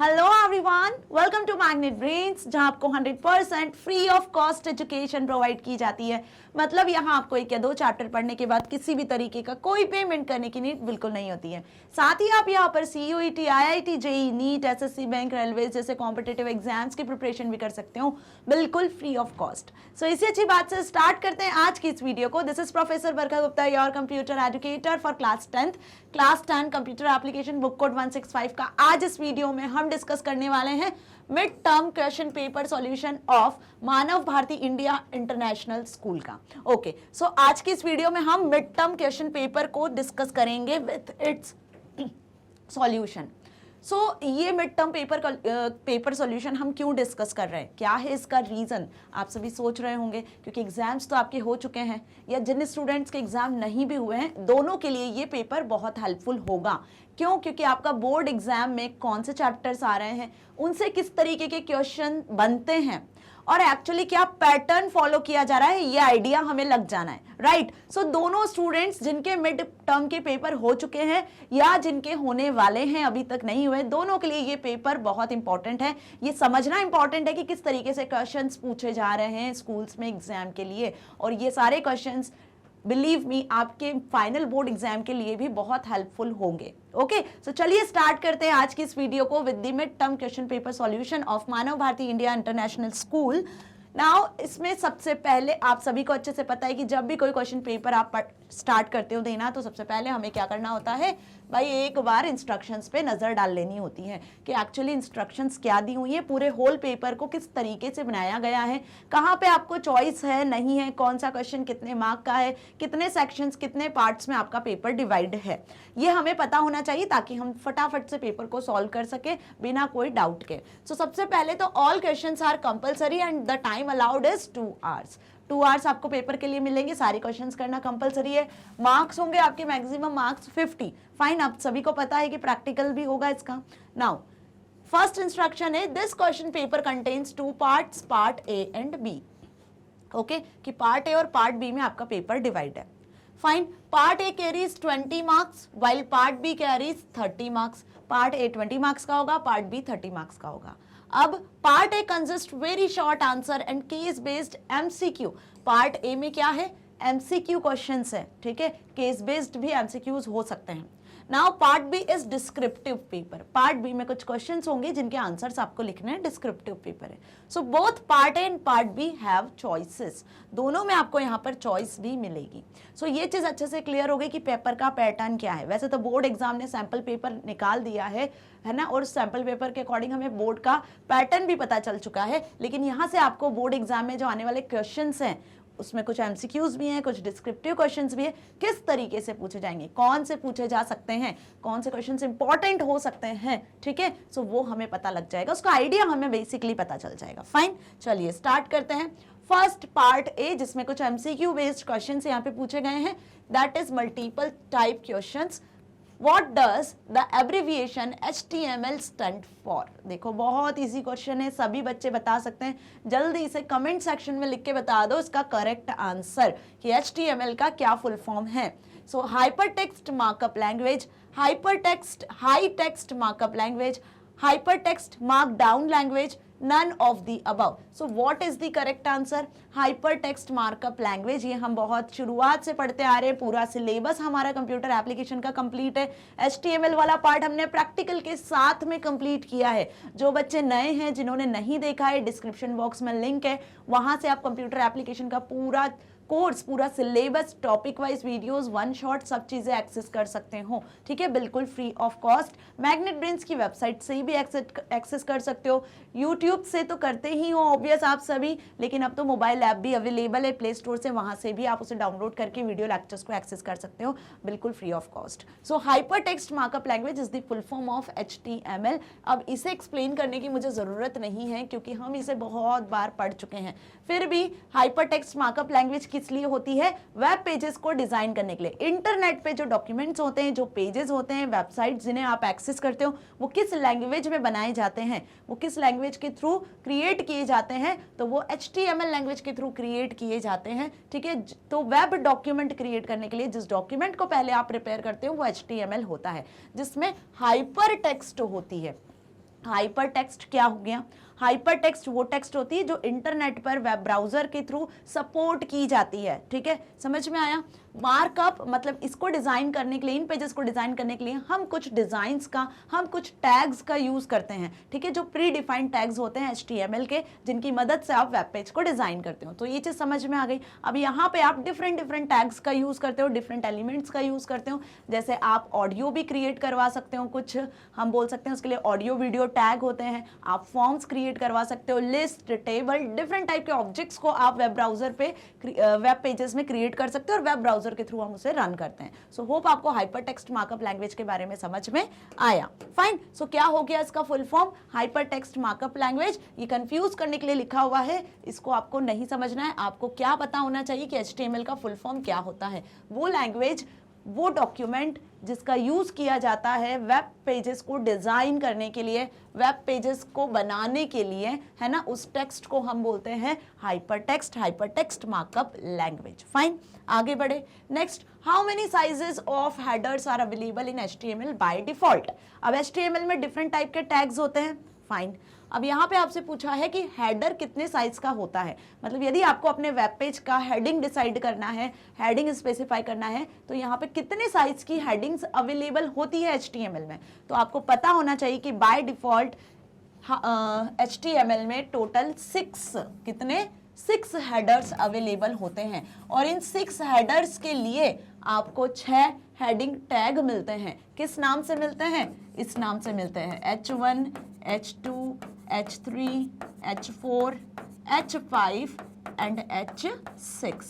Hello everyone, welcome to Magnet Brains, जहां आपको 100% free of cost education provide की जाती है। मतलब यहाँ आपको एक या दो चैप्टर पढ़ने के बाद किसी भी तरीके का कोई पेमेंट करने की नीड बिल्कुल नहीं होती है। साथ ही आप यहाँ पर CUET, IIT, JEE, NEET, SSC, bank, railway जैसे कॉम्पिटिटिव एग्जाम्स की प्रिपरेशन भी कर सकते हो, बिल्कुल फ्री ऑफ कॉस्ट। सो इसी अच्छी बात से स्टार्ट करते हैं आज की इस वीडियो को। This is professor Barkha Gupta, your computer educator for class 10 computer application book code 165 का। आज इस वीडियो में हम डिस्कस करने वाले हैं mid term question paper solution of Manav Bharati India International School का। ओके, सो आज की इस वीडियो में हम मिड टर्म क्वेश्चन पेपर को डिस्कस करेंगे विथ इट्स सॉल्यूशन। सो ये मिड टर्म पेपर सॉल्यूशन हम क्यों डिस्कस कर रहे हैं, क्या है इसका रीज़न, आप सभी सोच रहे होंगे। क्योंकि एग्जाम्स तो आपके हो चुके हैं, या जिन स्टूडेंट्स के एग्जाम नहीं भी हुए हैं, दोनों के लिए ये पेपर बहुत हेल्पफुल होगा। क्यों? क्योंकि आपका बोर्ड एग्जाम में कौन से चैप्टर्स आ रहे हैं, उनसे किस तरीके के क्वेश्चन बनते हैं, और एक्चुअली क्या पैटर्न फॉलो किया जा रहा है, ये आइडिया हमें लग जाना है, राइट। सो दोनों स्टूडेंट्स जिनके मिड टर्म के पेपर हो चुके हैं या जिनके होने वाले हैं, अभी तक नहीं हुए, दोनों के लिए ये पेपर बहुत इंपॉर्टेंट है। ये समझना इंपॉर्टेंट है कि किस तरीके से क्वेश्चंस पूछे जा रहे हैं स्कूल्स में एग्जाम के लिए, और ये सारे क्वेश्चंस बिलीव मी आपके फाइनल बोर्ड एग्जाम के लिए भी बहुत हेल्पफुल होंगे। ओके, सो चलिए स्टार्ट करते हैं आज की इस वीडियो को with the mid term question paper solution of Manav Bharati India International School. Now इसमें सबसे पहले आप सभी को अच्छे से पता है कि जब भी कोई क्वेश्चन पेपर आप स्टार्ट करते हो देना, तो सबसे पहले हमें क्या करना होता है भाई, एक बार इंस्ट्रक्शंस पे नज़र डाल लेनी होती है कि एक्चुअली इंस्ट्रक्शंस क्या दी हुई है, पूरे होल पेपर को किस तरीके से बनाया गया है, कहाँ पे आपको चॉइस है नहीं है, कौन सा क्वेश्चन कितने मार्क का है, कितने सेक्शंस कितने पार्ट्स में आपका पेपर डिवाइड है, ये हमें पता होना चाहिए ताकि हम फटाफट से पेपर को सॉल्व कर सके बिना कोई डाउट के। सो सबसे पहले तो all questions are compulsory and the time allowed is 2 hours. 2 hours आपको पेपर के लिए मिलेंगे, सारे क्वेश्चंस करना कंपलसरी है। मार्क्स होंगे आपके मैक्सिमम मार्क्स 50। फाइन, आप सभी को पता है कि प्रैक्टिकल भी होगा इसका। नाउ फर्स्ट इंस्ट्रक्शन है, this question paper contains 2 parts, part A and B। Okay, कि पार्ट A और पार्ट B में आपका पेपर डिवाइड है। Fine, part A carries 20 marks while part B carries 30 marks. Part A 20 marks का होगा, part B 30 marks का होगा। अब part A consist very short answer and case based MCQ। Part A में क्या है, MCQ क्वेश्चंस है, ठीक है, केस बेस्ड भी MCQs हो सकते हैं। Now part B is descriptive paper. Part B में कुछ क्वेश्चंस होंगे जिनके आंसर्स आपको लिखने हैं, डिस्क्रिप्टिव पेपर है। So both part A and part B have choices, दोनों में आपको यहाँ पर चॉइस भी मिलेगी। सो ये चीज अच्छे से क्लियर हो गई कि पेपर का पैटर्न क्या है। वैसे तो बोर्ड एग्जाम ने सैंपल पेपर निकाल दिया है ना, और सैंपल पेपर के अकॉर्डिंग हमें बोर्ड का पैटर्न भी पता चल चुका है, लेकिन यहाँ से आपको बोर्ड एग्जाम में जो आने वाले क्वेश्चंस हैं उसमें कुछ MCQs भी हैं, कुछ डिस्क्रिप्टिव क्वेश्चंस भी है, किस तरीके से पूछे जाएंगे, कौन से पूछे जा सकते हैं, कौन से क्वेश्चंस इंपॉर्टेंट हो सकते हैं, ठीक है। सो वो हमें पता लग जाएगा, उसका आइडिया हमें बेसिकली पता चल जाएगा। फाइन, चलिए स्टार्ट करते हैं। फर्स्ट पार्ट ए, जिसमें कुछ MCQ बेस्ड क्वेश्चन यहाँ पे पूछे गए हैं, that is multiple type questions. What does the abbreviation HTML stand for? देखो बहुत इजी क्वेश्चन है, सभी बच्चे बता सकते हैं। जल्दी इसे कमेंट सेक्शन में लिख के बता दो इसका करेक्ट आंसर कि HTML का क्या फुल फॉर्म है। सो hyper text markup language, hyper text high text markup language, hyper text markdown language, none of the above. So what is the correct answer? Hypertext markup language। ये हम बहुत शुरुआत से पढ़ते आ रहे हैं, पूरा सिलेबस हमारा कंप्यूटर एप्लीकेशन का कंप्लीट है। HTML वाला पार्ट हमने प्रैक्टिकल के साथ में कंप्लीट किया है। जो बच्चे नए हैं, जिन्होंने नहीं देखा है, डिस्क्रिप्शन बॉक्स में लिंक है, वहां से आप कंप्यूटर एप्लीकेशन का पूरा कोर्स, पूरा syllabus, topic wise videos, one shot, सब चीजें एक्सेस कर सकते हो, ठीक है, बिल्कुल free of cost. Magnet brains की वेबसाइट से भी एक्सेस कर सकते हो, यूट्यूब से तो करते ही हो ऑब्वियस आप सभी, लेकिन अब तो मोबाइल ऐप भी अवेलेबल है प्ले स्टोर से, वहां से भी आप उसे डाउनलोड करके वीडियो लेक्चर्स को एक्सेस कर सकते हो, बिल्कुल free of cost. So hyper text markup language is the full form of HTML। अब इसे एक्सप्लेन करने की मुझे जरूरत नहीं है क्योंकि हम इसे बहुत बार पढ़ चुके हैं। फिर भी हाइपर टेक्स्ट मार्कअप लैंग्वेज किस लिए होती है, वेब पेजेस को डिजाइन करने के लिए। इंटरनेट पे जो डॉक्यूमेंट्स होते हैं, जो पेजेस होते हैं, वेबसाइट जिन्हें आप एक्सेस करते हो, वो किस लैंग्वेज में बनाए जाते हैं, वो किस लैंग्वेज के थ्रू क्रिएट किए जाते हैं, तो वो HTML लैंग्वेज के थ्रू क्रिएट किए जाते हैं, ठीक है। तो वेब डॉक्यूमेंट क्रिएट करने के लिए जिस डॉक्यूमेंट को पहले आप प्रिपेयर करते हो वो HTML होता है, जिसमें हाइपर टेक्स्ट होती है। हाइपर टेक्स्ट क्या हो गया? हाइपर टेक्स्ट वो टेक्स्ट होती है जो इंटरनेट पर वेब ब्राउजर के थ्रू सपोर्ट की जाती है, ठीक है, समझ में आया? मार्कअप मतलब इसको डिजाइन करने के लिए, इन पेजेस को डिजाइन करने के लिए हम कुछ डिजाइंस का, हम कुछ टैग्स का यूज करते हैं, ठीक है, जो प्री डिफाइंड टैग्स होते हैं HTML के, जिनकी मदद से आप वेब पेज को डिजाइन करते हो। तो ये चीज समझ में आ गई। अब यहाँ पे आप डिफरेंट डिफरेंट टैग्स का यूज करते हो, डिफरेंट एलिमेंट्स का यूज करते हो। जैसे आप ऑडियो भी क्रिएट करवा सकते हो, कुछ हम बोल सकते हैं उसके लिए ऑडियो वीडियो टैग होते हैं। आप फॉर्म्स क्रिएट करवा सकते हो, लिस्ट, टेबल, डिफरेंट टाइप के ऑब्जेक्ट्स को आप वेब ब्राउजर पे, वेब पेजेस में क्रिएट कर सकते हो और वेब ब्राउजर के थ्रू हम उसे रन करते हैं। सो होप आपको हाइपर टेक्स्ट मार्कअप लैंग्वेज के बारे में समझ में आया। फाइन। सो क्या हो गया इसका full form? Hyper text markup language. ये कंफ्यूज करने के लिए लिखा हुआ है, इसको आपको नहीं समझना है। आपको क्या पता होना चाहिए कि HTML का फुल फॉर्म क्या होता है। वो लैंग्वेज, वो डॉक्यूमेंट जिसका यूज किया जाता है वेब पेजेस को डिजाइन करने के लिए, वेब पेजेस को बनाने के लिए, है ना, उस टेक्स्ट को हम बोलते हैं hyper text markup language. Fine, आगे बढ़े। Next, how many sizes of headers are available in HTML by default? अब HTML में डिफरेंट टाइप के टैग्स होते हैं। फाइन। अब यहाँ पे आपसे पूछा है कि हेडर कितने साइज का होता है, मतलब यदि आपको अपने वेब पेज का हेडिंग डिसाइड करना है, हेडिंग स्पेसिफाई करना है, तो यहाँ पे कितने साइज की हेडिंग्स अवेलेबल होती है HTML में। तो आपको पता होना चाहिए कि बाय डिफॉल्ट HTML में टोटल 6 हेडर्स अवेलेबल होते हैं और इन 6 हेडर्स के लिए आपको 6 हेडिंग टैग मिलते हैं। किस नाम से मिलते हैं? इस नाम से मिलते हैं, H1, H2, H3, H4, H5 and H6,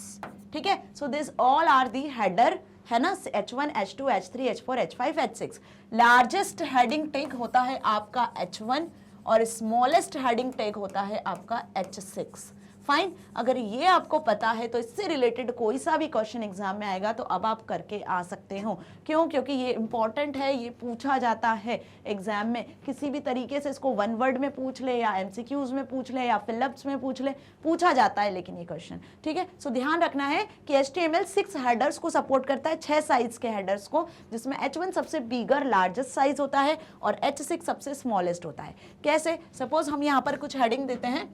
ठीक है। So this all are the header, है ना, H1, H2, H3, H4, H5, H6। Largest heading tag होता है आपका H1 और स्मॉलेस्ट हेडिंग टैग होता है आपका H6। फाइन। अगर ये आपको पता है तो इससे रिलेटेड कोई सा भी क्वेश्चन एग्जाम में आएगा तो अब आप करके आ सकते हो। क्यों? क्योंकि ये इंपॉर्टेंट है, ये पूछा जाता है एग्जाम में। किसी भी तरीके से इसको वन वर्ड में पूछ ले या MCQs में पूछ ले या फिलअप्स में पूछ ले, पूछा जाता है लेकिन ये क्वेश्चन, ठीक है। सो ध्यान रखना है कि HTML 6 हेडर्स को सपोर्ट करता है, 6 साइज के हेडर्स को, जिसमें H1 सबसे बिगर लार्जेस्ट साइज होता है और H6 सबसे स्मॉलेस्ट होता है। कैसे? सपोज हम यहाँ पर कुछ हेडिंग देते हैं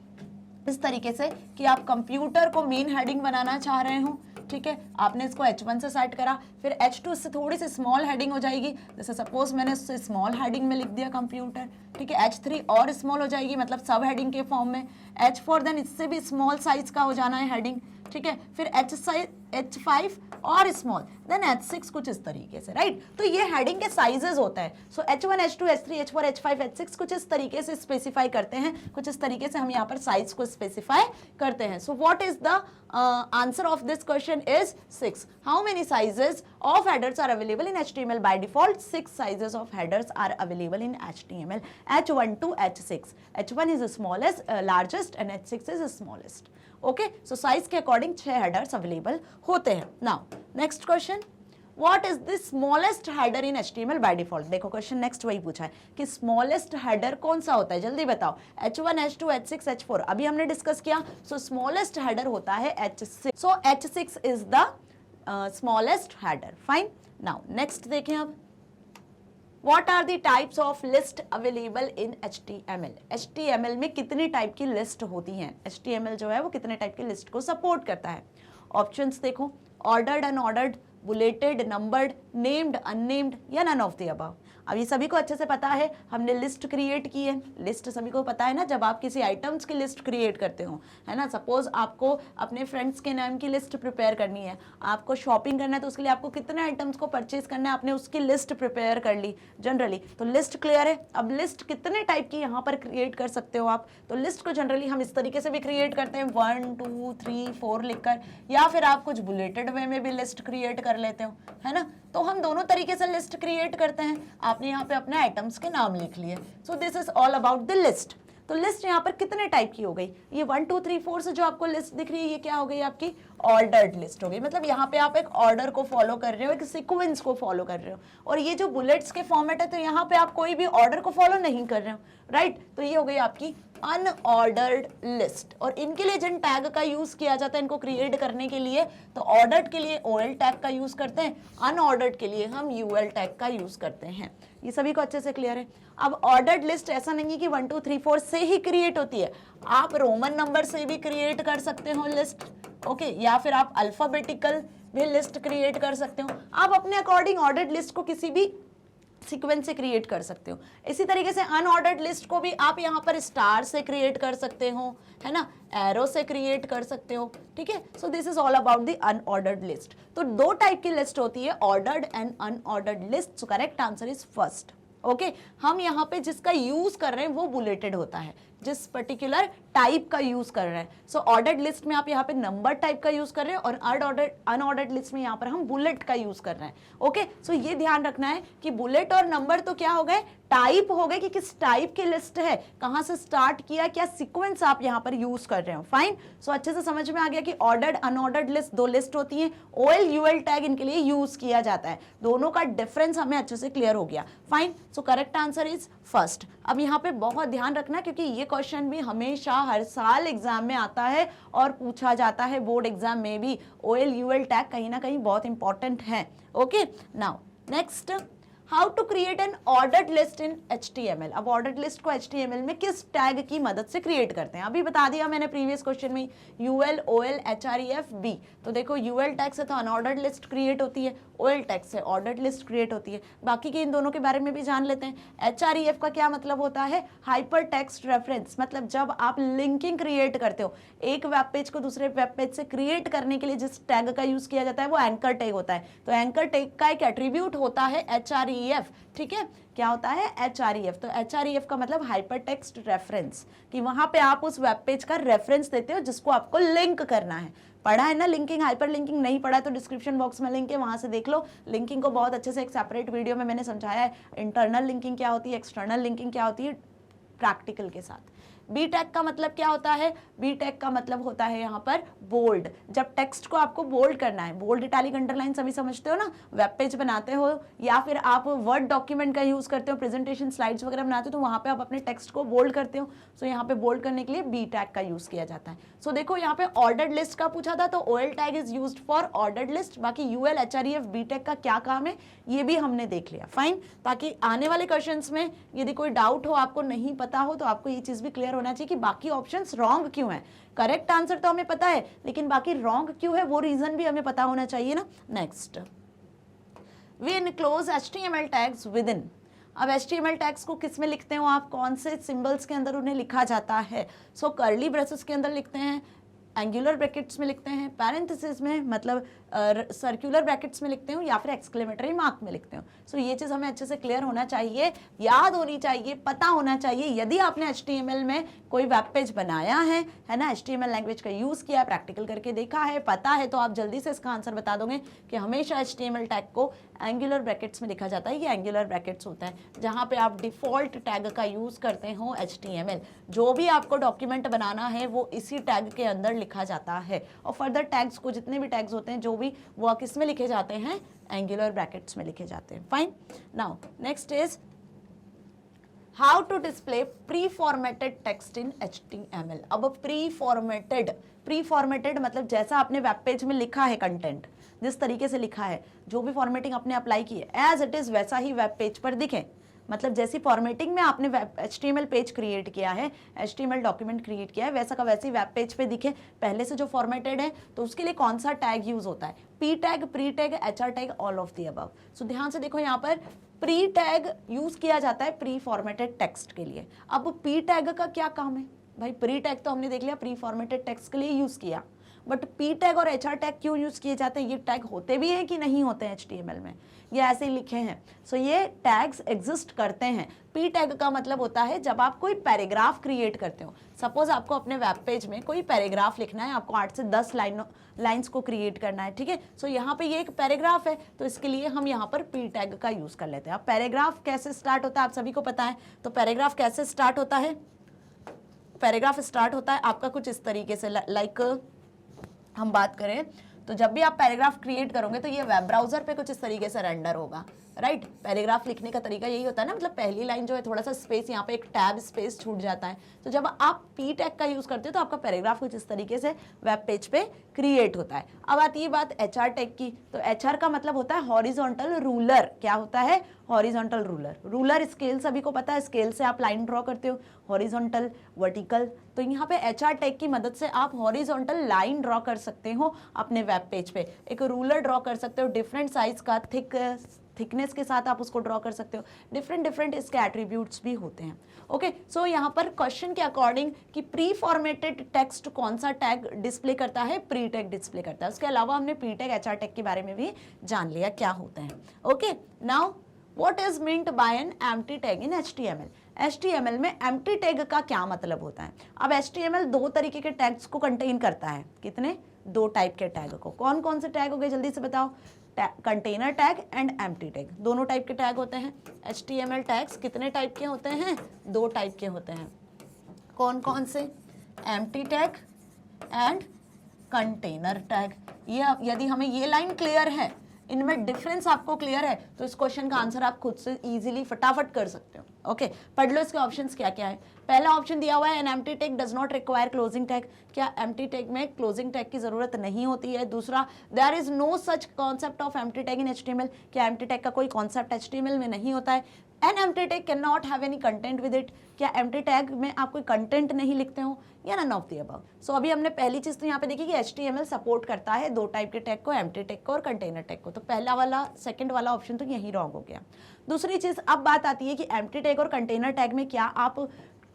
इस तरीके से कि आप कंप्यूटर को मेन हेडिंग बनाना चाह रहे हो, ठीक है। आपने इसको H1 से सेट करा, फिर H2 से थोड़ी सी स्मॉल हेडिंग हो जाएगी, जैसे सपोज मैंने उससे स्मॉल हेडिंग में लिख दिया कंप्यूटर, ठीक है। H3 और स्मॉल हो जाएगी, मतलब सब हेडिंग के फॉर्म में। H4 देन इससे भी स्मॉल साइज का हो जाना है हेडिंग, ठीक है। फिर H5 और स्मॉल, देन H6 कुछ इस तरीके से, राइट। तो ये हेडिंग के साइजेस होता है। सो H1, H2, H3, H4, H5, H6 कुछ इस तरीके से स्पेसिफाई करते हैं, कुछ इस तरीके से हम यहाँ पर साइज को स्पेसिफाई करते हैं। So what is the answer of this question is 6. How many sizes of headers are available in HTML? By default 6 sizes of headers are available in HTML, H1 to H6. H1 is the smallest, largest and H6 is the smallest. Okay, so size के according 6 headers available होते हैं. Now next question, what is the smallest header in HTML by default? देखो question next वही पूछा है कि smallest header कौन सा होता है, जल्दी बताओ। H1, H2, H6, H4 अभी हमने डिस्कस किया। सो स्मॉलेस्ट हेडर होता है H6. So H6 is the smallest header. Fine. Now next देखें अब, What are the types of list available in HTML? HTML में कितनी टाइप की लिस्ट होती हैं? HTML जो है वो कितने टाइप की लिस्ट को सपोर्ट करता है? ऑप्शंस देखो, ordered, unordered, bulleted, numbered, named, unnamed या नन ऑफ द अबव। अब ये सभी को अच्छे से पता है, हमने लिस्ट क्रिएट की है। लिस्ट सभी को पता है ना, जब आप किसी आइटम्स की लिस्ट क्रिएट करते हो, है ना, सपोज आपको अपने फ्रेंड्स के नाम की लिस्ट प्रिपेयर करनी है, आपको शॉपिंग करना है, तो उसके लिए आपको कितने आइटम्स को परचेज करना है, आपने उसकी लिस्ट प्रिपेयर कर ली जनरली, तो लिस्ट क्लियर है। अब लिस्ट कितने टाइप की यहाँ पर क्रिएट कर सकते हो आप, तो लिस्ट को जनरली हम इस तरीके से भी क्रिएट करते हैं 1 2 3 4 लिखकर, या फिर आप कुछ बुलेटेड वे में भी लिस्ट क्रिएट कर लेते हो, है ना। तो हम दोनों तरीके से लिस्ट क्रिएट करते हैं। आपने यहाँ पे अपने आइटम्स के नाम लिख लिए। So this is all about the list. तो लिस्ट यहाँ पर कितने टाइप की हो गई? ये 1 2 3 4 से जो आपको लिस्ट दिख रही है, ये क्या हो गई? आपकी ऑर्डर्ड लिस्ट हो गई। मतलब यहाँ पे आप एक ऑर्डर को फॉलो कर रहे हो, एक सीक्वेंस को फॉलो कर रहे हो। और ये जो बुलेट्स के फॉर्मेट है, तो यहाँ पे आप कोई भी ऑर्डर को फॉलो नहीं कर रहे हो, राइट। तो ये हो गई आपकी अनऑर्डर्ड लिस्ट। और इनके लिए जिन टैग का यूज किया जाता है इनको क्रिएट करने के लिए, तो ऑर्डर्ड के लिए OL टैग का यूज करते हैं, अनऑर्डर्ड के लिए हम UL टैग का यूज करते हैं, ये सभी को अच्छे से क्लियर है। अब ऑर्डर्ड लिस्ट ऐसा नहीं है कि 1 2 3 4 से ही क्रिएट होती है, आप रोमन नंबर से भी क्रिएट कर सकते हो लिस्ट, ओके, या फिर आप अल्फाबेटिकल भी लिस्ट क्रिएट कर सकते हो। आप अपने अकॉर्डिंग ऑर्डर्ड लिस्ट को किसी भी सीक्वेंस से क्रिएट कर सकते हो। इसी तरीके से अनऑर्डर्ड लिस्ट को भी आप यहाँ पर स्टार से क्रिएट कर सकते हो, है ना, एरो से क्रिएट कर सकते हो, ठीक है। So this is all about the unordered list. तो दो टाइप की लिस्ट होती है, ordered and unordered list. So correct answer is first, okay. हम यहाँ पे जिसका यूज कर रहे हैं वो बुलेटेड होता है, जिस पर्टिकुलर टाइप का यूज कर रहे हैं। सो ऑर्डर्ड लिस्ट में आप यहाँ पे नंबर टाइप का यूज कर रहे हैं और अनऑर्डर्ड लिस्ट में यहाँ पर हम बुलेट का यूज कर रहे हैं, ओके। सो ये ध्यान रखना है कि बुलेट और नंबर तो क्या हो गए, टाइप हो गए कि किस टाइप की लिस्ट है, कहां से स्टार्ट किया, क्या सीक्वेंस आप यहाँ पर यूज कर रहे हो। फाइन। सो अच्छे से समझ में आ गया कि ऑर्डर्ड अनऑर्डर्ड लिस्ट दो लिस्ट होती है, ओएल यूएल टैग इनके लिए यूज किया जाता है, दोनों का डिफरेंस हमें अच्छे से क्लियर हो गया। Fine. So correct answer is first. अब यहाँ पे बहुत ध्यान रखना क्योंकि ये क्वेश्चन भी हमेशा हर साल एग्जाम में आता है और पूछा जाता है, बोर्ड एग्जाम में भी ओएल यूएल टैग कहीं ना कहीं बहुत इंपॉर्टेंट है, okay. Now next, how to create an ordered list in HTML। अब ऑर्डर्ड लिस्ट को HTML में किस टैग की मदद से क्रिएट करते हैं, अभी बता दिया मैंने प्रीवियस क्वेश्चन में, UL OL HREF B। तो देखो UL टैग से तो अनऑर्डर्ड लिस्ट क्रिएट होती है, OL टैग से ऑर्डर्ड लिस्ट क्रिएट होती है। बाकी के इन दोनों के बारे में भी जान लेते हैं। HREF का क्या मतलब होता है, हाइपर टेक्स्ट रेफरेंस, मतलब जब आप लिंकिंग क्रिएट करते हो, एक वेब पेज को दूसरे वेब पेज से क्रिएट करने के लिए जिस टैग का यूज किया जाता है वो एंकर टैग होता है। तो एंकर टैग का एक एट्रीब्यूट होता है HREF, ठीक है। क्या होता है HREF, तो HREF का मतलब हाइपर टेक्स्ट रेफरेंस, कि वहां पे आप उस वेब पेज का रेफरेंस देते हो जिसको आपको लिंक करना है। पढ़ा है ना लिंकिंग, हाइपर लिंकिंग, नहीं पढ़ा है तो डिस्क्रिप्शन बॉक्स में लिंक है, वहां से देख लो। लिंकिंग को बहुत अच्छे से एक सेपरेट वीडियो में मैंने समझाया है, इंटरनल लिंकिंग क्या होती है, एक्सटर्नल लिंकिंग क्या होती है, प्रैक्टिकल के साथ। बी टैग का मतलब क्या होता है, बी टैग का मतलब होता है यहाँ पर बोल्ड। जब टेक्स्ट को आपको बोल्ड करना है, बोल्ड इटैलिक अंडरलाइन सभी समझते हो ना, वेब पेज बनाते हो या फिर आप वर्ड डॉक्यूमेंट का यूज करते हो, प्रेजेंटेशन स्लाइड्स वगैरह बनाते हो, तो वहां पे आप अपने टेक्स्ट को बोल्ड करते हो। सो यहाँ पे बोल्ड करने के लिए बी टैग का यूज किया जाता है। सो देखो यहाँ पे ऑर्डर्ड लिस्ट का पूछा था तो OL tag is used for ordered list. बाकी UL HREF बी टैग का क्या काम है ये भी हमने देख लिया। फाइन। ताकि आने वाले क्वेश्चंस में यदि कोई डाउट हो, आपको नहीं पता हो, तो आपको ये चीज भी क्लियर होना चाहिए कि बाकी ऑप्शंस रॉन्ग क्यों है। करेक्ट आंसर तो हमें पता है लेकिन बाकी रॉन्ग क्यों है वो रीजन भी हमें पता होना चाहिए ना। Next, we enclose HTML tags within. अब HTML टैग्स को किस में लिखते हो आप, कौन से सिंबल्स के अंदर उन्हें लिखा जाता है। सो कर्ली ब्रेसेस के अंदर लिखते हैं, एंगुलर ब्रैकेट्स में लिखते हैं, पैरेंथेसिस में मतलब सर्कुलर ब्रैकेट्स में लिखते हो, या फिर एक्सक्लेमेटरी मार्क में लिखते हो। सो ये चीज़ हमें अच्छे से क्लियर होना चाहिए, याद होनी चाहिए, पता होना चाहिए। यदि आपने HTML में कोई वेब पेज बनाया है ना, HTML लैंग्वेज का यूज़ किया, प्रैक्टिकल करके देखा है, पता है, तो आप जल्दी से इसका आंसर बता दोगे कि हमेशा HTML टैग को एंगुलर ब्रैकेट्स में लिखा जाता है। ये एंगुलर ब्रैकेट्स होता है जहाँ पे आप डिफ़ॉल्ट टैग का यूज़ करते हो HTML। जो भी आपको डॉक्यूमेंट बनाना है वो इसी टैग के अंदर लिखा जाता है। और फर्दर टैग्स को, जितने भी टैग्स होते हैं जो भी, वो किस में लिखे जाते हैं, एंगुलर ब्रैकेट्स में लिखे जाते हैं। Fine. Now next is how to display preformatted text in HTML। अब प्री फॉर्मेटेड मतलब जैसा आपने वेब पेज में लिखा है कंटेंट, जिस तरीके से लिखा है, जो भी फॉर्मेटिंग आपने अप्लाई की है, एज इट इज वैसा ही वेब पेज पर दिखे। मतलब जैसी फॉर्मेटिंग में आपने HTML पेज क्रिएट किया है, HTML डॉक्यूमेंट क्रिएट किया है, वैसा का वैसे ही वेब पेज पे दिखे, पहले से जो फॉर्मेटेड है। तो उसके लिए कौन सा टैग यूज होता है, P tag, pre tag, HR tag, all of the above. So ध्यान से देखो, यहाँ पर प्री टैग यूज किया जाता है प्री फॉर्मेटेड टेक्स्ट के लिए। अब P टैग का क्या काम है भाई, प्री टैग तो हमने देख लिया प्री फॉर्मेटेड टेक्स्ट के लिए यूज किया, बट P टैग और HR टैग क्यों यूज किए जाते हैं, ये टैग होते भी हैं कि नहीं होते हैं HTML में, ये ऐसे ही लिखे हैं। सो ये टैग्स एग्जिस्ट करते हैं। P टैग का मतलब होता है जब आप कोई पैराग्राफ क्रिएट करते हो, सपोज आपको अपने वेब पेज में कोई पैराग्राफ लिखना है, आपको 8 से 10 लाइन्स को क्रिएट करना है, ठीक है। सो यहाँ पे ये एक पैराग्राफ है, तो इसके लिए हम यहाँ पर P टैग का यूज कर लेते हैं। अब पैराग्राफ कैसे स्टार्ट होता है आप सभी को पता है, तो पैराग्राफ कैसे स्टार्ट होता है, पैराग्राफ स्टार्ट होता है आपका कुछ इस तरीके से, लाइक हम बात करें तो जब भी आप पैराग्राफ क्रिएट करोगे तो ये वेब ब्राउजर पे कुछ इस तरीके से रेंडर होगा, राइट। पैराग्राफ लिखने का तरीका यही होता है ना, मतलब पहली लाइन जो है थोड़ा सा स्पेस, यहाँ पे एक टैब स्पेस छूट जाता है। तो जब आप पी टैग का यूज करते हो तो आपका पैराग्राफ कुछ इस तरीके से वेब पेज पे क्रिएट होता है। अब आती है बात एचआर टैग की। तो एचआर का मतलब होता है हॉरिजॉन्टल रूलर। क्या होता है? Horizontal ruler. रूलर स्केल सभी को पता है, स्केल से आप लाइन ड्रॉ करते हो, हॉरिजॉन्टल, वर्टिकल। तो यहाँ पे एचआर टैग की मदद से आप हॉरिजॉन्टल लाइन ड्रॉ कर सकते हो अपने वेब पेज पे। एक रूलर ड्रॉ कर सकते हो डिफरेंट साइज का, थिकनेस के साथ आप उसको ड्रॉ कर सकते हो। डिफरेंट इसके एट्रीब्यूट्स भी होते हैं। ओके, सो यहाँ पर क्वेश्चन के अकॉर्डिंग कि प्री फॉर्मेटेड टेक्स्ट कौन सा टैग डिस्प्ले करता है? प्री टैग डिस्प्ले करता है। उसके अलावा हमने प्री टैग, एचआर टैग के बारे में भी जान लिया क्या होता है। Okay, now what is meant by N empty tag in HTML? HTML में एम्प्टी टैग का क्या मतलब होता है? अब HTML दो तरीके के टैग्स को कंटेन करता है। कितने? दो टाइप के टैग को। कौन कौन से टैग हो गए जल्दी से बताओ? Container tag and empty tag, दोनों टाइप के टैग होते हैं। HTML टैग्स कितने टाइप के होते हैं? दो टाइप के होते हैं। कौन कौन से? Empty tag and container tag. ये यदि हमें ये लाइन क्लियर है, इनमें डिफरेंस आपको क्लियर है, तो इस क्वेश्चन का आंसर आप खुद से इजीली फटाफट कर सकते हो। ओके, पढ़ लो इसके ऑप्शंस क्या क्या है। पहला ऑप्शन दिया हुआ है an empty tag does not require closing tag. क्या एम्प्टी टैग में क्लोजिंग टैग की जरूरत नहीं होती है? दूसरा, there is no such concept of empty tag in HTML। क्या एम्प्टी टैग का कोई कॉन्सेप्ट HTML में नहीं होता है? An empty tag cannot have any content with it. क्या एम्प्टी टैग में आप कोई कंटेंट नहीं लिखते हो? या नन ऑफ द अबव। सो अभी हमने पहली चीज तो यहाँ पे देखी कि HTML सपोर्ट करता है दो टाइप के टैग को, एम्प्टी टैग को और कंटेनर टैग को। तो पहला वाला, सेकंड वाला ऑप्शन तो यही रॉन्ग हो गया। दूसरी चीज, अब बात आती है कि एम्प्टी टैग और कंटेनर टैग में क्या आप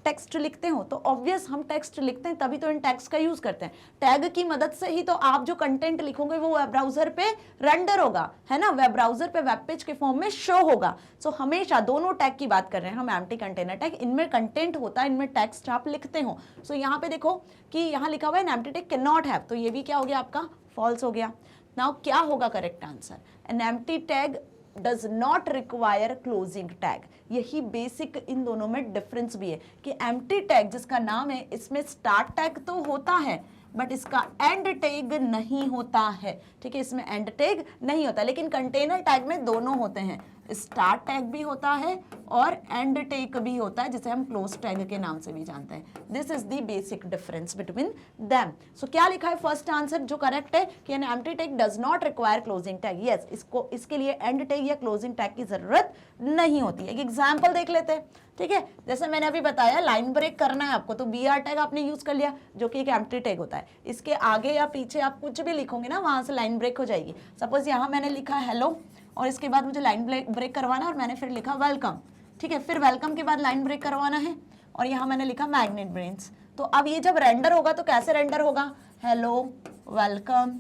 टेक्स्ट लिखते हो? तो ऑब्वियस हम टेक्स्ट लिखते हैं, तभी तो इन टैग्स का यूज करते हैं। टैग की मदद से ही तो आप जो कंटेंट लिखोगे वो वेब ब्राउजर पे रेंडर होगा, है ना, वेब ब्राउजर पे वेब पेज के फॉर्म में शो होगा। सो हमेशा दोनों टैग की बात कर रहे हैं हम, एम्प्टी, कंटेनर टैग, इनमें कंटेंट होता है, इनमें टेक्स्ट आप लिखते हो। सो यहाँ पे देखो कि यहाँ लिखा हुआ है empty tag cannot have, तो ये भी क्या हो गया आपका? फॉल्स हो गया। नाउ क्या होगा correct answer? N empty tag does not require closing tag. यही बेसिक इन दोनों में डिफरेंस भी है कि एम्प्टी टैग जिसका नाम है, इसमें स्टार्ट टैग तो होता है बट इसका एंड टैग नहीं होता है। ठीक है, इसमें एंड टैग नहीं होता, लेकिन कंटेनर टैग में दोनों होते हैं, स्टार्ट टैग भी होता है और एंड टैग भी होता है, जिसे हम क्लोज टैग के नाम से भी जानते हैं। This is the basic difference between them. So क्या लिखा है फर्स्ट आंसर जो करेक्ट है कि an empty tag does not require closing tag. Yes, इसको, इसके लिए एंड टैग या क्लोजिंग टैग की जरूरत नहीं होती है। एक एग्जाम्पल देख लेते हैं। ठीक है, जैसे मैंने अभी बताया लाइन ब्रेक करना है आपको, तो BR टैग आपने यूज कर लिया जो कि एक एम्प्टी टैग होता है। इसके आगे या पीछे आप कुछ भी लिखोगे ना, वहां से लाइन ब्रेक हो जाएगी। सपोज यहाँ मैंने लिखा हेलो और इसके बाद मुझे लाइन ब्रेक करवाना है और मैंने फिर लिखा वेलकम। ठीक है, फिर वेलकम के बाद लाइन ब्रेक करवाना है और यहाँ मैंने लिखा मैग्नेट ब्रेन्स। तो अब ये जब रेंडर होगा तो कैसे रेंडर होगा? Hello welcome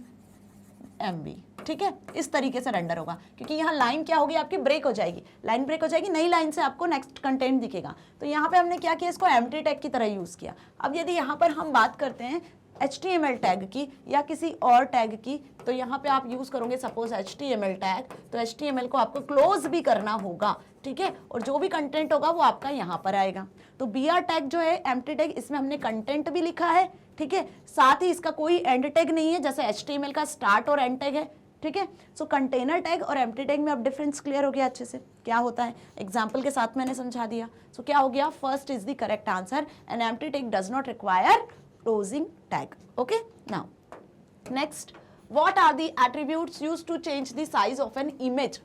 MB। ठीक है, इस तरीके से रेंडर होगा, क्योंकि यहाँ लाइन क्या होगी आपकी? ब्रेक हो जाएगी। लाइन ब्रेक हो जाएगी, नई लाइन से आपको नेक्स्ट कंटेंट दिखेगा। तो यहाँ पे हमने क्या किया? इसको एम्प्टी टैग की तरह यूज किया। अब यदि यहाँ पर हम बात करते हैं HTML टैग की या किसी और टैग की, तो यहाँ पे आप यूज करोगे सपोज HTML टैग, तो HTML को आपको क्लोज भी करना होगा। ठीक है, और जो भी कंटेंट होगा वो आपका यहाँ पर आएगा। तो BR टैग जो है एम्प्टी टैग, इसमें हमने कंटेंट भी लिखा है। ठीक है, साथ ही इसका कोई एंड टैग नहीं है, जैसे HTML का स्टार्ट और एंड टैग है। ठीक है, सो कंटेनर टैग और एम्प्टी टैग में अब डिफरेंस क्लियर हो गया अच्छे से क्या होता है, एग्जाम्पल के साथ मैंने समझा दिया। सो क्या हो गया? First is the correct answer, N empty tag does not require closing tag. Okay, now next, what are the attributes used to change the size of an image?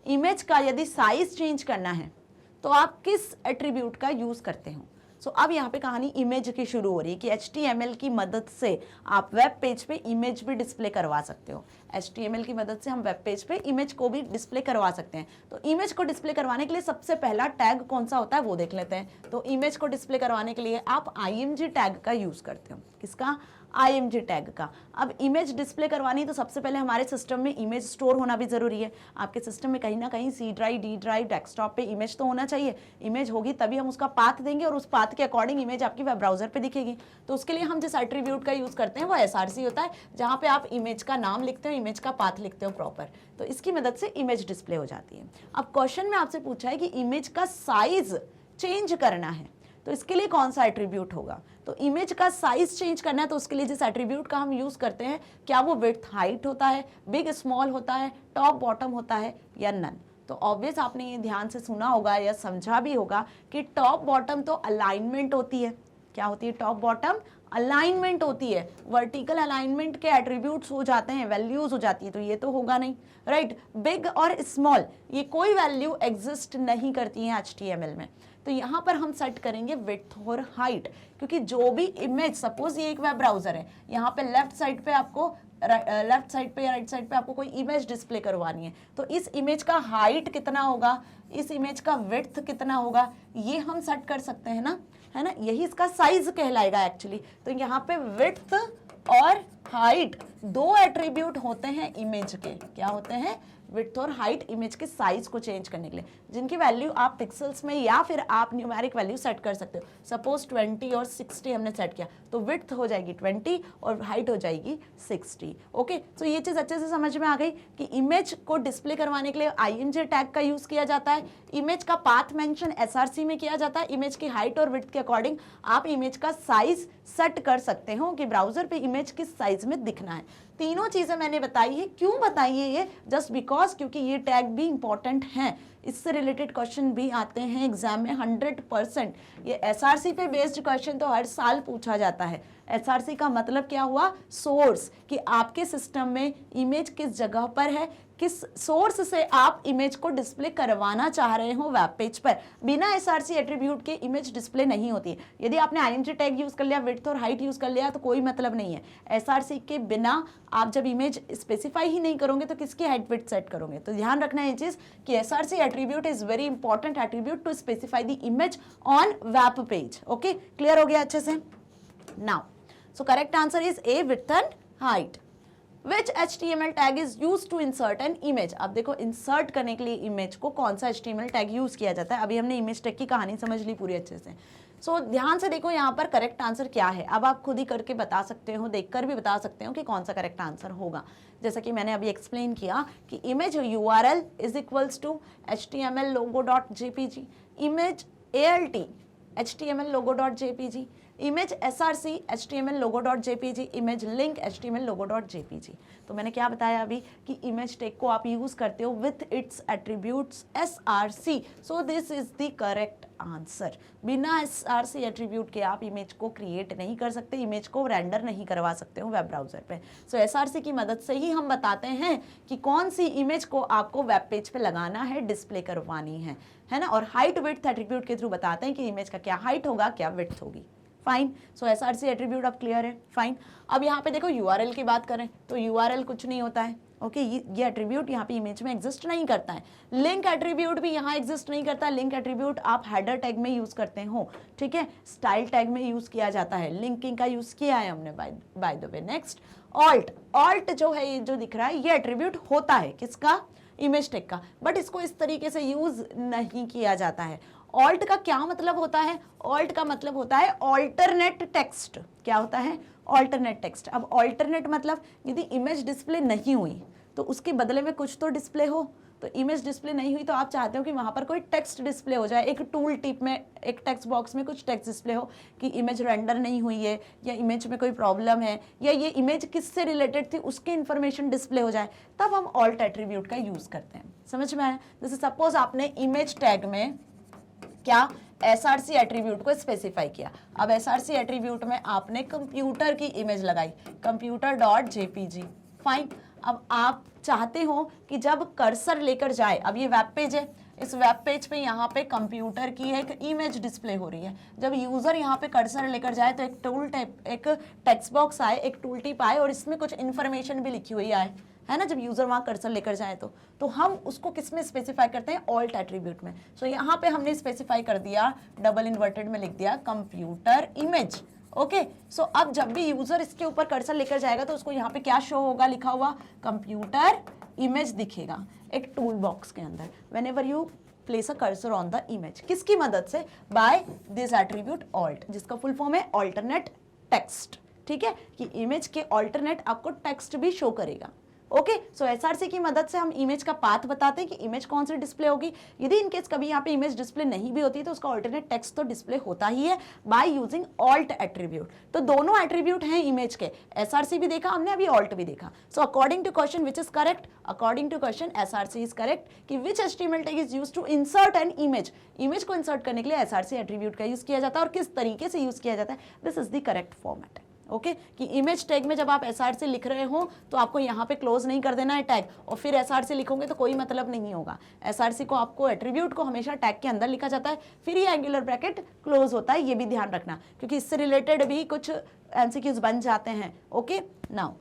Image का यदि साइज चेंज करना है तो आप किस attribute का use करते हो? सो अब यहाँ पे कहानी इमेज की शुरू हो रही है कि HTML की मदद से आप वेब पेज पे इमेज भी डिस्प्ले करवा सकते हो। HTML की मदद से हम वेब पेज पे इमेज को भी डिस्प्ले करवा सकते हैं। तो इमेज को डिस्प्ले करवाने के लिए सबसे पहला टैग कौन सा होता है वो देख लेते हैं। तो इमेज को डिस्प्ले करवाने के लिए आप IMG टैग का यूज करते हो। किसका? IMG टैग का। अब इमेज डिस्प्ले करवानी तो सबसे पहले हमारे सिस्टम में इमेज स्टोर होना भी जरूरी है। आपके सिस्टम में कहीं ना कहीं C drive, D drive, desktop पे इमेज तो होना चाहिए। इमेज होगी तभी हम उसका पाथ देंगे और उस पाथ के अकॉर्डिंग इमेज आपकी वेब ब्राउजर पे दिखेगी। तो उसके लिए हम जिस एट्रीब्यूट का यूज करते हैं वो SRC होता है, जहाँ पे आप इमेज का नाम लिखते हो, इमेज का पाथ लिखते हो प्रॉपर। तो इसकी मदद से इमेज डिस्प्ले हो जाती है। अब क्वेश्चन में आपसे पूछा है कि इमेज का साइज चेंज करना है तो इसके लिए कौन सा एट्रीब्यूट होगा? तो इमेज का साइज चेंज करना है तो उसके लिए जिस एट्रीब्यूट का हम यूज करते हैं, क्या वो विड्थ हाइट होता है, बिग स्मॉल होता है, टॉप बॉटम होता है या नन? तो ऑब्वियस आपने ये ध्यान से सुना होगा या समझा भी होगा कि टॉप बॉटम तो अलाइनमेंट होती है। क्या होती है? टॉप बॉटम अलाइनमेंट होती है। वर्टिकल अलाइनमेंट के एट्रीब्यूट्स हो जाते हैं, वैल्यूज हो जाती है, तो ये तो होगा नहीं, राइट। बिग और स्मॉल ये कोई वैल्यू एग्जिस्ट नहीं करती है HTML में। तो यहाँ पर हम सेट करेंगे विड्थ और हाइट, क्योंकि जो भी इमेज, सपोज ये एक वेब ब्राउजर है, यहाँ पे लेफ्ट साइड पे आपको लेफ्ट साइड पे या राइट साइड पे आपको कोई इमेज डिस्प्ले करवानी है, तो इस इमेज का हाइट कितना होगा, इस इमेज का विड्थ कितना होगा, ये हम सेट कर सकते हैं ना, है ना। यही इसका साइज कहलाएगा एक्चुअली। तो यहाँ पे विड्थ और हाइट दो एट्रीब्यूट होते हैं इमेज के। क्या होते हैं? विड्थ और हाइट इमेज के साइज को चेंज करने के लिए, जिनकी वैल्यू आप पिक्सल्स में या फिर आप न्यूमेरिक वैल्यू सेट कर सकते हो। सपोज 20 और 60 हमने सेट किया, तो विड्थ हो जाएगी 20 और हाइट हो जाएगी 60। ओके, तो ये चीज़ अच्छे से समझ में आ गई कि इमेज को डिस्प्ले करवाने के लिए ING टैग का यूज़ किया जाता है। इमेज का पाथ मेंशन SRC में किया जाता है। इमेज की हाइट और विड्थ के अकॉर्डिंग आप इमेज का साइज सेट कर सकते हो कि ब्राउजर पे इमेज किस साइज में दिखना है। तीनों चीजें मैंने बताई है। क्यों बताई है ये? जस्ट बिकॉज, क्योंकि ये टैग भी इंपॉर्टेंट हैं, इससे रिलेटेड क्वेश्चन भी आते हैं एग्जाम में 100%। ये SRC पे बेस्ड क्वेश्चन तो हर साल पूछा जाता है। SRC का मतलब क्या हुआ? सोर्स, कि आपके सिस्टम में इमेज किस जगह पर है, किस सोर्स से आप इमेज को डिस्प्ले करवाना चाह रहे हो वेब पेज पर। बिना SRC एट्रीब्यूट के इमेज डिस्प्ले नहीं होती है। यदि आपने ING टैग यूज कर लिया, विड्थ और हाइट यूज कर लिया, तो कोई मतलब नहीं है। SRC के बिना आप जब इमेज स्पेसिफाई ही नहीं करोगे तो किसकी हाइट विड्थ सेट करोगे? तो ध्यान रखना है ये चीज कि SRC attribute is very important attribute to specify the image on web page. Okay, clear हो गया अच्छे से? Now so correct answer is A, width and height. Which HTML tag is used to insert an image? अब देखो insert करने के लिए image को कौन सा HTML टैग यूज किया जाता है। अभी हमने इमेज टैग की कहानी समझ ली पूरी अच्छे से। सो ध्यान से देखो यहाँ पर करेक्ट आंसर क्या है। अब आप खुद ही करके बता सकते हो, देखकर भी बता सकते हो कि कौन सा करेक्ट आंसर होगा। जैसा कि मैंने अभी एक्सप्लेन किया कि image URL is equals to HTML logo.jpg, image ALT HTML logo.jpg, image SRC HTML logo.jpg, image link HTML logo.jpg। तो मैंने क्या बताया अभी कि इमेज टैग को आप यूज करते हो with its attributes SRC। So this is the correct answer. बिना SRC एट्रीब्यूट के आप इमेज को क्रिएट नहीं कर सकते, इमेज को रेंडर नहीं करवा सकते हो वेब ब्राउजर पे। सो SRC की मदद से ही हम बताते हैं कि कौन सी इमेज को आपको वेब पेज पे लगाना है, डिस्प्ले करवानी है ना। और हाइट विड्थ एट्रीब्यूट के थ्रू बताते हैं कि इमेज का क्या हाइट होगा, क्या विड्थ होगी। फाइन, सो SRC एट्रीब्यूट अब क्लियर है। फाइन, अब यहाँ पे देखो URL की बात करें तो URL कुछ नहीं होता है। ओके, ये एट्रीब्यूट यहाँ पे इमेज में एग्जिस्ट नहीं करता है। लिंक एट्रीब्यूट भी यहाँ एग्जिस्ट नहीं करता। लिंक एट्रीब्यूट आप हेडर टैग में यूज करते हो, ठीक है, स्टाइल टैग में यूज किया जाता है। लिंकिंग का यूज किया है हमने by the way. Next, alt जो है, ये जो दिख रहा है, ये एट्रीब्यूट होता है किसका? इमेज टैग का, बट इसको इस तरीके से यूज नहीं किया जाता है। ऑल्ट का क्या मतलब होता है? ऑल्ट का मतलब होता है ऑल्टरनेट टेक्स्ट। क्या होता है? Alternate text. अब ऑल्टरनेट मतलब यदि इमेज डिस्प्ले नहीं हुई तो उसके बदले में कुछ तो डिस्प्ले हो। तो इमेज डिस्प्ले नहीं हुई तो आप चाहते हो कि वहां पर कोई टेक्स्ट डिस्प्ले हो जाए, एक टूल टिप में, एक टेक्स्ट बॉक्स में कुछ टेक्स्ट डिस्प्ले हो कि इमेज रेंडर नहीं हुई है, या इमेज में कोई प्रॉब्लम है, या ये इमेज किससे रिलेटेड थी उसकी इंफॉर्मेशन डिस्प्ले हो जाए, तब हम ऑल्ट एट्रीब्यूट का यूज करते हैं। समझ में आया? जैसे सपोज आपने इमेज टैग में क्या SRC एट्रीब्यूट को स्पेसिफाई किया। अब SRC एट्रीब्यूट में आपने कंप्यूटर की इमेज लगाई, computer.jpg। फाइन, अब आप चाहते हो कि जब कर्सर लेकर जाए, अब ये वेब पेज है, इस वेब पेज पे यहाँ पे कंप्यूटर की एक इमेज डिस्प्ले हो रही है। जब यूजर यहाँ पे कर्सर लेकर जाए तो एक टूल टाइप, एक टेक्स्ट बॉक्स आए, एक टूल टिप आए और इसमें कुछ इन्फॉर्मेशन भी लिखी हुई आए, है ना। जब यूजर वहां कर्सर लेकर जाए तो हम उसको किस में स्पेसिफाई करते हैं? ऑल्ट एट्रीब्यूट में। सो यहाँ पे हमने स्पेसिफाई कर दिया, डबल इन्वर्टेड में लिख दिया कंप्यूटर इमेज। ओके, सो अब जब भी यूजर इसके ऊपर कर्सर लेकर जाएगा तो उसको यहाँ पे क्या शो होगा? लिखा हुआ कंप्यूटर इमेज दिखेगा एक टूल बॉक्स के अंदर। Whenever you place a cursor on the image, किसकी मदद से? बाय दिस एट्रीब्यूट ऑल्ट, जिसका फुल फॉर्म है ऑल्टरनेट टेक्स्ट। ठीक है, कि इमेज के ऑल्टरनेट आपको टेक्स्ट भी शो करेगा। ओके, सो एसआरसी की मदद से हम इमेज का पाथ बताते हैं कि इमेज कौन सी डिस्प्ले होगी। यदि इनकेस कभी यहाँ पे इमेज डिस्प्ले नहीं भी होती तो उसका ऑल्टरनेट टेक्स्ट तो डिस्प्ले होता ही है बाय यूजिंग ऑल्ट एट्रीब्यूट। तो दोनों एट्रीब्यूट हैं इमेज के, एसआरसी भी देखा हमने, अभी ऑल्ट भी देखा। So according to question which is correct, according to question SRC is correct कि which HTML tag is used to insert an image, image को इंसर्ट करने के लिए एसआरसी एट्रीब्यूट का यूज किया जाता है और किस तरीके से यूज किया जाता है, this is the correct format. Okay कि इमेज टैग में जब आप एसआरसी लिख रहे हो तो आपको यहाँ पे क्लोज नहीं कर देना है टैग और फिर एसआरसी लिखोगे तो कोई मतलब नहीं होगा। एसआरसी को आपको एट्रीब्यूट को हमेशा टैग के अंदर लिखा जाता है, फिर ये एंगुलर ब्रैकेट क्लोज होता है, ये भी ध्यान रखना क्योंकि इससे रिलेटेड भी कुछ एमसीक्यूज बन जाते हैं। Okay, now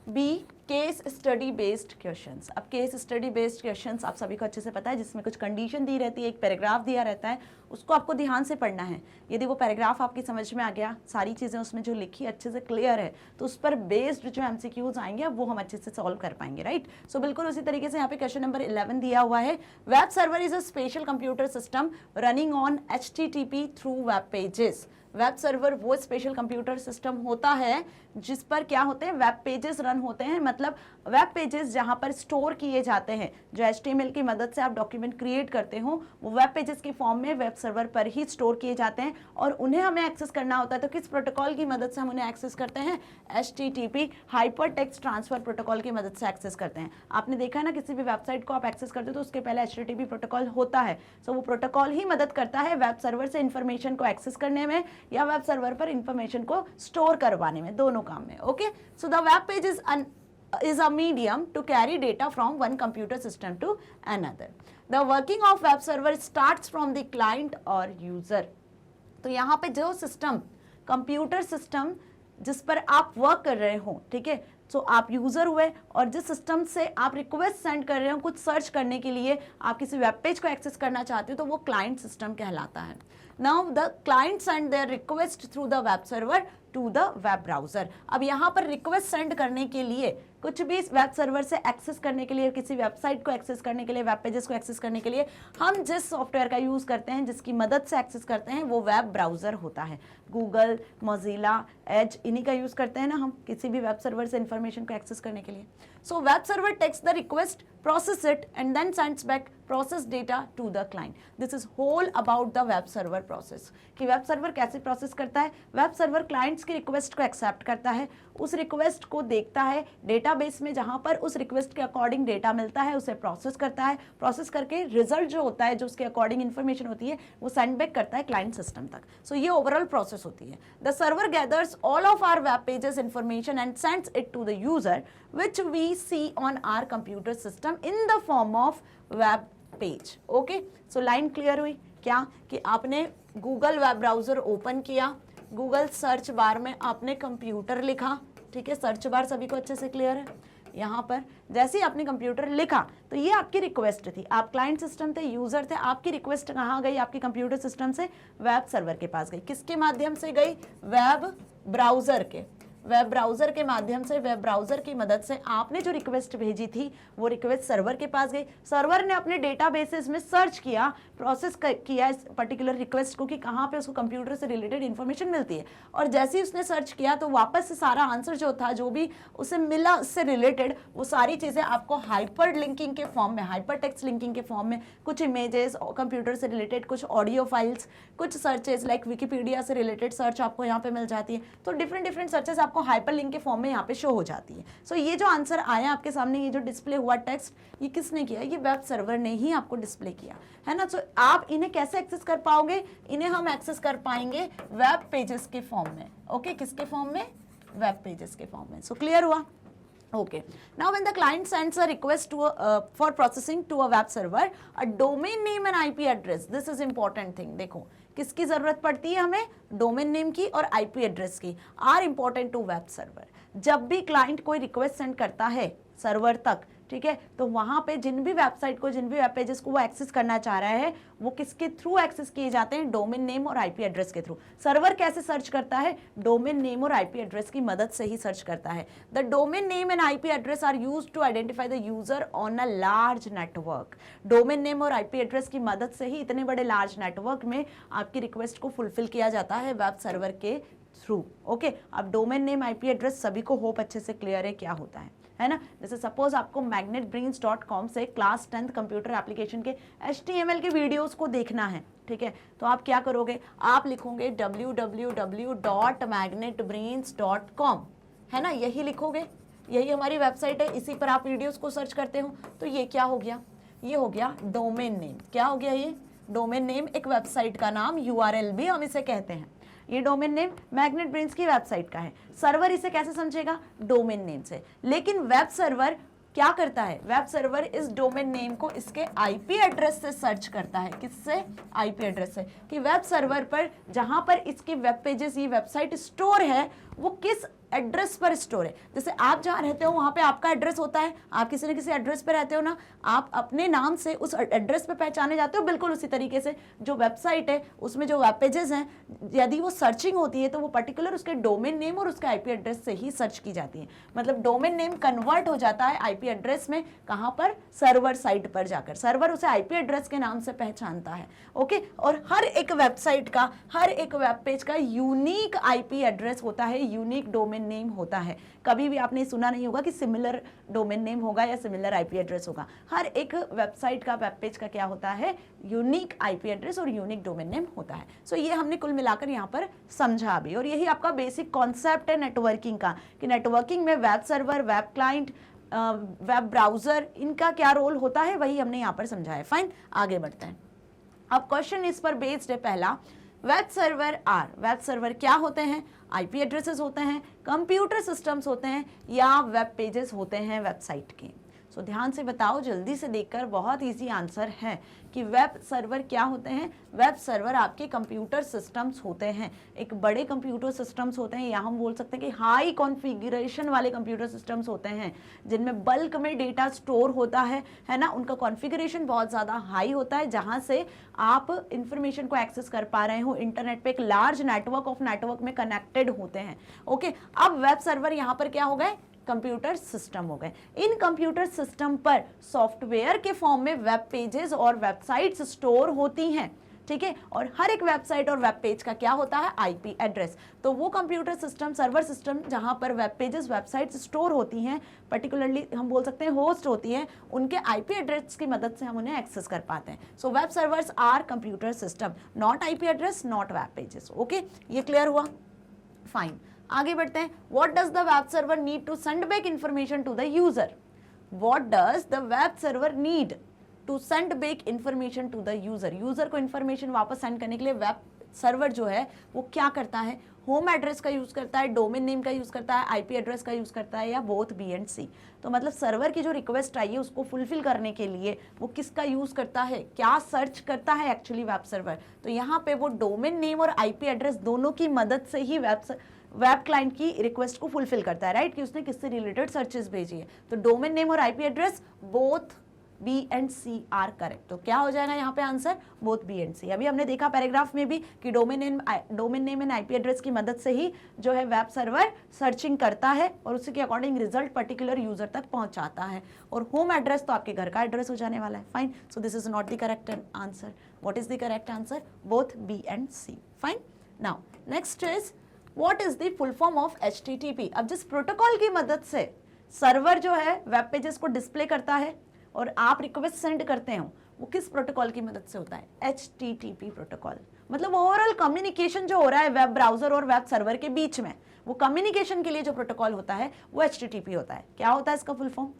B case study based questions. अब केस स्टडी बेस्ड क्वेश्चंस आप सभी को अच्छे से पता है, जिसमें कुछ कंडीशन दी रहती है, एक पैराग्राफ दिया रहता है, उसको आपको ध्यान से पढ़ना है। यदि वो पैराग्राफ आपकी समझ में आ गया, सारी चीज़ें उसमें जो लिखी अच्छे से क्लियर है, तो उस पर बेस्ड जो एमसीक्यूज आएंगे वो हम अच्छे से सॉल्व कर पाएंगे, राइट। सो बिल्कुल उसी तरीके से यहाँ पे क्वेश्चन नंबर 11 दिया हुआ है, web server is a special computer system running on HTTP through web pages. Web server वो स्पेशल कंप्यूटर सिस्टम होता है जिस पर क्या होते हैं, वेब पेजेस रन होते हैं, मतलब वेब पेजेस जहां पर स्टोर किए जाते हैं, जो HTML की मदद से आप डॉक्यूमेंट क्रिएट करते हो वो वेब पेजेस के फॉर्म में वेब सर्वर पर ही स्टोर किए जाते हैं और उन्हें हमें एक्सेस करना होता है। तो किस प्रोटोकॉल की मदद से हम उन्हें एक्सेस करते हैं, HTTP hyper text transfer protocol की मदद से एक्सेस करते हैं। आपने देखा है ना, किसी भी वेबसाइट को आप एक्सेस करते हो तो उसके पहले HTTP प्रोटोकॉल होता है। सो वो प्रोटोकॉल ही मदद करता है वेब सर्वर से इंफॉर्मेशन को एक्सेस करने में या वेब सर्वर पर इंफॉर्मेशन को स्टोर करवाने में, दोनों काम में। Okay, so the web page is a medium to carry data from one computer system to another. The working of web server starts from the client or user. तो यहाँ पे जो सिस्टम, कंप्यूटर सिस्टम जिस पर आप work कर रहे हो, ठीक है, सो आप यूजर हुए और जिस सिस्टम से आप रिक्वेस्ट सेंड कर रहे हो कुछ सर्च करने के लिए, आप किसी वेब पेज को एक्सेस करना चाहते हो, तो वो क्लाइंट सिस्टम कहलाता है। Now the client send their request through the web server to the web browser. अब यहाँ पर रिक्वेस्ट सेंड करने के लिए, कुछ भी वेब सर्वर से एक्सेस करने के लिए, किसी वेबसाइट को एक्सेस करने के लिए, वेब पेजेस को एक्सेस करने के लिए हम जिस सॉफ्टवेयर का यूज़ करते हैं, जिसकी मदद से एक्सेस करते हैं, वो वेब ब्राउज़र होता है। गूगल, मोजिला, एज, इन्हीं का यूज़ करते हैं ना हम किसी भी वेब सर्वर से इंफॉर्मेशन को एक्सेस करने के लिए। So web server takes the request, process it and then sends back process data to the client. This is whole about the web server process कि वेब सर्वर कैसे process करता है। Web server clients की request को accept करता है, उस request को देखता है डेटाबेस में, जहां पर उस रिक्वेस्ट के अकॉर्डिंग डेटा मिलता है, उसे प्रोसेस करता है, प्रोसेस करके रिजल्ट जो होता है, जो उसके अकॉर्डिंग इन्फॉर्मेशन होती है, वो सेंड बैक करता है क्लाइंट सिस्टम तक। सो ये ओवरऑल प्रोसेस होती है। The server gathers all of our web pages information and sends it to the user which we see on our computer system in the form of web page. Okay, so line clear हुई क्या कि आपने Google web browser open किया, Google search bar में आपने computer लिखा, ठीक है, सर्च बार सभी को अच्छे से क्लियर है। यहाँ पर जैसे ही आपने कंप्यूटर लिखा तो ये आपकी रिक्वेस्ट थी, आप क्लाइंट सिस्टम थे, यूजर थे, आपकी रिक्वेस्ट कहाँ गई, आपकी कंप्यूटर सिस्टम से वेब सर्वर के पास गई। किसके माध्यम से गई, वेब ब्राउजर के, वेब ब्राउजर के माध्यम से, वेब ब्राउजर की मदद से आपने जो रिक्वेस्ट भेजी थी वो रिक्वेस्ट सर्वर के पास गई। सर्वर ने अपने डेटाबेसेस में सर्च किया, प्रोसेस किया इस पर्टिकुलर रिक्वेस्ट को कि कहाँ पे उसको कंप्यूटर से रिलेटेड इन्फॉर्मेशन मिलती है, और जैसे ही उसने सर्च किया तो वापस से सारा आंसर जो था, जो भी उसे मिला उससे रिलेटेड, वो सारी चीज़ें आपको हाइपर लिंकिंग के फॉर्म में, हाइपर टेक्स्ट लिंकिंग के फॉर्म में, कुछ इमेजेस कंप्यूटर से रिलेटेड, कुछ ऑडियो फाइल्स, कुछ सर्चेज लाइक विकीपीडिया से रिलेटेड सर्च आपको यहाँ पे मिल जाती है। तो डिफरेंट सर्चेस आपको हाइपर लिंक के फॉर्म में यहाँ पे शो हो जाती है। सो ये जो आंसर आया आपके सामने, ये जो डिस्प्ले हुआ टेक्स्ट, ये किसने किया, ये वेब सर्वर ने ही आपको डिस्प्ले किया है ना। सो आप इन्हें कैसे एक्सेस कर पाओगे, इन्हें हम एक्सेस कर पाएंगे वेब पेजेस के फॉर्म में। ओके, किसके फॉर्म में, वेब पेजेस के फॉर्म में। सो क्लियर हुआ। Okay, now when the client sends a request to for processing to a web server, a domain name and IP address, this is important thing। देखो किसकी जरूरत पड़ती है हमें, डोमेन नेम की और IP एड्रेस की, are important to web server. जब भी क्लाइंट कोई रिक्वेस्ट सेंड करता है सर्वर तक, ठीक है, तो वहां पे जिन भी वेबसाइट को, जिन भी वेब पेजेस को वो एक्सेस करना चाह रहा है, वो किसके थ्रू एक्सेस किए जाते हैं, डोमेन नेम और आईपी एड्रेस के थ्रू। सर्वर कैसे सर्च करता है, डोमेन नेम और आईपी एड्रेस की मदद से ही सर्च करता है। The domain name and IP address are used to identify the user on a large network. Domain name और आईपी एड्रेस की मदद से ही इतने बड़े लार्ज नेटवर्क में आपकी रिक्वेस्ट को फुलफिल किया जाता है वेब सर्वर के थ्रू। ओके, अब डोमेन नेम, आईपी एड्रेस सभी को होप अच्छे से क्लियर है क्या होता है। है ना। जैसे सपोज आपको magnetbrains.com से क्लास 10th कंप्यूटर एप्लीकेशन के HTML के वीडियोस को देखना है, ठीक है, तो आप क्या करोगे, आप लिखोगे www.magnetbrains.com, है ना, यही लिखोगे, यही हमारी वेबसाइट है, इसी पर आप वीडियोस को सर्च करते हो। तो ये क्या हो गया, ये हो गया डोमेन नेम। क्या हो गया, ये डोमेन नेम, एक वेबसाइट का नाम, URL भी हम इसे कहते हैं। ये डोमेन नेम मैग्नेट ब्रेन्स की वेबसाइट का है। सर्वर इसे कैसे समझेगा, डोमेन नेम से। लेकिन वेब सर्वर क्या करता है, वेब सर्वर इस डोमेन नेम को इसके IP एड्रेस से सर्च करता है। किससे, IP एड्रेस से, कि वेब सर्वर पर जहां पर इसके वेब पेजेस, ये वेबसाइट स्टोर है, वो किस एड्रेस पर स्टोर है। जैसे आप जहाँ रहते हो वहाँ पे आपका एड्रेस होता है, आप किसी न किसी एड्रेस पे रहते हो ना, आप अपने नाम से उस एड्रेस पे पहचाने जाते हो। बिल्कुल उसी तरीके से जो वेबसाइट है उसमें जो वेब पेजेस हैं, यदि वो सर्चिंग होती है तो वो पर्टिकुलर उसके डोमेन नेम और उसके IP एड्रेस से ही सर्च की जाती है। मतलब डोमेन नेम कन्वर्ट हो जाता है IP एड्रेस में, कहाँ पर, सर्वर साइट पर जाकर। सर्वर उसे IP एड्रेस के नाम से पहचानता है, ओके। और हर एक वेबसाइट का, हर एक वेब पेज का यूनिक IP एड्रेस होता है, यूनिक डोमेन नेम होता है। कभी भी आपने सुना नहीं होगा कि सिमिलर डोमेन नेम होगा या सिमिलर IP एड्रेस होगा। हर एक वेबसाइट का, वेब पेज का क्या होता है, यूनिक IP एड्रेस और यूनिक डोमेन नेम होता है। सो ये हमने कुल मिलाकर यहाँ पर समझा भी, और यही आपका बेसिक कॉन्सेप्ट है नेटवर्किंग का, कि नेटवर्किंग में web server, web client, web browser, इनका क्या रोल होता है, वही हमने यहाँ पर समझा है। फाइन, आगे बढ़ते हैं। अब क्वेश्चन इस पर बेस्ड है। पहला, web server are, web server क्या होते हैं, IP एड्रेसेस होते हैं, कंप्यूटर सिस्टम्स होते हैं, या वेब पेजेस होते हैं वेबसाइट के। सो ध्यान से बताओ, जल्दी से देखकर, बहुत इजी आंसर है कि वेब सर्वर क्या होते हैं। वेब सर्वर आपके कंप्यूटर सिस्टम्स होते हैं, एक बड़े कंप्यूटर सिस्टम्स होते हैं, या हम बोल सकते हैं कि हाई कॉन्फ़िगरेशन वाले कंप्यूटर सिस्टम्स होते हैं, जिनमें बल्क में डेटा स्टोर होता है ना। उनका कॉन्फ़िगरेशन बहुत ज़्यादा हाई होता है, जहाँ से आप इंफॉर्मेशन को एक्सेस कर पा रहे हो इंटरनेट पे, एक लार्ज नेटवर्क ऑफ नेटवर्क में कनेक्टेड होते हैं, ओके। अब वेब सर्वर यहाँ पर क्या हो गए, कंप्यूटर सिस्टम हो गए। इन कंप्यूटर सिस्टम पर सॉफ्टवेयर के फॉर्म में वेब पेजेस और वेबसाइट्स स्टोर होती हैं, ठीक है। और हर एक वेबसाइट और वेब पेज का क्या होता है, IP एड्रेस। तो वो कंप्यूटर सिस्टम, सर्वर सिस्टम जहां पर वेब पेजेस, वेबसाइट्स स्टोर होती हैं, पर्टिकुलरली हम बोल सकते हैं होस्ट होती हैं, उनके IP एड्रेस की मदद से हम उन्हें एक्सेस कर पाते हैं। So web servers are computer system, not IP address, not web pages, okay. ये क्लियर हुआ, फाइन। आगे बढ़ते हैं। What does the web server need to send back information to the user, what does the web server need to send back information to the user. User को information वापस send करने के लिए web server जो है वो क्या करता है, होम एड्रेस का यूज करता है, डोमेन नेम का यूज करता है, IP एड्रेस का यूज करता है, या बोथ B एंड C। तो मतलब सर्वर की जो रिक्वेस्ट आई है उसको फुलफिल करने के लिए वो किसका यूज करता है, क्या सर्च करता है एक्चुअली वेब सर्वर। तो यहाँ पे वो डोमेन नेम और IP एड्रेस दोनों की मदद से ही वेब क्लाइंट की रिक्वेस्ट को फुलफिल करता है, राइट, कि उसने किससे रिलेटेड सर्चेस भेजी है। तो डोमेन नेम और IP address both B and C are correct. तो क्या हो जाएगा यहाँ पे answer, both B and C। अभी हमने देखा पैराग्राफ में भी कि domain name and IP address की मदद से ही जो है वेब सर्वर सर्चिंग करता है और उसी के अकॉर्डिंग रिजल्ट पर्टिकुलर यूजर तक पहुंचाता है। और होम एड्रेस तो आपके घर का एड्रेस हो जाने वाला है। Fine, so this is not the correct answer. What is the correct answer, both B and C। Fine, now next is what is the full form of HTTP। अब जिस प्रोटोकॉल की मदद से सर्वर जो है वेब पेजेस को display करता है और आप रिक्वेस्ट सेंड करते हो, वो किस प्रोटोकॉल की मदद से होता है, HTTP प्रोटोकॉल। मतलब ओवरऑल कम्युनिकेशन जो हो रहा है वेब ब्राउजर और वेब सर्वर के बीच में, वो कम्युनिकेशन के लिए जो प्रोटोकॉल होता है वो HTTP होता है। क्या होता है इसका full form,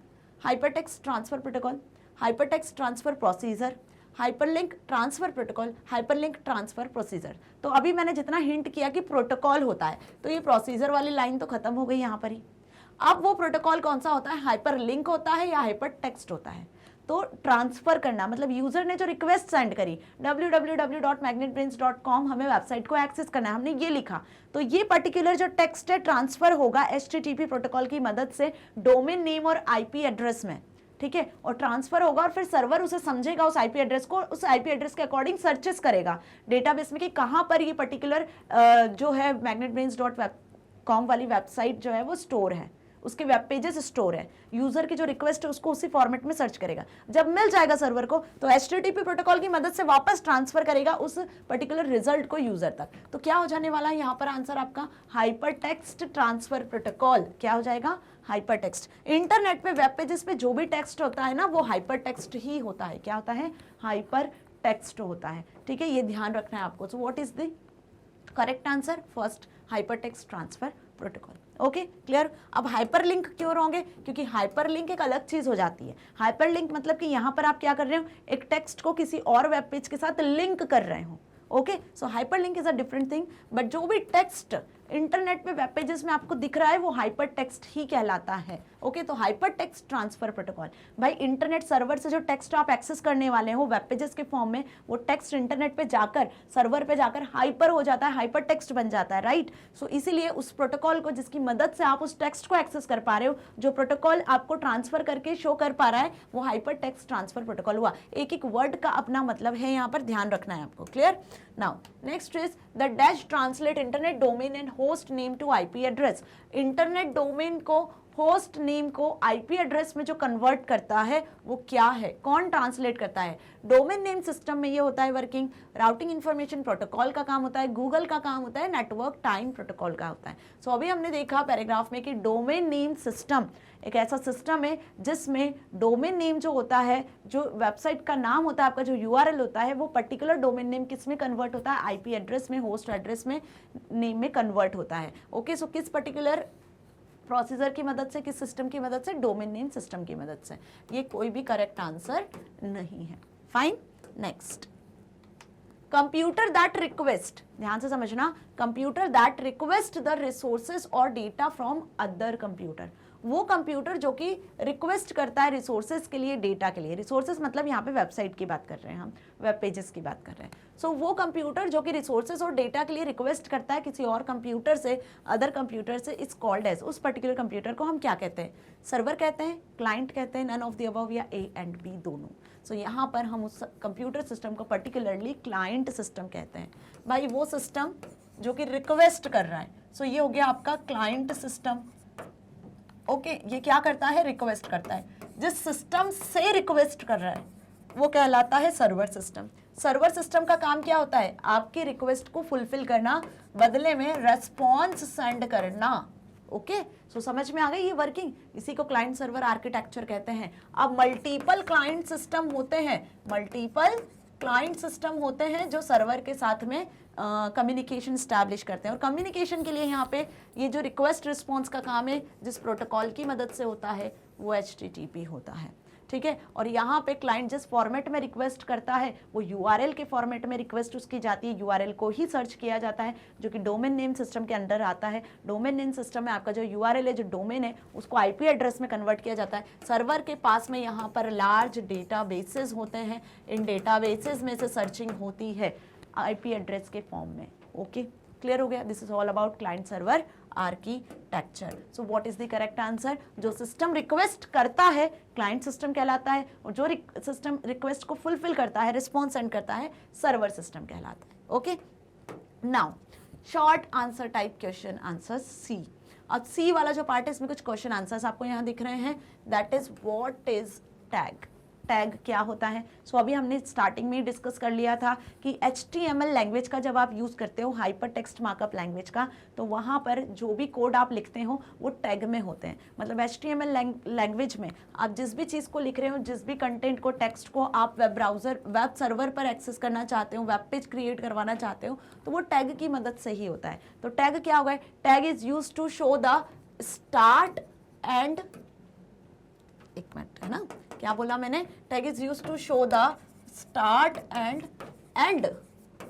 hypertext transfer protocol, hypertext transfer procedure, hyperlink transfer protocol, hyperlink transfer procedure. तो अभी मैंने जितना हिंट किया कि प्रोटोकॉल होता है, तो ये प्रोसीजर वाली लाइन तो खत्म हो गई यहाँ पर ही। अब वो प्रोटोकॉल कौन सा होता है, हाइपरलिंक होता है या हाइपर टेक्स्ट होता है। तो ट्रांसफर करना मतलब यूजर ने जो रिक्वेस्ट सेंड करी www.magnetbrains.com, हमें वेबसाइट को एक्सेस करना है, हमने ये लिखा, तो ये पर्टिकुलर जो टेक्स्ट है ट्रांसफर होगा HTTP प्रोटोकॉल की मदद से डोमेन नेम और IP एड्रेस में, ठीक है। और ट्रांसफर होगा और फिर सर्वर उसे समझेगा उस IP एड्रेस को, उस IP एड्रेस के अकॉर्डिंग सर्चेस करेगा डेटाबेस में कि कहाँ पर ये पर्टिकुलर जो है magnetbrains.com वाली वेबसाइट जो है वो स्टोर है, उसके वेब पेजेस स्टोर है, यूजर की जो रिक्वेस्ट है उसको उसी फॉर्मेट में सर्च करेगा, जब मिल जाएगा सर्वर को तो HTTP प्रोटोकॉल की मदद से वापस ट्रांसफर करेगा उस पर्टिकुलर रिजल्ट को यूजर तक। तो क्या हो जाने वाला है यहाँ पर आंसर आपका, हाइपर टेक्स्ट ट्रांसफर प्रोटोकॉल। क्या हो जाएगा, हाइपर टेक्स्ट। इंटरनेट पे वेब पेजेस पे जो भी टेक्स्ट होता है ना वो हाइपर टेक्स्ट ही होता है। क्या होता है, हाइपर टेक्स्ट होता है। ठीक है, ये ध्यान रखना है आपको। So what is the correct answer, first hyper text transfer protocol. Okay clear. अब हाइपरलिंक क्यों होंगे, क्योंकि हाइपरलिंक एक अलग चीज हो जाती है। हाइपरलिंक मतलब कि यहां पर आप क्या कर रहे हो, एक टेक्स्ट को किसी और वेब पेज के साथ लिंक कर रहे हो। Okay, so hyperlink is a different thing, but जो भी टेक्स्ट इंटरनेट पे वेब पेजेस में आपको दिख रहा है वो हाइपर टेक्स्ट ही कहलाता है। ओके, तो हाइपर टेक्स्ट ट्रांसफर प्रोटोकॉल, भाई इंटरनेट सर्वर से जो टेक्स्ट आप एक्सेस करने वाले हो वेब पेजेस के फॉर्म में, वो टेक्स्ट इंटरनेट पे जाकर सर्वर पे जाकर हाइपर हो जाता है, हाइपर टेक्स्ट बन जाता है, राइट। सो इसीलिए उस प्रोटोकॉल को जिसकी मदद से आप उस टेक्स्ट को एक्सेस कर पा रहे हो, जो प्रोटोकॉल आपको ट्रांसफर करके शो कर पा रहा है, वो हाइपर टेक्स्ट ट्रांसफर प्रोटोकॉल हुआ। एक एक वर्ड का अपना मतलब है, यहाँ पर ध्यान रखना है आपको। Clear. Now next is the dash translate internet domain and host name to IP address. Internet domain को, होस्ट नेम को IP एड्रेस में जो कन्वर्ट करता है वो क्या है, कौन ट्रांसलेट करता है। डोमेन नेम सिस्टम में ये होता है वर्किंग, राउटिंग इंफॉर्मेशन प्रोटोकॉल का काम होता है, गूगल का काम होता है, नेटवर्क टाइम प्रोटोकॉल का होता है। सो अभी हमने देखा पैराग्राफ में कि डोमेन नेम सिस्टम एक ऐसा सिस्टम है जिसमें डोमेन नेम जो होता है, जो वेबसाइट का नाम होता है, आपका जो URL होता है, वो पर्टिकुलर डोमेन नेम किस में कन्वर्ट होता है, IP एड्रेस में, होस्ट एड्रेस में, नेम में कन्वर्ट होता है। ओके, सो किस पर्टिकुलर प्रोसीजर की मदद से, किस सिस्टम की मदद से, डोमेन नेम सिस्टम की मदद से। ये कोई भी करेक्ट आंसर नहीं है। Fine. Next, computer that request, ध्यान से समझना, computer that request the resources और डेटा फ्रॉम अदर कंप्यूटर। वो कंप्यूटर जो कि रिक्वेस्ट करता है रिसोर्सेज के लिए, डेटा के लिए। रिसोर्सेज मतलब यहाँ पे वेबसाइट की बात कर रहे हैं हम, वेब पेजेस की बात कर रहे हैं। सो वो कंप्यूटर जो कि रिसोर्सेज और डेटा के लिए रिक्वेस्ट करता है किसी और कंप्यूटर से, अदर कंप्यूटर से, इज कॉल्ड एज, उस पर्टिकुलर कंप्यूटर को हम क्या कहते हैं, सर्वर कहते हैं, क्लाइंट कहते हैं, नन ऑफ द अबव या A एंड B दोनों। सो यहाँ पर हम उस कंप्यूटर सिस्टम को पर्टिकुलरली क्लाइंट सिस्टम कहते हैं। भाई वो सिस्टम जो कि रिक्वेस्ट कर रहा है, सो ये हो गया आपका क्लाइंट सिस्टम। ओके, ये क्या करता है, रिक्वेस्ट करता है। जिस सिस्टम से रिक्वेस्ट कर रहा है वो कहलाता है सर्वर सिस्टम। सर्वर सिस्टम का काम क्या होता है, आपकी रिक्वेस्ट को फुलफिल करना, बदले में रेस्पॉन्स सेंड करना। ओके, सो समझ में आ गई ये वर्किंग, इसी को क्लाइंट सर्वर आर्किटेक्चर कहते हैं। अब मल्टीपल क्लाइंट सिस्टम होते हैं, मल्टीपल क्लाइंट सिस्टम होते हैं जो सर्वर के साथ में कम्युनिकेशन स्टैब्लिश करते हैं। और कम्युनिकेशन के लिए यहाँ पे ये जो रिक्वेस्ट रिस्पॉन्स का काम है, जिस प्रोटोकॉल की मदद से होता है, वो HTTP होता है। ठीक है, और यहाँ पे क्लाइंट जिस फॉर्मेट में रिक्वेस्ट करता है वो URL के फॉर्मेट में रिक्वेस्ट उसकी जाती है, URL को ही सर्च किया जाता है, जो कि डोमेन नेम सिस्टम के अंडर आता है। डोमेन नेम सिस्टम में आपका जो URL है, जो डोमेन है, उसको IP एड्रेस में कन्वर्ट किया जाता है। सर्वर के पास में यहाँ पर लार्ज डेटा बेसेस होते हैं, इन डेटा बेसेस में से सर्चिंग होती है IP एड्रेस के फॉर्म में। ओके, क्लियर हो गया। This is all about client server architecture. So what is the correct answer, जो सिस्टम रिक्वेस्ट करता है क्लाइंट सिस्टम कहलाता है, और जो सिस्टम रिक्वेस्ट को फुलफिल करता है, रिस्पॉन्स सेंड करता है, सर्वर सिस्टम कहलाता है। Okay, now short answer type question answer C. अब सी वाला जो पार्ट है इसमें कुछ क्वेश्चन आंसर्स आपको यहाँ दिख रहे हैं। That is what is tag. Tag क्या होता है। सो अभी हमने स्टार्टिंग में ही डिस्कस कर लिया था कि HTML लैंग्वेज का जब आप यूज़ करते हो, हाइपर टेक्स्ट मार्कअप लैंग्वेज का, तो वहाँ पर जो भी कोड आप लिखते हो वो टैग में होते हैं। मतलब HTML लैंग्वेज में आप जिस भी चीज़ को लिख रहे हो, जिस भी कंटेंट को, टेक्स्ट को आप वेब सर्वर पर एक्सेस करना चाहते हो, वेब पेज क्रिएट करवाना चाहते हो, तो वो टैग की मदद से ही होता है। तो टैग क्या होगा, tag is use to show the start and, एक मिनट है ना, क्या बोला मैंने, tag is use to show the start and end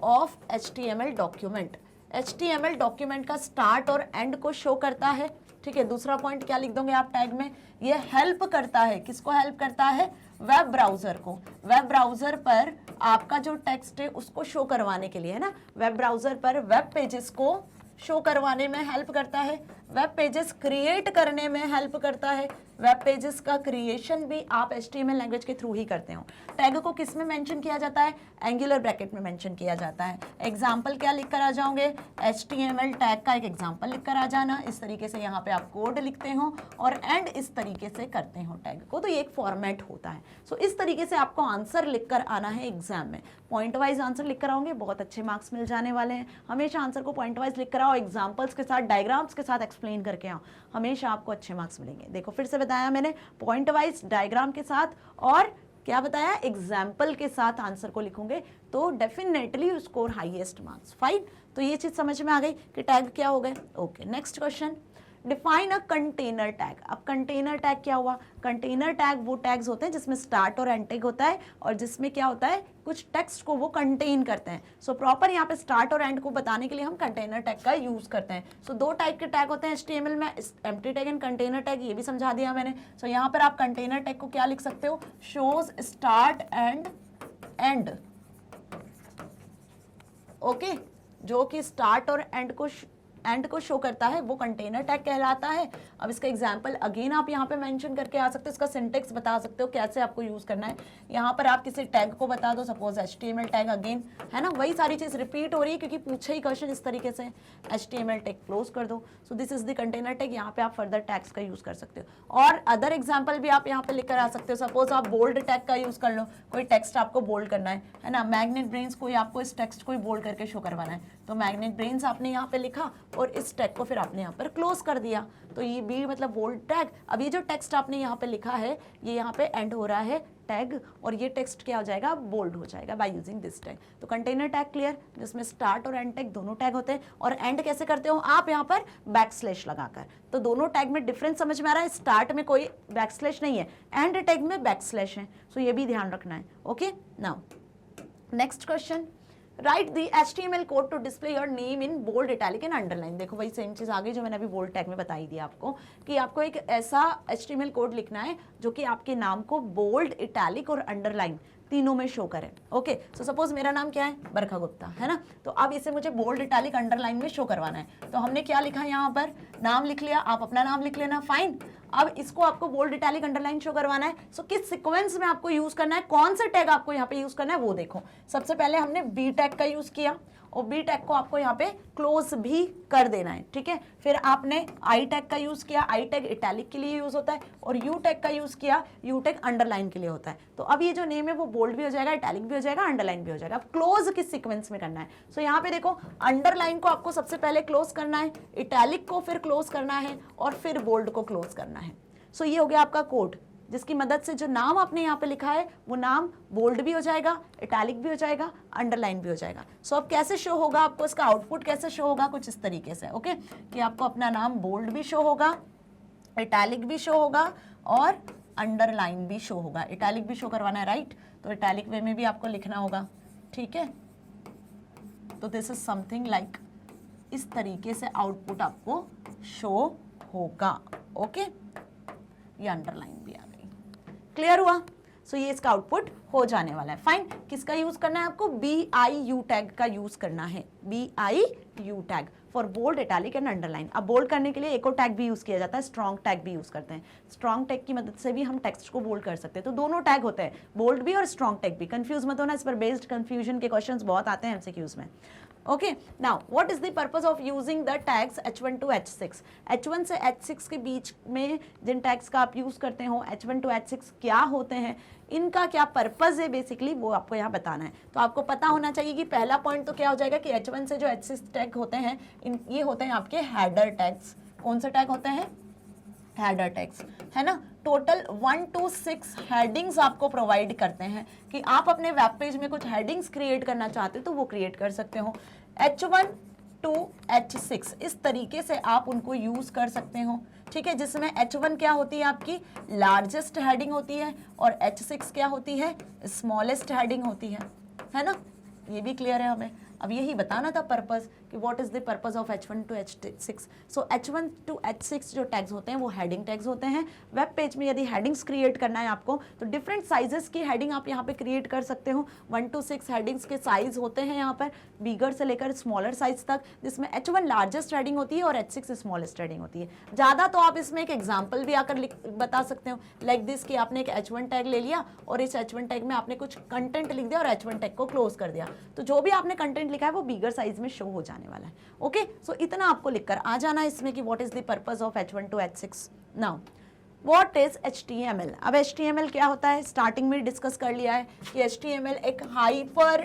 of HTML document. HTML document का स्टार्ट और एंड को शो करता है। ठीक है, दूसरा पॉइंट क्या लिख दोगे आप टैग में, ये हेल्प करता है, किसको हेल्प करता है, वेब ब्राउजर को। वेब ब्राउजर पर आपका जो टेक्स्ट है उसको शो करवाने के लिए, है ना, वेब ब्राउजर पर वेब पेजेस को शो करवाने में हेल्प करता है। वेब पेजेस क्रिएट करने में हेल्प करता है। वेब पेजेस का क्रिएशन भी आप HTML लैंग्वेज के थ्रू ही करते हो। टैग को किस में मेंशन किया जाता है? एंगुलर ब्रैकेट में मेंशन किया जाता है। एग्जाम्पल क्या लिख कर आ जाओगे? HTML टैग का एक एग्जाम्पल लिख कर आ जाना। इस तरीके से यहाँ पे आप कोड लिखते हो और एंड इस तरीके से करते हो टैग को, तो ये एक फॉर्मेट होता है। सो इस तरीके से आपको आंसर लिख कर आना है एग्जाम में। पॉइंट वाइज आंसर लिख कर आओगे, बहुत अच्छे मार्क्स मिल जाने वाले हैं। हमेशा आंसर को पॉइंट वाइज लिख कर आओ, एग्जाम्पल्स के साथ, डायग्राम्स के साथ एक्सप्लेन करके आओ, हमेशा आपको अच्छे मार्क्स मिलेंगे। देखो फिर से बताया मैंने, पॉइंट वाइज, डायग्राम के साथ और क्या बताया, एग्जाम्पल के साथ आंसर को लिखोगे तो definitely you score highest marks. Fine, तो ये चीज समझ में आ गई कि टैग क्या हो गए। Okay, next question, define a container tag. अब कंटेनर टैग क्या हुआ? कंटेनर टैग वो टैग्स होते हैं जिसमें स्टार्ट और एंड टैग होता है और जिसमें क्या होता है, कुछ टेक्स्ट को वो कंटेन करते हैं। सो प्रॉपर यहाँ पे स्टार्ट और एंड को बताने के लिए हम कंटेनर टैग का यूज करते हैं। सो दो टाइप के टैग होते हैं HTML में, empty tag and container tag, ये भी समझा दिया मैंने। सो यहाँ पर आप कंटेनर टैग को क्या लिख सकते हो? Shows start and and. Okay, जो कि स्टार्ट और एंड को शो करता है वो कंटेनर टैग कहलाता है। अब इसका एग्जांपल अगेन आप यहाँ पे मेंशन करके आ सकते हो, इसका सिंटेक्स बता सकते हो कैसे आपको यूज करना है। यहाँ पर आप किसी टैग को बता दो, सपोज HTML टैग, अगेन है ना, वही सारी चीज रिपीट हो रही है क्योंकि पूछे ही क्वेश्चन इस तरीके से। HTML टैग क्लोज कर दो। So this is the container tag. यहाँ पे आप फर्दर टैग्स का यूज कर सकते हो और अदर एग्जाम्पल भी आप यहाँ पे लिख कर आ सकते हो। सपोज आप बोल्ड टैग का यूज कर लो, कोई टेक्स्ट आपको बोल्ड करना है ना, मैग्नेट ब्रेन्स, कोई आपको इस टेक्स्ट को ही बोल्ड करके शो करवाना है, तो मैग्नेट ब्रेन्स आपने यहाँ पे लिखा और इस टैग को फिर आपने यहाँ पर क्लोज कर दिया, तो ये भी मतलब बोल्ड टैग। अब ये जो टेक्स्ट आपने यहाँ पे लिखा है, ये यहाँ पे एंड हो रहा है टैग और ये टेक्स्ट क्या हो जाएगा, बोल्ड हो जाएगा बाय यूजिंग दिस टैग। तो कंटेनर टैग क्लियर, जिसमें स्टार्ट और एंड टैग दोनों टैग होते हैं। और एंड कैसे करते हो आप? यहाँ पर बैकस्लैश लगाकर। तो दोनों टैग में डिफरेंस समझ में आ रहा है? स्टार्ट में कोई बैकस्लैश नहीं है, एंड टैग में बैकस्लैश है। सो ये भी ध्यान रखना है। Okay, now next question, write the HTML code to display your name in bold, italic and underline. देखो वही सेम चीज आ गई जो मैंने अभी बोल्ड टैग में बताई थी आपको, कि आपको एक ऐसा HTML कोड लिखना है जो कि आपके नाम को बोल्ड, इटैलिक और अंडरलाइन तीनों में शो करे। ओके, सो सपोज मेरा नाम क्या है, बरखा गुप्ता, है ना, तो अब इसे मुझे बोल्ड, इटैलिक, अंडरलाइन में शो करवाना है। तो हमने क्या लिखा है, यहाँ पर नाम लिख लिया, आप अपना नाम लिख लेना, फाइन। अब इसको आपको बोल्ड, इटैलिक, अंडरलाइन शो करवाना है। सो किस सीक्वेंस में आपको यूज करना है, कौन सा टैग आपको यहाँ पे यूज करना है वो देखो। सबसे पहले हमने बी टैग का यूज किया और बी टैग को आपको यहाँ पे क्लोज भी कर देना है, ठीक है। फिर आपने आई टैग का यूज किया, आई टैग इटैलिक के लिए यूज होता है, और यू टैग का यूज किया, यू टैग अंडरलाइन के लिए होता है। तो अब ये जो नेम है वो बोल्ड भी हो जाएगा, इटैलिक भी हो जाएगा, अंडरलाइन भी हो जाएगा। अब क्लोज किस सीक्वेंस में करना है? सो यहाँ पे देखो, अंडरलाइन को आपको सबसे पहले क्लोज करना है, इटैलिक को फिर क्लोज करना है और फिर बोल्ड को क्लोज करना है। सो ये हो गया आपका कोड, जिसकी मदद से जो नाम आपने यहाँ पे लिखा है वो नाम बोल्ड भी हो जाएगा, इटैलिक भी हो जाएगा, अंडरलाइन भी हो जाएगा। सो अब कैसे शो होगा आपको, इसका आउटपुट कैसे शो होगा, कुछ इस तरीके से। ओके, कि आपको अपना नाम बोल्ड भी शो होगा, इटैलिक भी शो होगा और अंडरलाइन भी शो होगा। इटैलिक भी शो करवाना है, राइट, तो इटैलिक वे में भी आपको लिखना होगा, ठीक है। तो दिस इज समथिंग लाइक इस तरीके से आउटपुट आपको शो होगा। ओके, ये अंडरलाइन भी आ गई, क्लियर हुआ। सो ये इसका आउटपुट हो जाने वाला है। फाइन, किसका यूज करना है आपको? BIU टैग का यूज करना है, BIU tag for bold, italic and underline. अब बोल्ड करने के लिए एक और टैग भी यूज किया जाता है, स्ट्रॉन्ग टैग भी यूज करते हैं। स्ट्रॉन्ग टैग की मदद से भी हम टेक्स्ट को बोल्ड कर सकते हैं। तो दोनों टैग होते हैं, बोल्ड भी और स्ट्रॉन्ग टैग भी। कंफ्यूज मत होना, इस पर बेस्ड कंफ्यूजन के क्वेश्चंस बहुत आते हैं MCQs में। Okay, now what is the purpose of using the tags H1 to H6? H1 से H6 के बीच में जिन टैग्स का आप यूज करते हो, H1 to H6 क्या होते हैं, इनका क्या पर्पस है बेसिकली, वो आपको यहाँ बताना है। तो आपको पता होना चाहिए कि पहला पॉइंट तो क्या हो जाएगा कि H1 से जो H6 टैग होते हैं, ये होते हैं आपके हेडर टैग्स। कौन से टैग होते हैं? हेडर टैग्स, है ना। टोटल 1 to 6 हेडिंग्स आपको प्रोवाइड करते हैं कि आप अपने वेब पेज में कुछ हेडिंग्स क्रिएट करना चाहते हो तो वो क्रिएट कर सकते हो। H1 to H6 इस तरीके से आप उनको यूज कर सकते हो, ठीक है, जिसमें H1 क्या होती है आपकी लार्जेस्ट हेडिंग होती है और H6 क्या होती है स्मॉलेस्ट हेडिंग होती है ना। ये भी क्लियर है हमें। अब यही बताना था पर्पस कि what is the purpose of H1 to H6। So H1 to H6 जो टैग्स होते हैं वो हेडिंग टैग्स होते हैं। वेब पेज में यदि हेडिंग्स क्रिएट करना है आपको तो डिफरेंट साइजेस की हेडिंग आप यहाँ पे क्रिएट कर सकते हो। 1 to 6 हेडिंग्स के साइज होते हैं यहाँ पर, बिगर से लेकर स्मॉलर साइज तक, जिसमें H1 लार्जेस्ट हेडिंग होती है और H6 स्मॉलेस्ट हेडिंग होती है। ज़्यादा तो आप इसमें एक एग्जाम्पल भी आकर बता सकते हो, लाइक दिस कि आपने एक H1 टैग ले लिया और इस H1 टैग में आपने कुछ कंटेंट लिख दिया और H1 टैग को क्लोज कर दिया, तो जो भी आपने कंटेंट लिखा है वो बिगर साइज में शो हो जाने वाला है। ओके, सो इतना आपको लिखकर आ जाना है इसमें कि what is the purpose of H1 to H6। Now what is HTML। अब HTML क्या होता है, स्टार्टिंग में डिस्कस कर लिया है कि HTML एक हाइपर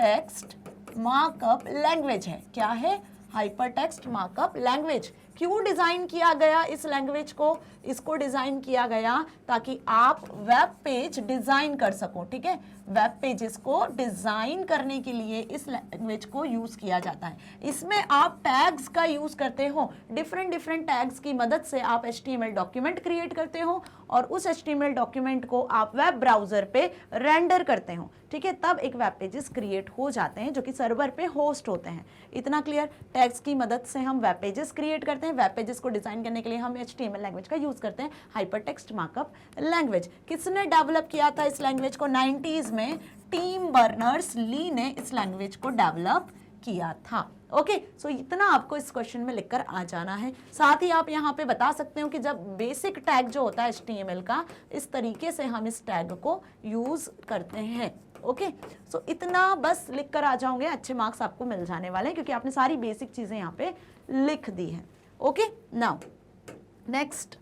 टेक्स्ट मार्कअप लैंग्वेज है। क्या है, हाइपर टेक्स्ट मार्कअप लैंग्वेज। क्यों डिजाइन किया गया इस लैंग्वेज को, इसको डिजाइन किया गया ताकि आप वेब पेज डिजाइन कर सको। ठीक है, वेब पेजेस को डिजाइन करने के लिए इस लैंग्वेज को यूज किया जाता है। इसमें आप टैग्स का यूज करते हो, डिफरेंट टैग्स की मदद से आप HTML डॉक्यूमेंट क्रिएट करते हो और उस HTML डॉक्यूमेंट को आप वेब ब्राउजर पे रेंडर करते हो। ठीक है, तब एक वेब पेजेस क्रिएट हो जाते हैं जो कि सर्वर पे होस्ट होते हैं। इतना क्लियर। टैग्स की मदद से हम वेब पेजेस क्रिएट करते हैं। वेब पेजेस को डिजाइन करने के लिए हम HTML लैंग्वेज का यूज करते हैं, हाइपर टेक्स्ट मार्कअप लैंग्वेज। किसने डेवलप किया था इस लैंग्वेज को? 90s में टिम बर्नर्स-ली ने इस लैंग्वेज को डेवलप किया था। ओके, सो इतना आपको इस क्वेश्चन में लिखकर आ जाना है। साथ ही आप यहाँ पे बता सकते हो कि जब बेसिक टैग जो होता है HTML का, इस तरीके से हम इस टैग को यूज करते हैं। ओके, सो इतना बस लिख कर आ जाओगे, अच्छे मार्क्स आपको मिल जाने वाले हैं क्योंकि आपने सारी बेसिक चीजें यहाँ पे लिख दी हैं। Okay, now next,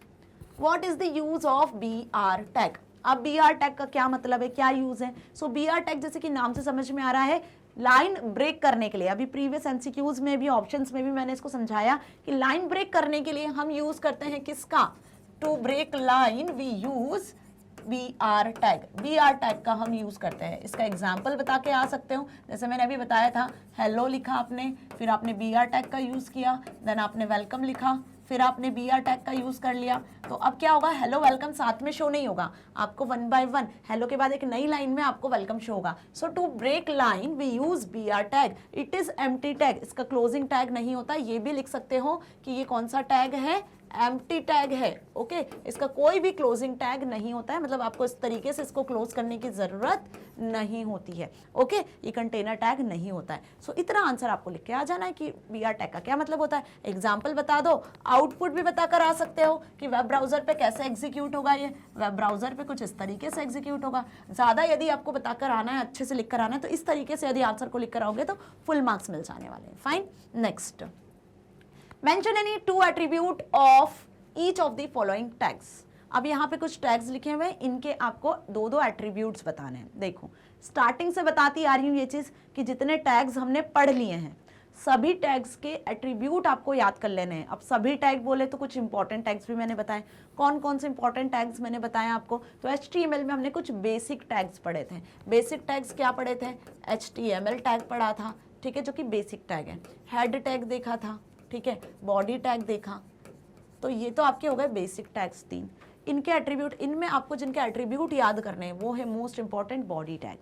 what is the use of BR tag. अब BR टैग का क्या मतलब है, क्या यूज है? सो BR टैग जैसे कि नाम से समझ में आ रहा है, लाइन ब्रेक करने के लिए। अभी प्रीवियस MCQs में भी, ऑप्शंस में भी मैंने इसको समझाया कि लाइन ब्रेक करने के लिए हम यूज करते हैं किसका? To break line we use BR tag. BR tag का हम यूज करते हैं। इसका एग्जाम्पल बता के आ सकते हो, जैसे मैंने अभी बताया था, हेलो लिखा आपने, फिर आपने BR टैग का यूज किया, देन आपने वेलकम लिखा, फिर आपने BR टैग का यूज कर लिया। तो अब क्या होगा, हेलो वेलकम साथ में शो नहीं होगा, आपको 1 by 1 हेलो के बाद एक नई लाइन में आपको वेलकम शो होगा। So to break line we use BR tag. It is empty tag, इसका क्लोजिंग टैग नहीं होता। ये भी लिख सकते हो कि ये कौन सा टैग है, एम्प्टी टैग है। ओके, इसका कोई भी क्लोजिंग टैग नहीं होता है, मतलब आपको इस तरीके से इसको क्लोज करने की जरूरत नहीं होती है। ओके, ये कंटेनर टैग नहीं होता है। सो इतना आंसर आपको लिख के आ जाना है कि BR टैग का क्या मतलब होता है। एग्जाम्पल बता दो, आउटपुट भी बताकर आ सकते हो कि वेब ब्राउजर पे कैसे एग्जीक्यूट होगा। ये वेब ब्राउजर पे कुछ इस तरीके से एग्जीक्यूट होगा। ज्यादा यदि आपको बताकर आना है, अच्छे से लिख कर आना है, तो इस तरीके से यदि आंसर को लिख कर आओगे तो फुल मार्क्स मिल जाने वाले हैं। Fine, next, mention any 2 attribute of each of the following tags। अब यहाँ पे कुछ टैग्स लिखे हुए हैं, इनके आपको 2 एट्रीब्यूट्स बताने हैं। देखो, स्टार्टिंग से बताती आ रही हूँ ये चीज कि जितने टैग्स हमने पढ़ लिए हैं, सभी टैग्स के एट्रीब्यूट आपको याद कर लेने हैं। अब सभी टैग बोले तो कुछ इंपॉर्टेंट टैग्स भी मैंने बताए। कौन कौन से इंपॉर्टेंट टैग्स मैंने बताया आपको? तो HTML में हमने कुछ बेसिक टैग्स पढ़े थे। बेसिक टैग्स क्या पढ़े थे? HTML टैग पढ़ा था, ठीक है, जो कि बेसिक टैग है। हेड टैग देखा था, ठीक है, बॉडी टैग देखा। तो ये तो आपके हो गए बेसिक टैग्स 3। इनके एट्रीब्यूट, इनमें आपको जिनके एट्रीब्यूट याद करने हैं वो है मोस्ट इंपॉर्टेंट बॉडी टैग।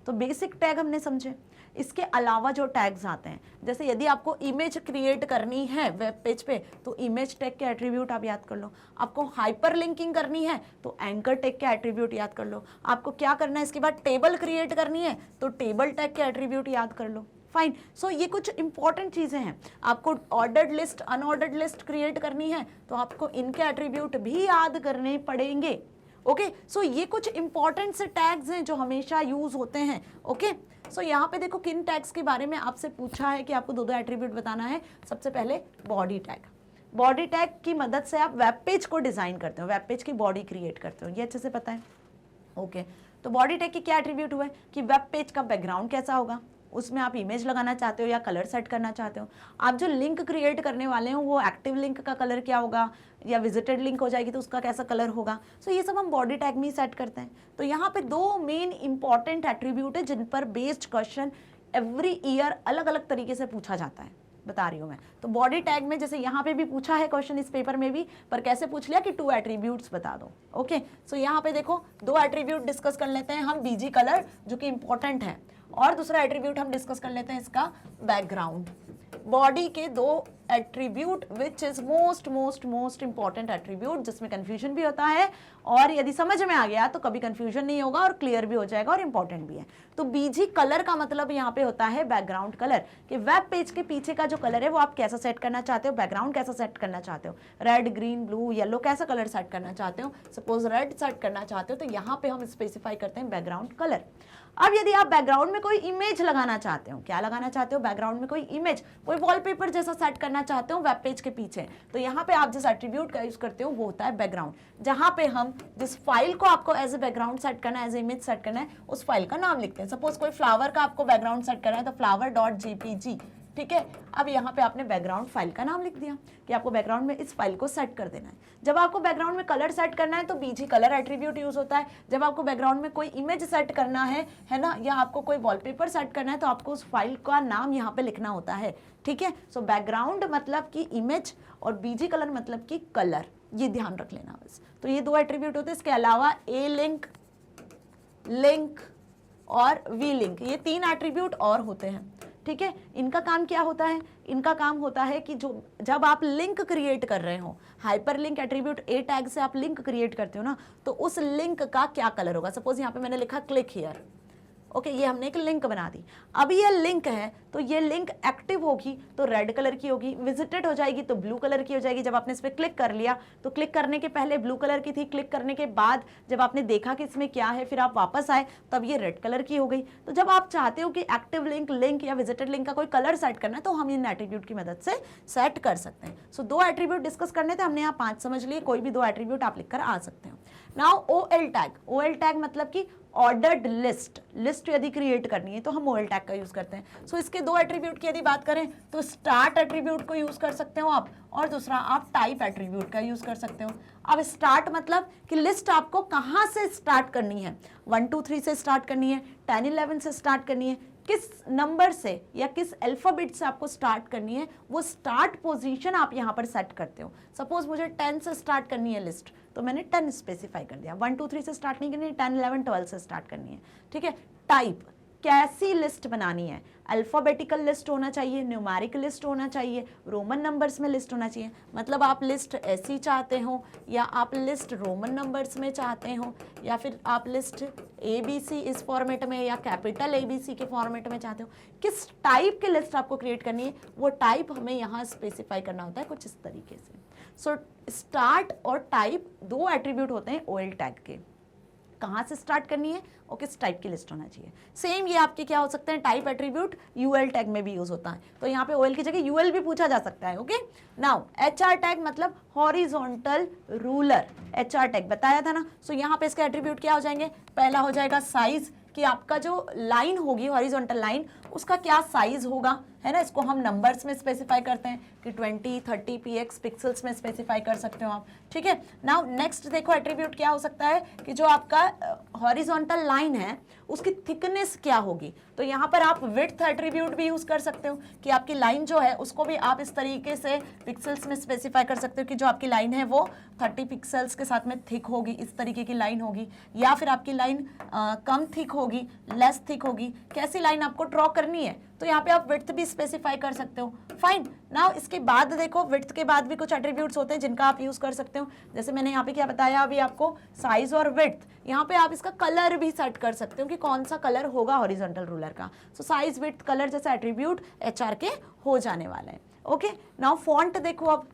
तो बेसिक टैग हमने समझे। इसके अलावा जो टैग्स आते हैं, जैसे यदि आपको इमेज क्रिएट करनी है वेब पेज पे तो इमेज टैग के एट्रीब्यूट आप याद कर लो। आपको हाइपर लिंकिंग करनी है तो एंकर टैग के एट्रीब्यूट याद कर लो। आपको क्या करना है इसके बाद, टेबल क्रिएट करनी है तो टेबल टैग के एट्रीब्यूट याद कर लो। फाइन, सो ये कुछ इंपॉर्टेंट चीजें हैं। आपको ordered list, unordered list create करनी है तो आपको इनके एट्रीब्यूट भी याद करने पड़ेंगे। ओके, सो ये कुछ इंपॉर्टेंट से टैग्स हैं जो हमेशा यूज होते हैं। ओके, सो यहाँ पे देखो किन टैग्स के बारे में आपसे पूछा है कि आपको 2 एट्रीब्यूट बताना है। सबसे पहले बॉडी टैग। बॉडी टैग की मदद से आप वेब पेज को डिजाइन करते हो, वेब पेज की बॉडी क्रिएट करते हो, ये अच्छे से पता है। ओके, तो बॉडी टैग की क्या एट्रीब्यूट हुआ है कि वेब पेज का बैकग्राउंड कैसा होगा, उसमें आप इमेज लगाना चाहते हो या कलर सेट करना चाहते हो। आप जो लिंक क्रिएट करने वाले हो वो एक्टिव लिंक का कलर क्या होगा, या विजिटेड लिंक हो जाएगी तो उसका कैसा कलर होगा। सो ये सब हम बॉडी टैग में ही सेट करते हैं। तो यहाँ पे 2 मेन इंपॉर्टेंट एट्रीब्यूट है जिन पर बेस्ड क्वेश्चन एवरी ईयर अलग अलग तरीके से पूछा जाता है, बता रही हूँ मैं। तो बॉडी टैग में जैसे यहाँ पे भी पूछा है क्वेश्चन इस पेपर में भी, पर कैसे पूछ लिया कि 2 एट्रीब्यूट्स बता दो। ओके, सो यहाँ पे देखो 2 एट्रीब्यूट डिस्कस कर लेते हैं हम। BG कलर जो कि इंपॉर्टेंट है, और दूसरा एट्रीब्यूट हम डिस्कस कर लेते हैं इसका बैकग्राउंड। बॉडी के दो attribute which is most important attribute, जिसमें कंफ्यूजन भी होता है और यदि समझ में आ गया तो कभी कंफ्यूजन नहीं होगा और क्लियर भी हो जाएगा और इंपॉर्टेंट भी है। तो बीजी कलर का मतलब यहाँ पे होता है बैकग्राउंड कलर, कि वेब पेज के पीछे का जो कलर है वो आप कैसा सेट करना चाहते हो, बैकग्राउंड कैसा सेट करना चाहते हो, रेड, ग्रीन, ब्लू, येलो, कैसा कलर सेट करना चाहते हो। सपोज रेड सेट करना चाहते हो तो यहाँ पे हम स्पेसिफाई करते हैं बैकग्राउंड कलर। अब यदि आप बैकग्राउंड में कोई इमेज लगाना चाहते हो, क्या लगाना चाहते हो, बैकग्राउंड में कोई इमेज, कोई वॉलपेपर जैसा सेट करना चाहते हो वेब पेज के पीछे, तो यहाँ पे आप जिस एट्रीब्यूट का यूज करते हो वो होता है बैकग्राउंड, जहां पे हम जिस फाइल को आपको एज ए बैकग्राउंड सेट करना है, एज ए इमेज सेट करना है, उस फाइल का नाम लिखते हैं। सपोज कोई फ्लावर का आपको बैकग्राउंड सेट करना है तो flower.jpg, ठीक है। अब यहाँ पे आपने बैकग्राउंड फाइल का नाम लिख दिया कि आपको बैकग्राउंड में इस फाइल को सेट कर देना है। जब आपको बैकग्राउंड में कलर सेट करना है तो बीजी कलर एट्रीब्यूट यूज होता है। जब आपको बैकग्राउंड में कोई इमेज सेट करना है ना, या आपको कोई वॉलपेपर सेट करना है तो आपको उस फाइल का नाम यहाँ पे लिखना होता है, ठीक है। सो बैकग्राउंड मतलब कि इमेज और बीजी कलर मतलब कि कलर, ये ध्यान रख लेना बस। तो ये दो एट्रीब्यूट होते हैं। इसके अलावा ए लिंक, लिंक और वी लिंक, ये तीन एट्रीब्यूट और होते हैं, ठीक है। इनका काम क्या होता है, इनका काम होता है कि जो जब आप लिंक क्रिएट कर रहे हो, हाइपर लिंक एट्रीब्यूट ए टैग से आप लिंक क्रिएट करते हो ना, तो उस लिंक का क्या कलर होगा। सपोज यहाँ पे मैंने लिखा क्लिक हियर, ओके, ये हमने एक लिंक बना दी। अब ये लिंक है तो ये लिंक एक्टिव होगी तो रेड कलर की होगी, विजिटेड हो जाएगी तो ब्लू कलर की हो जाएगी। जब आपने इस पर क्लिक कर लिया तो क्लिक करने के पहले ब्लू कलर की थी, क्लिक करने के बाद जब आपने देखा कि इसमें क्या है, फिर आप वापस आए तब ये रेड कलर की हो गई। तो जब आप चाहते हो कि एक्टिव लिंक, लिंक या विजिटेड लिंक का कोई कलर सेट करना है तो हम इन एट्रीब्यूट की मदद से सेट कर सकते हैं। सो दो एट्रीब्यूट डिस्कस करने थे, हमने यहाँ 5 समझ लिए, कोई भी दो एट्रीब्यूट आप लिखकर आ सकते हो। Now OL tag, OL tag मतलब कि ऑर्डर्ड लिस्ट, लिस्ट यदि क्रिएट करनी है तो हम OL टैग का यूज करते हैं। सो इसके दो एट्रीब्यूट की यदि बात करें तो स्टार्ट एट्रीब्यूट को यूज कर सकते हो आप, और दूसरा आप टाइप एट्रीब्यूट का यूज कर सकते हो। अब स्टार्ट मतलब कि लिस्ट आपको कहाँ से स्टार्ट करनी है, 1 2 3 से स्टार्ट करनी है, 10 11 से स्टार्ट करनी है, किस नंबर से या किस अल्फाबेट से आपको स्टार्ट करनी है, वो स्टार्ट पोजीशन आप यहाँ पर सेट करते हो। सपोज मुझे 10 से स्टार्ट करनी है लिस्ट, तो मैंने 10 स्पेसिफाई कर दिया। 1 2 3 से स्टार्ट नहीं करनी है, 10 11 12 से स्टार्ट करनी है, ठीक है। टाइप, कैसी लिस्ट बनानी है, अल्फाबेटिकल लिस्ट होना चाहिए, न्यूमेरिक लिस्ट होना चाहिए, रोमन नंबर्स में लिस्ट होना चाहिए। मतलब आप लिस्ट ऐसी चाहते हो, या आप लिस्ट रोमन नंबर्स में चाहते हो, या फिर आप लिस्ट ABC इस फॉर्मेट में या कैपिटल ABC के फॉर्मेट में चाहते हो, किस टाइप की लिस्ट आपको क्रिएट करनी है, वो टाइप हमें यहाँ स्पेसिफाई करना होता है कुछ इस तरीके से। सो स्टार्ट और टाइप दो एट्रीब्यूट होते हैं OL टैग के, कहाँ से स्टार्ट करनी है और किस टाइप की लिस्ट होना चाहिए। सेम ये आपके क्या हो सकते हैं, टाइप एट्रीब्यूट UL टैग में भी यूज होता है, तो यहाँ पे OL की जगह UL भी पूछा जा सकता है, ओके। नाउ HR टैग मतलब हॉरिजॉन्टल रूलर, HR टैग बताया था ना। सो यहाँ पे इसके एट्रीब्यूट क्या हो जाएंगे, पहला हो जाएगा साइज, कि आपका जो लाइन होगी हॉरिजॉन्टल लाइन उसका क्या साइज होगा, है ना। इसको हम नंबर्स में स्पेसिफाई करते हैं कि 20 30 px पिक्सल्स में स्पेसिफाई कर सकते हो आप, ठीक है। नाउ नेक्स्ट देखो एट्रीब्यूट क्या हो सकता है कि जो आपका हॉरिजॉन्टल लाइन है उसकी थिकनेस क्या होगी, तो यहाँ पर आप विड्थ एट्रीब्यूट भी यूज कर सकते हो कि आपकी लाइन जो है उसको भी आप इस तरीके से पिक्सल्स में स्पेसिफाई कर सकते हो कि जो आपकी लाइन है वो 30 पिक्सल्स के साथ में थिक होगी, इस तरीके की लाइन होगी, या फिर आपकी लाइन कम थिक होगी, लेस थिक होगी, कैसी लाइन आपको ड्रॉ करनी है, तो यहाँ पे आप विड्थ भी स्पेसिफाई कर सकते हो। फाइन। नाउ इसके बाद देखो विड्थ के बाद भी कुछ एट्रीब्यूट्स होते हैं जिनका आप यूज कर सकते हो। जैसे मैंने यहाँ पे क्या बताया अभी आपको, साइज और विड्थ, यहाँ पे आप इसका कलर भी सेट कर सकते हो कि कौन सा कलर होगा हॉरिजॉन्टल रूलर का। सो साइज, विड्थ, कलर जैसे एट्रीब्यूट HR के हो जाने वाले हैं, ओके। नाउ फॉन्ट देखो, अब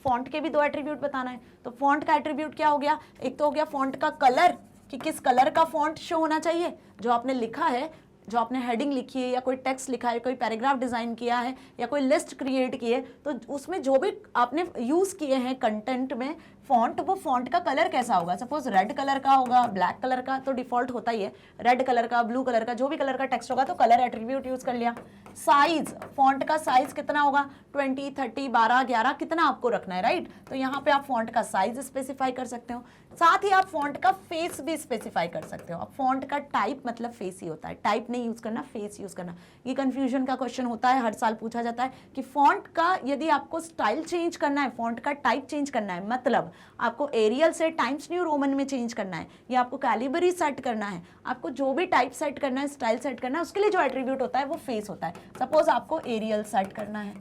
फॉन्ट के भी दो एट्रीब्यूट बताना है, तो फॉन्ट का एट्रीब्यूट क्या हो गया, एक तो हो गया फॉन्ट का कलर कि किस कलर का फॉन्ट शो होना चाहिए, जो आपने लिखा है, जो आपने हेडिंग लिखी है या कोई टेक्स्ट लिखा है, कोई पैराग्राफ डिजाइन किया है या कोई लिस्ट क्रिएट की है, तो उसमें जो भी आपने यूज किए हैं कंटेंट में फॉन्ट, वो फॉन्ट का कलर कैसा होगा। सपोज रेड कलर का होगा, ब्लैक कलर का तो डिफॉल्ट होता ही है, रेड कलर का, ब्लू कलर का, जो भी कलर का टेक्स्ट होगा तो कलर एट्रीब्यूट यूज कर लिया। साइज, फॉन्ट का साइज कितना होगा, 20 30 12 11 कितना आपको रखना है, राइट। तो यहाँ पे आप फॉन्ट का साइज स्पेसिफाई कर सकते हो। साथ ही आप फॉन्ट का फेस भी स्पेसिफाई कर सकते हो। अब फॉन्ट का टाइप मतलब फेस ही होता है, टाइप नहीं यूज करना, फेस यूज करना। ये कंफ्यूजन का क्वेश्चन होता है, हर साल पूछा जाता है कि फॉन्ट का यदि आपको स्टाइल चेंज करना है, फॉन्ट का टाइप चेंज करना है, मतलब आपको एरियल से टाइम्स न्यू रोमन में चेंज करना है, या आपको कैलिबरी सेट करना है, आपको जो भी टाइप सेट करना है, स्टाइल सेट करना है, उसके लिए जो एट्रीब्यूट होता है वो फेस होता है। सपोज आपको एरियल सेट करना है,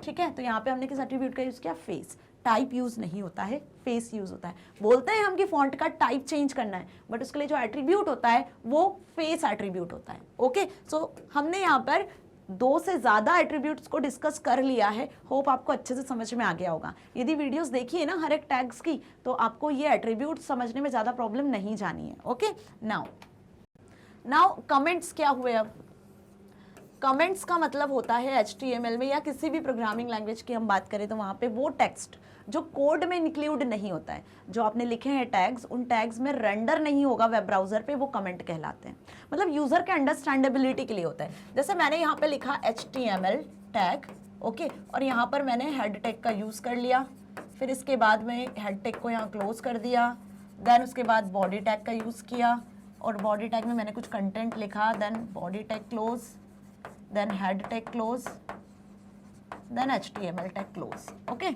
ठीक है, तो यहाँ पे हमने किस एट्रीब्यूट का यूज किया, फेस। टाइप यूज नहीं होता है, फेस यूज होता है। बोलते हैं हम कि फॉन्ट का टाइप चेंज करना है, बट उसके लिए जो एट्रीब्यूट होता है वो फेस एट्रीब्यूट होता है। ओके, सो हमने यहाँ पर 2 से ज्यादा एट्रीब्यूट्स को डिस्कस कर लिया है। होप आपको अच्छे से समझ में आ गया होगा। यदि वीडियोस देखिए ना हर एक टैग्स की, तो आपको ये एट्रीब्यूट समझने में ज्यादा प्रॉब्लम नहीं जानी है। ओके, नाउ कमेंट्स क्या हुए। अब कमेंट्स का मतलब होता है HTML में या किसी भी प्रोग्रामिंग लैंग्वेज की हम बात करें तो वहाँ पे वो टेक्स्ट जो कोड में इंक्लूड नहीं होता है, जो आपने लिखे हैं टैग्स, उन टैग्स में रेंडर नहीं होगा वेब ब्राउजर पे, वो कमेंट कहलाते हैं। मतलब यूजर के अंडरस्टैंडेबिलिटी के लिए होता है। जैसे मैंने यहाँ पे लिखा HTML टैग, ओके, और यहाँ पर मैंने हेड टैग का यूज कर लिया, फिर इसके बाद में हेड टैग को यहाँ क्लोज कर दिया, देन उसके बाद बॉडी टैग का यूज किया, और बॉडी टैग में मैंने कुछ कंटेंट लिखा, then body tag close, then head tag close, then HTML tag close. Okay,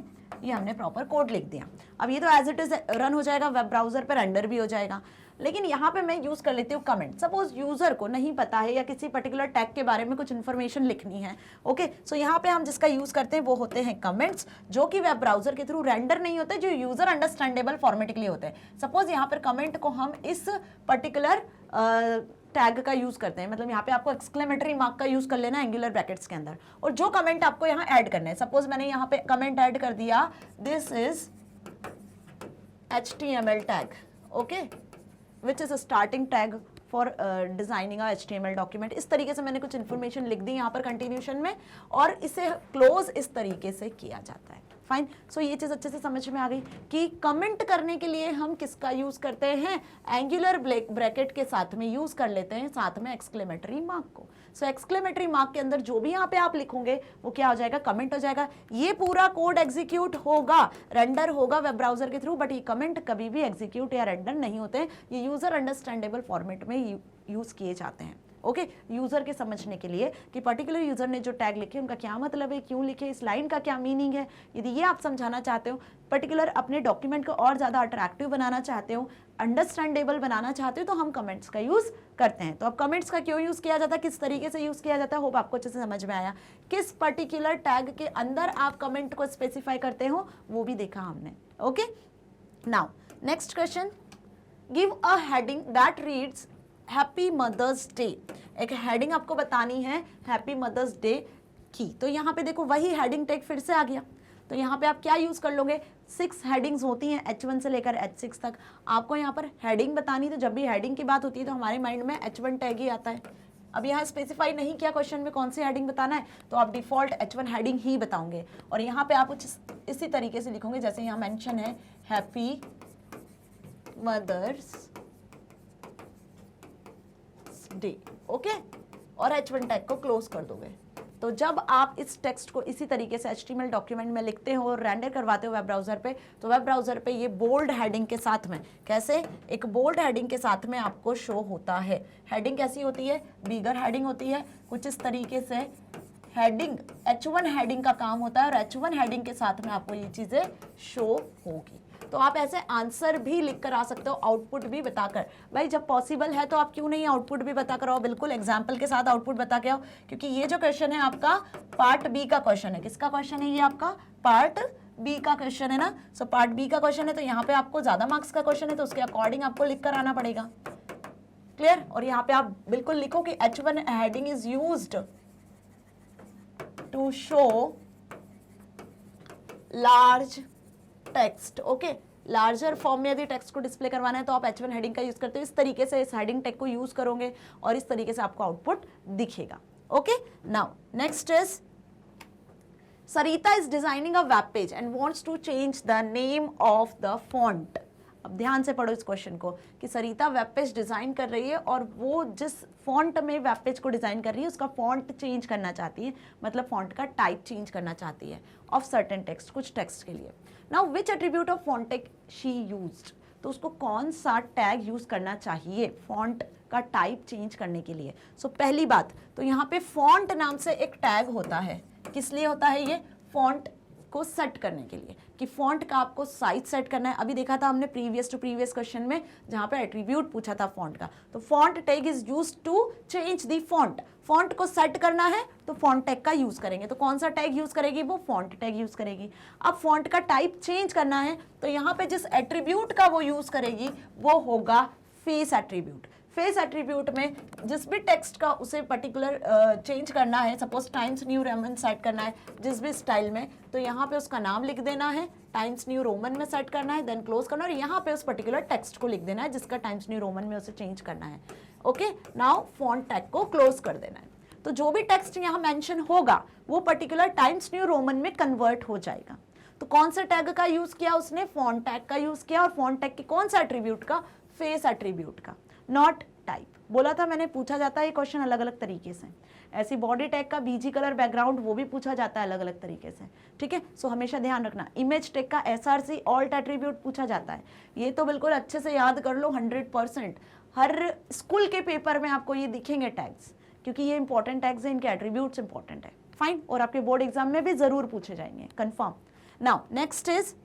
ये हमने प्रॉपर कोड लिख दिया। अब ये तो एज इट इज रन हो जाएगा वेब ब्राउजर पर, रेंडर भी हो जाएगा। लेकिन यहाँ पे मैं यूज कर लेती हूँ कमेंट। सपोज यूजर को नहीं पता है या किसी पर्टिकुलर टैग के बारे में कुछ इन्फॉर्मेशन लिखनी है, ओके, सो यहाँ पे हम जिसका यूज करते हैं वो होते हैं कमेंट्स, जो कि वेब ब्राउजर के थ्रू रेंडर नहीं होते, जो यूजर अंडरस्टैंडेबल फॉर्मेट के लिए होते हैं। सपोज यहाँ पर कमेंट को हम इस पर्टिकुलर टैग का यूज करते हैं, मतलब यहाँ पे आपको एक्सक्लेमेटरी मार्क का यूज कर लेना एंगुलर ब्रैकेट्स के अंदर, और जो कमेंट आपको यहाँ ऐड करना है, सपोज मैंने यहाँ पे कमेंट ऐड कर दिया, this is HTML tag, okay, which is a starting tag for designing a HTML document. इस तरीके से मैंने कुछ इन्फॉर्मेशन लिख दी यहाँ पर कंटिन्यूशन में, और इसे क्लोज इस तरीके से किया जाता है। फाइन, सो ये चीज अच्छे से समझ में आ गई कि कमेंट करने के लिए हम किसका यूज करते हैं, एंगुलर ब्रैकेट के साथ में यूज कर लेते हैं, साथ में एक्सक्लेमेटरी मार्क को। सो एक्सक्लेमेटरी मार्क के अंदर जो भी यहाँ पे आप लिखोगे वो क्या हो जाएगा, कमेंट हो जाएगा। ये पूरा कोड एग्जीक्यूट होगा, रेंडर होगा वेब ब्राउजर के थ्रू, बट ये कमेंट कभी भी एग्जीक्यूट या रेंडर नहीं होते हैं। ये यूजर अंडरस्टैंडेबल फॉर्मेट में यूज किए जाते हैं। ओके, यूजर के समझने के लिए कि पर्टिकुलर यूजर ने जो टैग लिखे उनका क्या मतलब है, क्यों लिखे, इस लाइन का क्या मीनिंग है। यदि ये आप समझाना चाहते हो, पर्टिकुलर अपने डॉक्यूमेंट को और ज्यादा अट्रैक्टिव बनाना चाहते हो, अंडरस्टैंडेबल बनाना चाहते हो, तो हम कमेंट्स का यूज करते हैं। तो अब कमेंट्स का क्यों यूज किया जाता है, किस तरीके से यूज किया जाता है, होप आपको अच्छे से समझ में आया। किस पर्टिकुलर टैग के अंदर आप कमेंट को स्पेसिफाई करते हो वो भी देखा हमने। Okay, now next question, give a heading that reads happy mother's day. एक हेडिंग आपको बतानी है हैप्पी मदर्स डे की। तो यहाँ पे देखो वही हेडिंग टैग फिर से आ गया। तो यहाँ पे आप क्या यूज कर लोगे, 6 हेडिंग्स होती हैं H1 से लेकर H6 तक। आपको यहाँ पर हेडिंग बतानी, तो जब भी हेडिंग की बात होती है तो हमारे माइंड में H1 टैग ही आता है। अब यहाँ स्पेसिफाई नहीं किया क्वेश्चन में कौन सी हेडिंग बताना है, तो आप डिफॉल्ट H1 हेडिंग ही बताओगे। और यहाँ पे आप कुछ इसी तरीके से लिखोगे, जैसे यहाँ मेंशन है हैप्पी मदर्स डे, ओके, और H1 टैग को क्लोज कर दोगे। तो जब आप इस टेक्स्ट को इसी तरीके से HTML डॉक्यूमेंट में लिखते हो और रेंडर करवाते हो वेब ब्राउजर पे, तो वेब ब्राउजर पे ये बोल्ड हेडिंग के साथ में, कैसे, एक बोल्ड हेडिंग के साथ में आपको शो होता है। हेडिंग कैसी होती है, बिगर हेडिंग होती है, कुछ इस तरीके से हेडिंग H1 हेडिंग का काम होता है, और H1 हेडिंग के साथ में आपको ये चीजें शो होगी। तो आप ऐसे आंसर भी लिख कर आ सकते हो, आउटपुट भी बताकर। भाई जब पॉसिबल है तो आप क्यों नहीं आउटपुट भी बताकर आओ, बिल्कुल एग्जाम्पल के साथ आउटपुट बता के आओ, क्योंकि ये जो क्वेश्चन है आपका पार्ट बी का क्वेश्चन है। किसका क्वेश्चन है ये, आपका पार्ट बी का क्वेश्चन है ना। सो पार्ट बी का क्वेश्चन है, तो यहाँ पे आपको ज्यादा मार्क्स का क्वेश्चन है, तो उसके अकॉर्डिंग आपको लिख कर आना पड़ेगा। क्लियर। और यहाँ पे आप बिल्कुल लिखो कि H1 heading is used to show large text. Okay, larger form में यदि टेक्स्ट को डिस्प्ले करवाना है तो आप H1 हेडिंग का यूज करते हो। इस तरीके से इस हेडिंग टैग को यूज करोगे और इस तरीके से आपको आउटपुट दिखेगा। Okay, now next is Sarita is designing a web page and wants to change the name of the font. अब ध्यान से पढ़ो इस क्वेश्चन को कि सरिता वेब पेज डिजाइन कर रही है और वो जिस फॉन्ट में वेब पेज को डिजाइन कर रही है उसका फॉन्ट चेंज करना चाहती है, मतलब फॉन्ट का टाइप चेंज करना चाहती है ऑफ सर्टेन टेक्स्ट, कुछ टेक्स्ट के लिए। Now which attribute of font tag she used, तो उसको कौन सा टैग यूज करना चाहिए फॉन्ट का टाइप चेंज करने के लिए। सो पहली बात तो यहाँ पे फॉन्ट नाम से एक टैग होता है। किस लिए होता है ये? फॉन्ट को सेट करने के लिए, कि फॉन्ट का आपको साइज सेट करना है। अभी देखा था हमने प्रीवियस टू प्रीवियस क्वेश्चन में जहां पे एट्रीब्यूट पूछा था फॉन्ट का, तो font tag is used to change the font. Font को सेट करना है तो फॉन्ट टैग का यूज करेंगे। तो कौन सा टैग यूज करेगी? वो फॉन्ट टैग यूज करेगी। अब फॉन्ट का टाइप चेंज करना है तो यहाँ पे जिस एट्रीब्यूट का वो यूज करेगी वो होगा फेस एट्रीब्यूट। फेस एट्रीब्यूट में जिस भी टेक्स्ट का उसे पर्टिकुलर चेंज करना है, suppose times new Roman set करना है जिस भी स्टाइल में, तो यहाँ पे उसका नाम लिख देना है, टाइम्स न्यू रोमन में सेट करना है, देन क्लोज करना है और यहाँ पे उस पर्टिकुलर टेक्स्ट को लिख देना है जिसका टाइम्स न्यू रोमन में उसे चेंज करना है। ओके, नाउ फॉन्ट टैग को क्लोज कर देना है। तो जो भी टेक्स्ट यहाँ मेंशन होगा वो पर्टिकुलर टाइम्स न्यू रोमन में कन्वर्ट हो जाएगा। तो कौन सा टैग का यूज किया उसने? फॉन्ट टैग का यूज किया। और फॉन्ट टैग के कौन सा एट्रीब्यूट का? फेस एट्रीब्यूट का, नॉट टाइप। बोला था मैंने, पूछा जाता है ये क्वेश्चन अलग अलग तरीके से। ऐसी बॉडी टैग का बीजी कलर बैकग्राउंड वो भी पूछा जाता है अलग अलग तरीके से, ठीक है। सो हमेशा ध्यान रखना। इमेज टैग का एसआरसी ऑल्ट एट्रीब्यूट पूछा जाता है। ये तो बिल्कुल अच्छे से याद कर लो, 100%। हर स्कूल के पेपर में आपको ये दिखेंगे टैग्स, क्योंकि ये इंपॉर्टेंट टैग्स हैं, इनके एट्रीब्यूट्स इंपॉर्टेंट है। फाइन, और आपके बोर्ड एग्जाम में भी जरूर पूछे जाएंगे, confirm. Now next is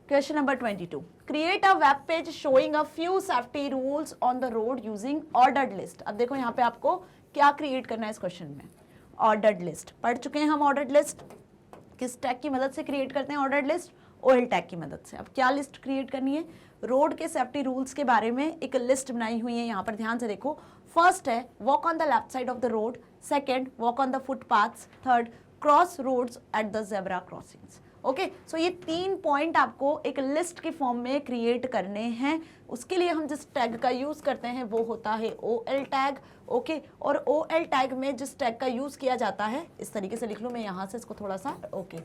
Question number 22. Create a web page showing a few safety rules on the road using ordered list. अब देखो यहाँ पे आपको क्या क्रिएट करना है इस क्वेश्चन में? Ordered list. पढ़ चुके हैं हम ऑर्डर्ड लिस्ट किस टैग की मदद से क्रिएट करते हैं? ऑर्डर्ड लिस्ट ओएल टैग की मदद से। अब क्या लिस्ट क्रिएट करनी है? रोड के सेफ्टी रूल्स के बारे में एक लिस्ट बनाई हुई है। यहाँ पर ध्यान से देखो। फर्स्ट है walk on the left side of the road, second walk on the footpaths, third cross roads at the zebra crossings. Okay, so ये 3 पॉइंट आपको एक लिस्ट के फॉर्म में क्रिएट करने हैं। उसके लिए हम जिस टैग का यूज करते हैं वो होता है OL टैग। ओके, और OL टैग में जिस टैग का यूज किया जाता है, इस तरीके से लिख लूं मैं यहाँ से इसको थोड़ा सा। Okay,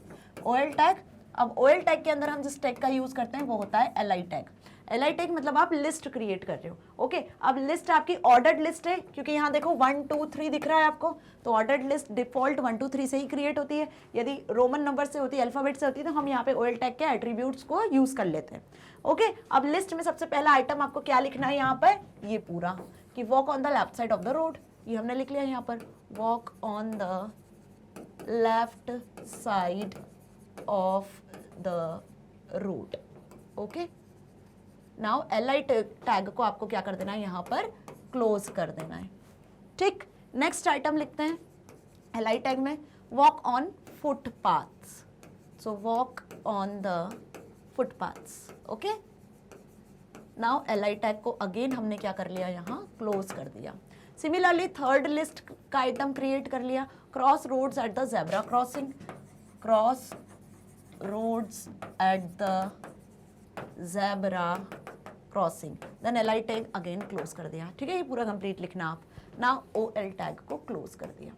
OL tag. अब OL टैग के अंदर हम जिस टैग का यूज करते हैं वो होता है LI टैग। LI टैग मतलब आप लिस्ट क्रिएट कर रहे हो। ओके, अब लिस्ट आपकी ऑर्डर्ड लिस्ट है, क्योंकि यहाँ देखो 1 2 3 दिख रहा है आपको, तो ऑर्डर्ड लिस्ट डिफॉल्ट 1 2 3 से ही क्रिएट होती है। यदि रोमन नंबर से होती है, अल्फाबेट से होती है, तो हम यहाँ पे OL टैग के एट्रीब्यूट्स को यूज कर लेते हैं। ओके, अब लिस्ट में सबसे पहला आइटम आपको क्या लिखना है यहाँ पर? ये पूरा, कि walk on the left side of the road, ये हमने लिख लिया यहाँ पर, walk on the left side of the road. Okay, now LI tag को आपको क्या कर देना है? यहाँ पर क्लोज कर देना है। ठीक, नेक्स्ट आइटम लिखते हैं LI टैग में, walk on footpaths. So walk on the footpaths. Okay, now LI tag को अगेन हमने क्या कर लिया? यहाँ क्लोज कर दिया। सिमिलरली थर्ड लिस्ट का आइटम क्रिएट कर लिया, cross roads at the zebra crossing, cross roads at the zebra crossing, then LI tag again close कर दिया। ठीक है, ये पूरा कंप्लीट लिखना आप। नाउ OL टैग को क्लोज कर दिया।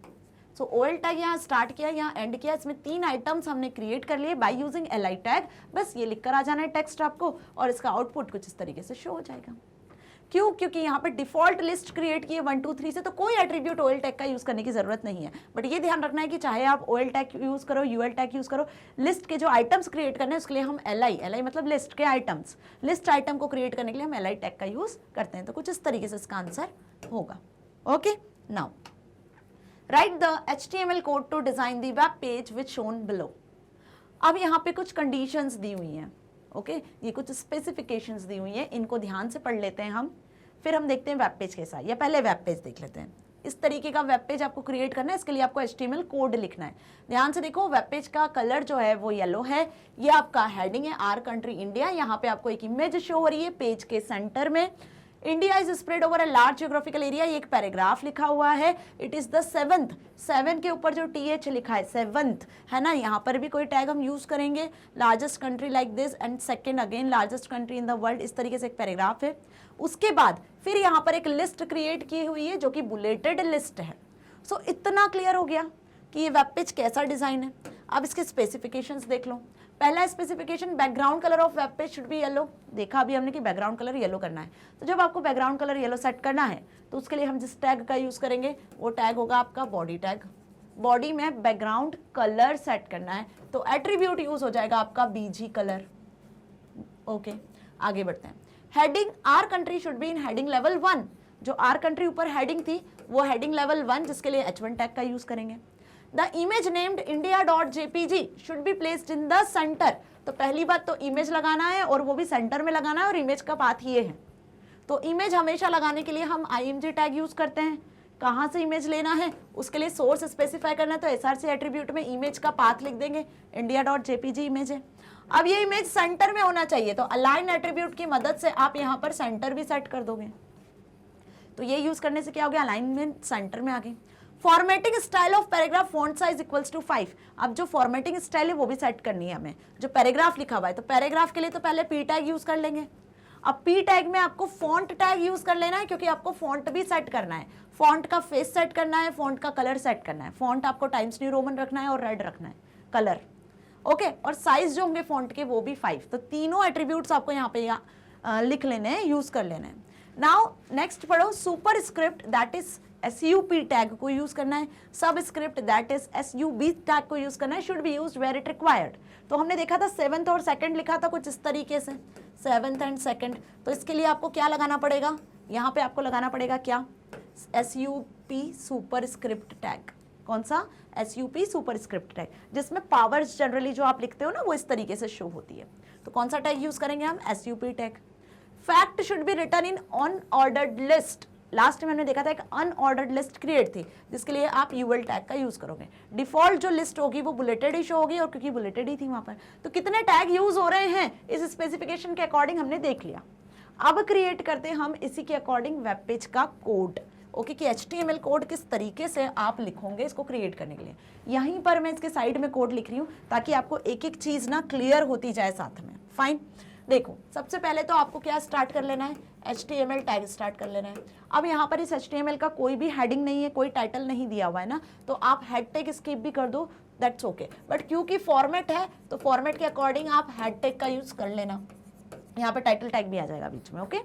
सो OL टैग यहाँ स्टार्ट किया, यहाँ एंड किया। इसमें 3 आइटम्स हमने क्रिएट कर लिए बाय यूजिंग LI टैग। बस ये लिख कर आ जाना है टेक्स्ट आपको, और इसका आउटपुट कुछ इस तरीके से शो हो जाएगा। क्यों? क्योंकि यहाँ पे डिफॉल्ट लिस्ट क्रिएट की है 1 2 3 से, तो कोई एट्रीब्यूट OL टैग का यूज करने की जरूरत नहीं है। बट ये ध्यान रखना है कि चाहे आप OL टैग यूज करो, UL टैग यूज करो, लिस्ट के जो आइटम्स क्रिएट करने हैं उसके लिए हम LI मतलब लिस्ट के आइटम्स, लिस्ट आइटम को क्रिएट करने के लिए हम LI टैग का यूज करते हैं। तो कुछ इस तरीके से इसका आंसर होगा। Okay, now write the HTML code to design the web page which shown below. अब यहाँ पे कुछ कंडीशंस दी हुई हैं। ओके, ये कुछ स्पेसिफिकेशंस दी हुई हैं, इनको ध्यान से पढ़ लेते हैं हम, फिर हम देखते हैं वेब पेज कैसा है। या पहले वेब पेज देख लेते हैं। इस तरीके का वेब पेज आपको क्रिएट करना है, इसके लिए आपको HTML कोड लिखना है। ध्यान से देखो, वेब पेज का कलर जो है वो येलो है। ये आपका हेडिंग है, आर कंट्री इंडिया। यहाँ पे आपको एक इमेज शो हो रही है पेज के सेंटर में। India is spread over a large geographical area, ये एक पैराग्राफ लिखा हुआ है। इट इज द 7th, 7 के ऊपर जो TH लिखा है 7th है ना, यहाँ पर भी कोई टैग हम यूज करेंगे। Largest country like this and second again largest country in the world, इस तरीके से एक पैराग्राफ है। उसके बाद फिर यहाँ पर एक लिस्ट क्रिएट की हुई है जो कि बुलेटेड लिस्ट है। सो इतना क्लियर हो गया कि ये वेब पेज कैसा डिजाइन है। अब इसके स्पेसिफिकेशंस देख लो। पहला specification, background colour of web page should be yellow. देखा अभी हमने कि बैकग्राउंड कलर येलो करना है। तो जब आपको बैकग्राउंड कलर येलो सेट करना है तो उसके लिए हम जिस टैग का यूज करेंगे वो टैग होगा आपका बॉडी टैग। बॉडी में बैकग्राउंड कलर सेट करना है तो एट्रीब्यूट यूज हो जाएगा आपका BG कलर। ओके, आगे बढ़ते हैं। Heading our country should be in heading level 1, जो आर कंट्री ऊपर हेडिंग थी वो हेडिंग लेवल 1, जिसके लिए H1 टैग का यूज करेंगे। The image named india.jpg should be placed in the centre. तो पहली बात तो इमेज लगाना है और वो भी सेंटर में लगाना है, और इमेज का पाथ ये है। तो इमेज हमेशा लगाने के लिए हम img टैग यूज करते हैं। कहाँ से इमेज लेना है उसके लिए सोर्स स्पेसिफाई करना है, तो src एट्रीब्यूट में इमेज का पाथ लिख देंगे, india.jpg इमेज है। अब ये इमेज सेंटर में होना चाहिए, तो अलाइन एट्रीब्यूट की मदद से आप यहाँ पर सेंटर भी सेट कर दोगे। तो ये यूज करने से क्या हो गया, अलाइनमेंट सेंटर में आ गई। Formatting style of paragraph font size equals to 5। अब जो फॉर्मेटिंग स्टाइल है वो भी सेट करनी है हमें। जो पैराग्राफ लिखा हुआ है तो पैराग्राफ के लिए तो पहले पी टैग यूज कर लेंगे। अब पी टैग में आपको फॉन्ट टैग यूज कर लेना है, क्योंकि आपको फॉन्ट भी सेट करना है। फॉन्ट का फेस सेट करना है, फॉन्ट का कलर सेट करना है। फॉन्ट आपको टाइम्स न्यू रोमन रखना है और रेड रखना है कलर, ओके। और साइज जो होंगे फॉन्ट के वो भी 5। तो तीनों एट्रीब्यूट्स आपको यहाँ पे लिख लेने हैं, यूज कर लेने हैं। नाउ नेक्स्ट पढ़ो, superscript that is SUP tag को यूज करना है, subscript that is SUB tag को यूज करना है, should be used where it required. तो हमने देखा था 7th और 2nd लिखा था कुछ इस तरीके से, 7th एंड 2nd। तो इसके लिए आपको क्या लगाना पड़ेगा, यहाँ पे आपको लगाना पड़ेगा क्या, SUP सुपर स्क्रिप्ट टैग। कौन सा, SUP सुपर स्क्रिप्ट टैग, जिसमें पावर्स जनरली जो आप लिखते हो ना वो इस तरीके से शो होती है। तो कौन सा टैग यूज करेंगे हम, SUP tag. Fact should be written in unordered list. Last में हमने देखा था एक अनऑर्डर्ड लिस्ट क्रिएट थी, जिसके लिए आप यूएल टैग का यूज करोगे। डिफॉल्ट जो लिस्ट होगी वो बुलेटेड ही शो होगी, और क्योंकि बुलेटेड ही थी वहां पर, तो कितने टैग यूज हो रहे हैं इस स्पेसिफिकेशन के अकॉर्डिंग हमने देख लिया। अब क्रिएट करते हैं हम इसी के अकॉर्डिंग वेब पेज का कोड, ओके, कि HTML कोड किस तरीके से आप लिखोगे इसको क्रिएट करने के लिए। यहीं पर मैं इसके साइड में कोड लिख रही हूँ ताकि आपको एक एक चीज ना क्लियर होती जाए साथ में। फाइन, देखो सबसे पहले तो आपको क्या स्टार्ट कर लेना है, HTML टैग स्टार्ट कर लेना है। अब यहाँ पर इस HTML का कोई भी हेडिंग नहीं है, कोई टाइटल नहीं दिया हुआ है ना, तो आप हेड टैग स्किप भी कर दो, दैट्स ओके। बट क्योंकि फॉर्मेट है तो फॉर्मेट के अकॉर्डिंग आप हेड टैग का यूज कर लेना। यहाँ पर टाइटल टैग भी आ जाएगा बीच में, ओके।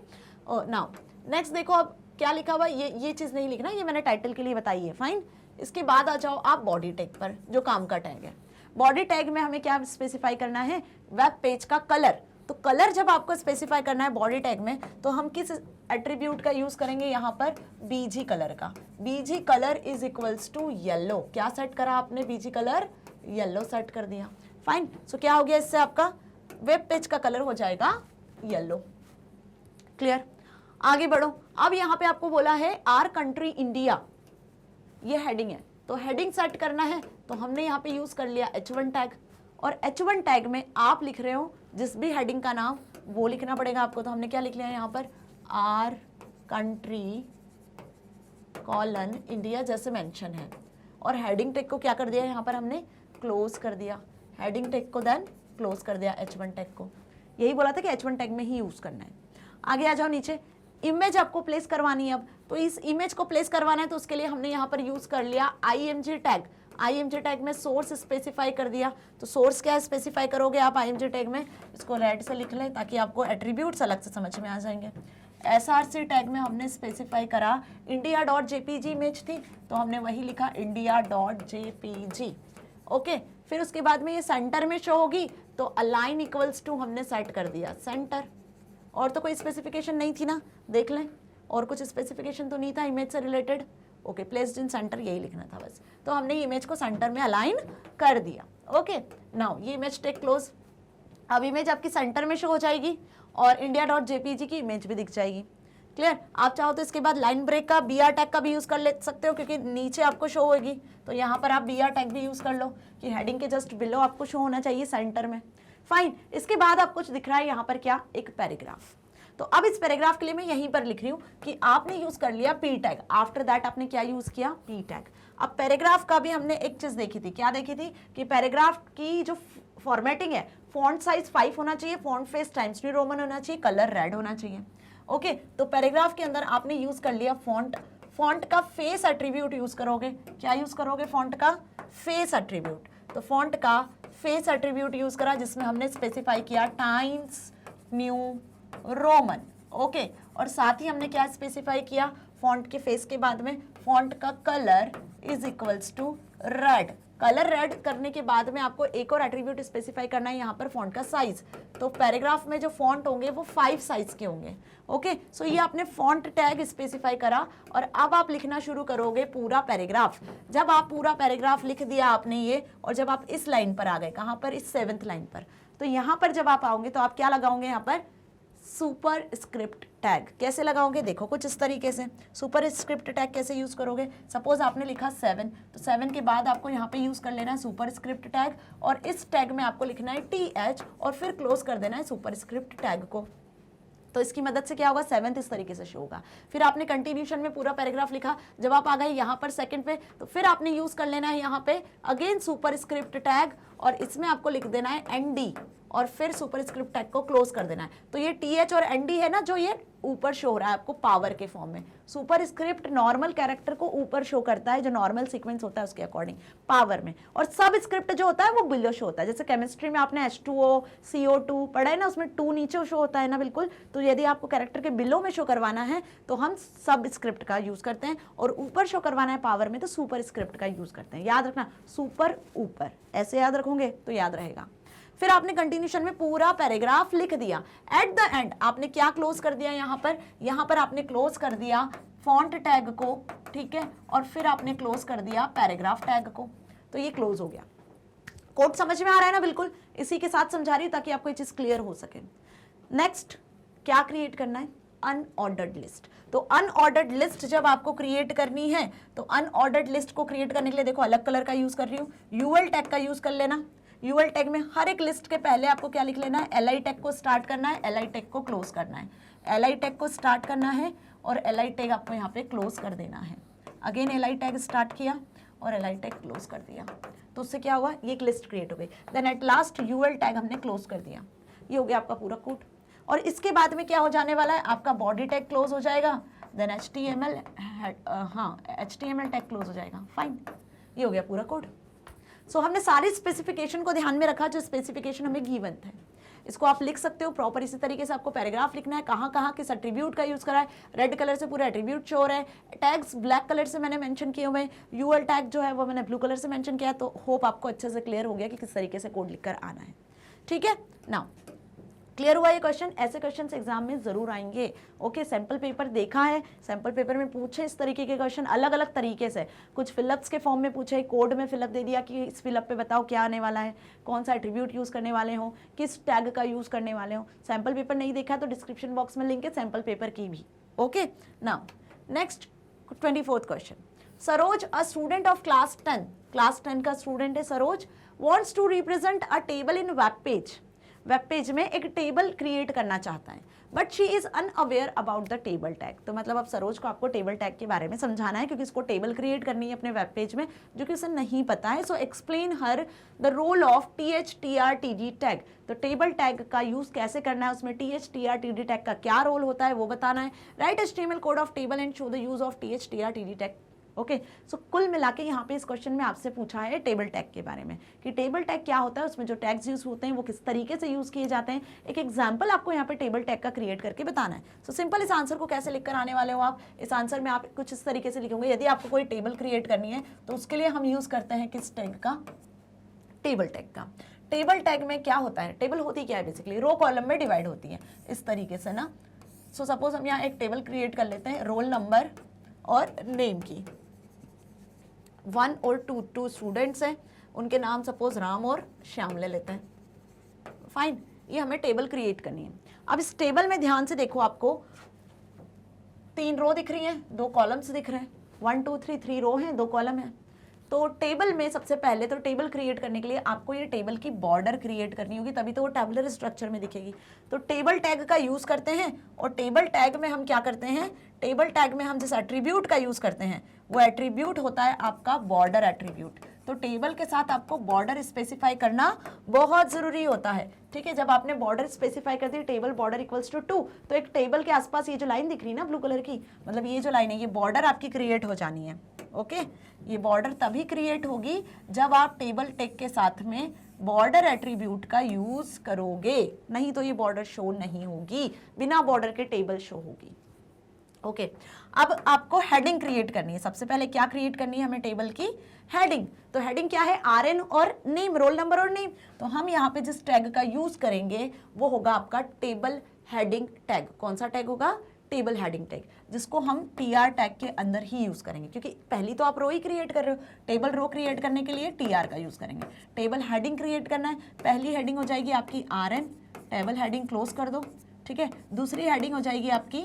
नाउ नेक्स्ट देखो, अब क्या लिखा हुआ, ये चीज नहीं लिखना, ये मैंने टाइटल के लिए बताई है। फाइन, इसके बाद आ जाओ आप बॉडी टैग पर, जो काम का टैग है। बॉडी टैग में हमें क्या स्पेसिफाई करना है, वेब पेज का कलर। तो कलर जब आपको स्पेसिफाई करना है बॉडी टैग में, तो हम किस एट्रीब्यूट का यूज करेंगे यहाँ पर, BG कलर का। BG colour is equals to yellow. क्या सेट करा आपने, BG कलर येलो सेट कर दिया। फाइन, सो क्या हो गया, इससे आपका वेब पेज का कलर हो जाएगा येलो। क्लियर, आगे बढ़ो। अब यहाँ पे आपको बोला है आर कंट्री इंडिया, ये हेडिंग है, तो हेडिंग सेट करना है, तो हमने यहाँ पे यूज कर लिया H1 टैग। और H1 टैग में आप लिख रहे हो जिस भी हेडिंग का नाम वो लिखना पड़ेगा आपको। तो हमने क्या लिख लिया है यहाँ पर, आर कंट्री कॉलन इंडिया जैसे मेंशन है। और हेडिंग टैग को क्या कर दिया यहाँ पर हमने, क्लोज कर दिया। हेडिंग टैग को देन क्लोज कर दिया H1 टैग को। यही बोला था कि H1 टैग में ही यूज करना है। आगे आ जाओ नीचे, इमेज आपको प्लेस करवानी है। अब तो इस इमेज को प्लेस करवाना है, तो उसके लिए हमने यहाँ पर यूज कर लिया IMG टैग। IMG टैग में सोर्स स्पेसिफाई कर दिया। तो सोर्स क्या स्पेसिफाई करोगे आप IMG टैग में, इसको रेड से लिख लें ताकि आपको एट्रीब्यूट्स अलग से समझ में आ जाएंगे। SRC टैग में हमने स्पेसिफाई करा india.jpg इमेज थी, तो हमने वही लिखा india.jpg, ओके। फिर उसके बाद में ये सेंटर में शो होगी, तो अलाइन इक्वल्स टू हमने सेट कर दिया सेंटर। और तो कोई स्पेसिफिकेशन नहीं थी ना, देख लें, और कुछ स्पेसिफिकेशन तो नहीं था इमेज से related, okay. Placed in centre यही लिखना था बस। तो हमने इमेज को सेंटर में अलाइन कर दिया, ओके। नाउ ये इमेज टेक क्लोज। अब इमेज आपकी सेंटर में शो हो जाएगी और india.jpg की इमेज भी दिख जाएगी। क्लियर, आप चाहो तो इसके बाद लाइन ब्रेक का BR टैग का भी यूज कर ले सकते हो, क्योंकि नीचे आपको शो होगी, तो यहाँ पर आप BR टैग भी यूज कर लो कि हेडिंग के जस्ट बिलो आपको शो होना चाहिए सेंटर में। फाइन, इसके बाद आप कुछ दिख रहा है यहाँ पर क्या, एक पैराग्राफ। तो अब इस पैराग्राफ के लिए मैं यहीं पर लिख रही हूँ कि आपने यूज कर लिया P टैग। आफ्टर दैट आपने क्या यूज किया, P टैग। अब पैराग्राफ का भी हमने एक चीज देखी थी, क्या देखी थी कि पैराग्राफ की जो फॉर्मेटिंग है, फॉन्ट साइज 5 होना चाहिए, font face times new Roman होना चाहिए, कलर रेड होना चाहिए, ओके। तो पैराग्राफ के अंदर आपने यूज कर लिया फॉन्ट। फॉन्ट का फेस एट्रीब्यूट यूज करोगे, क्या यूज करोगे, फॉन्ट का फेस एट्रीब्यूट। तो फॉन्ट का फेस एट्रीब्यूट यूज करा, जिसमें हमने स्पेसिफाई किया टाइम्स न्यू रोमन, ओके। और साथ ही हमने क्या स्पेसिफाई किया, फॉन्ट के फेस के बाद में फॉन्ट का colour is equals to red. Colour red करने के बाद में आपको एक और एट्रीब्यूट स्पेसिफाई करना है यहाँ पर फॉन्ट का साइज। तो पैराग्राफ में जो फॉन्ट होंगे वो 5 साइज के होंगे। ओके, सो ये आपने फॉन्ट टैग स्पेसिफाई करा और अब आप लिखना शुरू करोगे पूरा पैराग्राफ। जब आप पूरा पैराग्राफ लिख दिया आपने ये, और जब आप इस लाइन पर आ गए, कहाँ पर, इस 7th लाइन पर, तो यहाँ पर जब आप आओगे तो आप क्या लगाओगे यहाँ पर, सुपर स्क्रिप्ट टैग। कैसे लगाओगे, देखो कुछ इस तरीके से। सुपर स्क्रिप्ट टैग कैसे यूज करोगे, सपोज आपने लिखा 7, तो 7 के बाद आपको यहाँ पे यूज कर लेना है सुपर स्क्रिप्ट टैग, और इस टैग में आपको लिखना है TH और फिर क्लोज कर देना है सुपर स्क्रिप्ट टैग को। तो इसकी मदद से क्या होगा, 7th इस तरीके से शो होगा। फिर आपने कंटिन्यूशन में पूरा पैराग्राफ लिखा, जब आप आ गए यहाँ पर 2nd पे, तो फिर आपने यूज कर लेना है यहाँ पे अगेन सुपर स्क्रिप्ट टैग, और इसमें आपको लिख देना है ND और फिर सुपर स्क्रिप्ट टैग को क्लोज कर देना है। तो ये TH और ND है ना, जो ये ऊपर शो हो रहा है आपको पावर के फॉर्म में। सुपर स्क्रिप्ट नॉर्मल कैरेक्टर को ऊपर शो करता है, जो नॉर्मल सीक्वेंस होता है उसके अकॉर्डिंग पावर में, और सब स्क्रिप्ट जो होता है वो बिलो शो होता है। जैसे केमिस्ट्री में आपने H2O CO2 पढ़ा है ना, उसमें 2 नीचे शो होता है ना, बिल्कुल। तो यदि आपको कैरेक्टर के बिलो में शो करवाना है तो हम सब स्क्रिप्ट का यूज करते हैं, और ऊपर शो करवाना है पावर में तो सुपर स्क्रिप्ट का यूज करते हैं। याद रखना, सुपर ऊपर, ऐसे याद रखोगे तो याद रहेगा। फिर आपने कंटिन्यूशन में पूरा पैराग्राफ लिख दिया। एट द एंड आपने क्या क्लोज कर दिया, यहाँ पर आपने क्लोज कर दिया फॉन्ट टैग को, ठीक है, और फिर आपने क्लोज कर दिया पैराग्राफ टैग को। तो ये क्लोज हो गया। कोड समझ में आ रहा है ना, बिल्कुल इसी के साथ समझा रही हूँ ताकि आपको ये चीज क्लियर हो सके। नेक्स्ट क्या क्रिएट करना है, अनऑर्डर्ड लिस्ट। तो अनऑर्डर्ड लिस्ट जब आपको क्रिएट करनी है, तो अनऑर्डर्ड लिस्ट को क्रिएट करने के लिए देखो अलग कलर का यूज कर रही हूँ, यूएल टैग का यूज कर लेना। यूएल टैग में हर एक लिस्ट के पहले आपको क्या लिख लेना है, एलआई टैग को स्टार्ट करना है, एलआई टैग को क्लोज करना है। एलआई टैग को स्टार्ट करना है और एलआई टैग आपको यहाँ पे क्लोज कर देना है। अगेन एलआई टैग स्टार्ट किया और एलआई टैग क्लोज कर दिया, तो उससे क्या हुआ, ये एक लिस्ट क्रिएट हो गई। Then at last UL tag हमने क्लोज कर दिया। ये हो गया आपका पूरा कोड। और इसके बाद में क्या हो जाने वाला है, आपका बॉडी टैग क्लोज हो जाएगा, then HTML HTML tag close हो जाएगा। फाइन, ये हो गया पूरा कोड। सो हमने सारी स्पेसिफिकेशन को ध्यान में रखा जो स्पेसिफिकेशन हमें गिवन थे। इसको आप लिख सकते हो प्रॉपर इसी तरीके से। आपको पैराग्राफ लिखना है, कहाँ कहाँ किस एट्रीब्यूट का यूज करा है, रेड कलर से पूरा एट्रीब्यूट शो हो रहा है, टैग्स ब्लैक कलर से मैंने मेंशन किए हुए हैं, यूएल टैग जो है वो मैंने ब्लू कलर से मेंशन किया है। तो होप आपको अच्छे से क्लियर हो गया कि किस तरीके से कोड लिखकर आना है। ठीक है, नाउ क्लियर हुआ ये क्वेश्चन। ऐसे क्वेश्चन एग्जाम में जरूर आएंगे। ओके, सैंपल पेपर देखा है, सैंपल पेपर में पूछे इस तरीके के क्वेश्चन अलग अलग तरीके से। कुछ फिलअप्स के फॉर्म में पूछे, कोड में फिलअप दे दिया कि इस फिलअप पे बताओ क्या आने वाला है, कौन सा एट्रीब्यूट यूज करने वाले हो, किस टैग का यूज करने वाले हो। सैंपल पेपर नहीं देखा तो डिस्क्रिप्शन बॉक्स में लिंक है सैंपल पेपर की भी। Okay, now next 24th question. Saroj, a student of class 10 का स्टूडेंट है Saroj, wants to represent a table in web page में एक टेबल क्रिएट करना चाहता है, but she is unaware about the table tag. तो मतलब अब सरोज को आपको टेबल टैग के बारे में समझाना है, क्योंकि इसको टेबल क्रिएट करनी है अपने वेब पेज में जो कि उसे नहीं पता है। So explain her the role of THTRTG tag. तो टेबल टैग का यूज कैसे करना है, उसमें THTRTG टैग का क्या रोल होता है वो बताना है। Write HTML code of table and show the use of THTRTG tag. Okay, so कुल मिला के यहाँ पे इस क्वेश्चन में आपसे पूछा है टेबल टैग के बारे में कि टेबल टैग क्या होता है, उसमें जो टैग्स यूज होते हैं वो किस तरीके से यूज किए जाते हैं। एक एग्जांपल आपको यहाँ पे टेबल टैग का क्रिएट करके बताना है। सो सिंपल इस आंसर को कैसे लिखकर आने वाले हो आप, इस आंसर में आप कुछ इस तरीके से लिखोगे। यदि आपको कोई टेबल क्रिएट करनी है तो उसके लिए हम यूज करते हैं किस टैग का, टेबल टैग का। टेबल टैग में क्या होता है, टेबल होती क्या है, बेसिकली रो कॉलम में डिवाइड होती है इस तरीके से ना। सो सपोज हम यहाँ एक टेबल क्रिएट कर लेते हैं रोल नंबर और नेम की। 1 और 2 स्टूडेंट्स हैं, उनके नाम सपोज राम और श्याम ले लेते हैं। फाइन, ये हमें टेबल क्रिएट करनी है। अब इस टेबल में ध्यान से देखो, आपको 3 रो दिख रही हैं, 2 कॉलम्स दिख रहे हैं। 1 2 3 रो हैं, 2 कॉलम हैं। तो टेबल में सबसे पहले तो टेबल क्रिएट करने के लिए आपको ये टेबल की बॉर्डर क्रिएट करनी होगी, तभी तो वो टेबुलर स्ट्रक्चर में दिखेगी। तो टेबल टैग का यूज करते हैं, और टेबल टैग में हम क्या करते हैं, टेबल टैग में हम जिस एट्रीब्यूट का यूज करते हैं वो एट्रीब्यूट होता है आपका बॉर्डर एट्रीब्यूट। तो टेबल के साथ आपको बॉर्डर स्पेसिफाई करना बहुत जरूरी होता है। ठीक है, जब आपने बॉर्डर स्पेसिफाई कर दी टेबल बॉर्डर इक्वल्स टू 2, तो एक टेबल के आसपास ये जो लाइन दिख रही है ना ब्लू कलर की, मतलब ये जो लाइन है ये बॉर्डर आपकी क्रिएट हो जानी है। ओके, ये बॉर्डर तभी क्रिएट होगी जब आप टेबल टैग के साथ में बॉर्डर एट्रीब्यूट का यूज करोगे, नहीं तो ये बॉर्डर शो नहीं होगी, बिना बॉर्डर के टेबल शो होगी। ओके अब आपको हेडिंग क्रिएट करनी है। सबसे पहले क्या क्रिएट करनी है हमें, टेबल की हेडिंग। तो हेडिंग क्या है, RN और नेम, रोल नंबर और नेम। तो हम यहाँ पे जिस टैग का यूज करेंगे वो होगा आपका टेबल हेडिंग टैग। कौन सा टैग होगा, टेबल हेडिंग टैग, जिसको हम TR टैग के अंदर ही यूज करेंगे, क्योंकि पहली तो आप रो ही क्रिएट कर रहे हो। टेबल रो क्रिएट करने के लिए TR का यूज करेंगे। टेबल हेडिंग क्रिएट करना है, पहली हेडिंग हो जाएगी आपकी RN, टेबल हेडिंग क्लोज कर दो, ठीक है। दूसरी हेडिंग हो जाएगी आपकी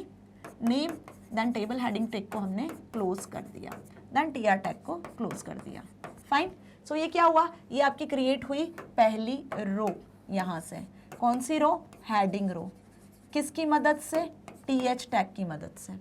name, then table heading tag को हमने क्लोज कर दिया, देन TR टैग को क्लोज कर दिया। फाइन। सो ये क्या हुआ, ये आपकी क्रिएट हुई पहली रो। यहाँ से कौन सी रो, हेडिंग रो, किसकी मदद से, TH टैग की मदद से,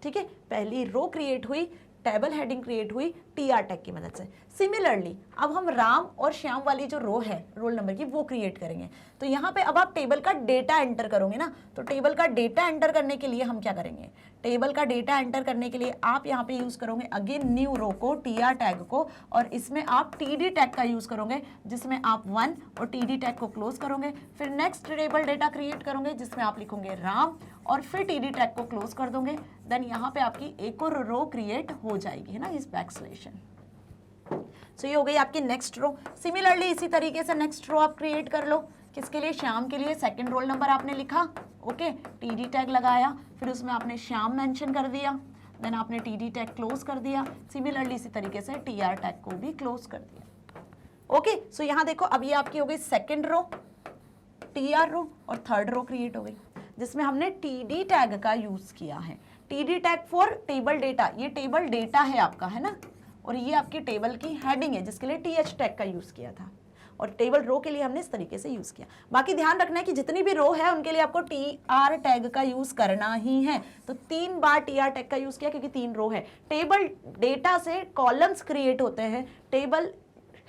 ठीक है। पहली रो क्रिएट हुई, टेबल हेडिंग क्रिएट हुई TR टैग की मदद से। सिमिलरली अब हम राम और श्याम वाली जो रो है रोल नंबर की, वो क्रिएट करेंगे। तो यहाँ पे अब आप टेबल का डेटा एंटर करोगे ना, तो टेबल का डेटा एंटर करने के लिए हम क्या करेंगे, टेबल का डेटा एंटर करने के लिए आप यहाँ पे यूज करोगे अगेन न्यू रो को, TR टैग को, और इसमें आप TD टैग का यूज करोगे, जिसमें आप 1 और TD टैग को क्लोज करोगे। फिर नेक्स्ट टेबल डेटा क्रिएट करोगे जिसमें आप लिखोगे राम और फिर TD टैग को क्लोज कर दोगे। देन यहाँ पे आपकी एक और रो क्रिएट हो जाएगी, है ना, इस बैकस्लैशन। सो ये हो गई आपकी नेक्स्ट रो। सिमिलरली इसी तरीके से नेक्स्ट रो आप क्रिएट कर लो, किसके लिए, श्याम के लिए। सेकंड रोल नंबर आपने लिखा, ओके, TD टैग लगाया, फिर उसमें आपने श्याम मेंशन कर दिया, देन आपने TD टैग क्लोज कर दिया। सिमिलरली इसी तरीके से TR टैग को भी क्लोज कर दिया। ओके, सो यहाँ देखो अब ये आपकी हो गई सेकंड रो, TR रो, और थर्ड रो क्रिएट हो गई जिसमें हमने TD टैग का यूज किया है। TD tag for table data, ये टेबल डेटा है आपका, है ना, और ये आपकी टेबल की हेडिंग है जिसके लिए TH टैग का यूज किया था, और टेबल रो के लिए हमने इस तरीके से यूज किया। बाकी ध्यान रखना है कि जितनी भी रो है उनके लिए आपको TR टैग का यूज करना ही है। तो 3 बार TR टैग का यूज किया क्योंकि 3 रो है। टेबल डेटा से कॉलम्स क्रिएट होते हैं, टेबल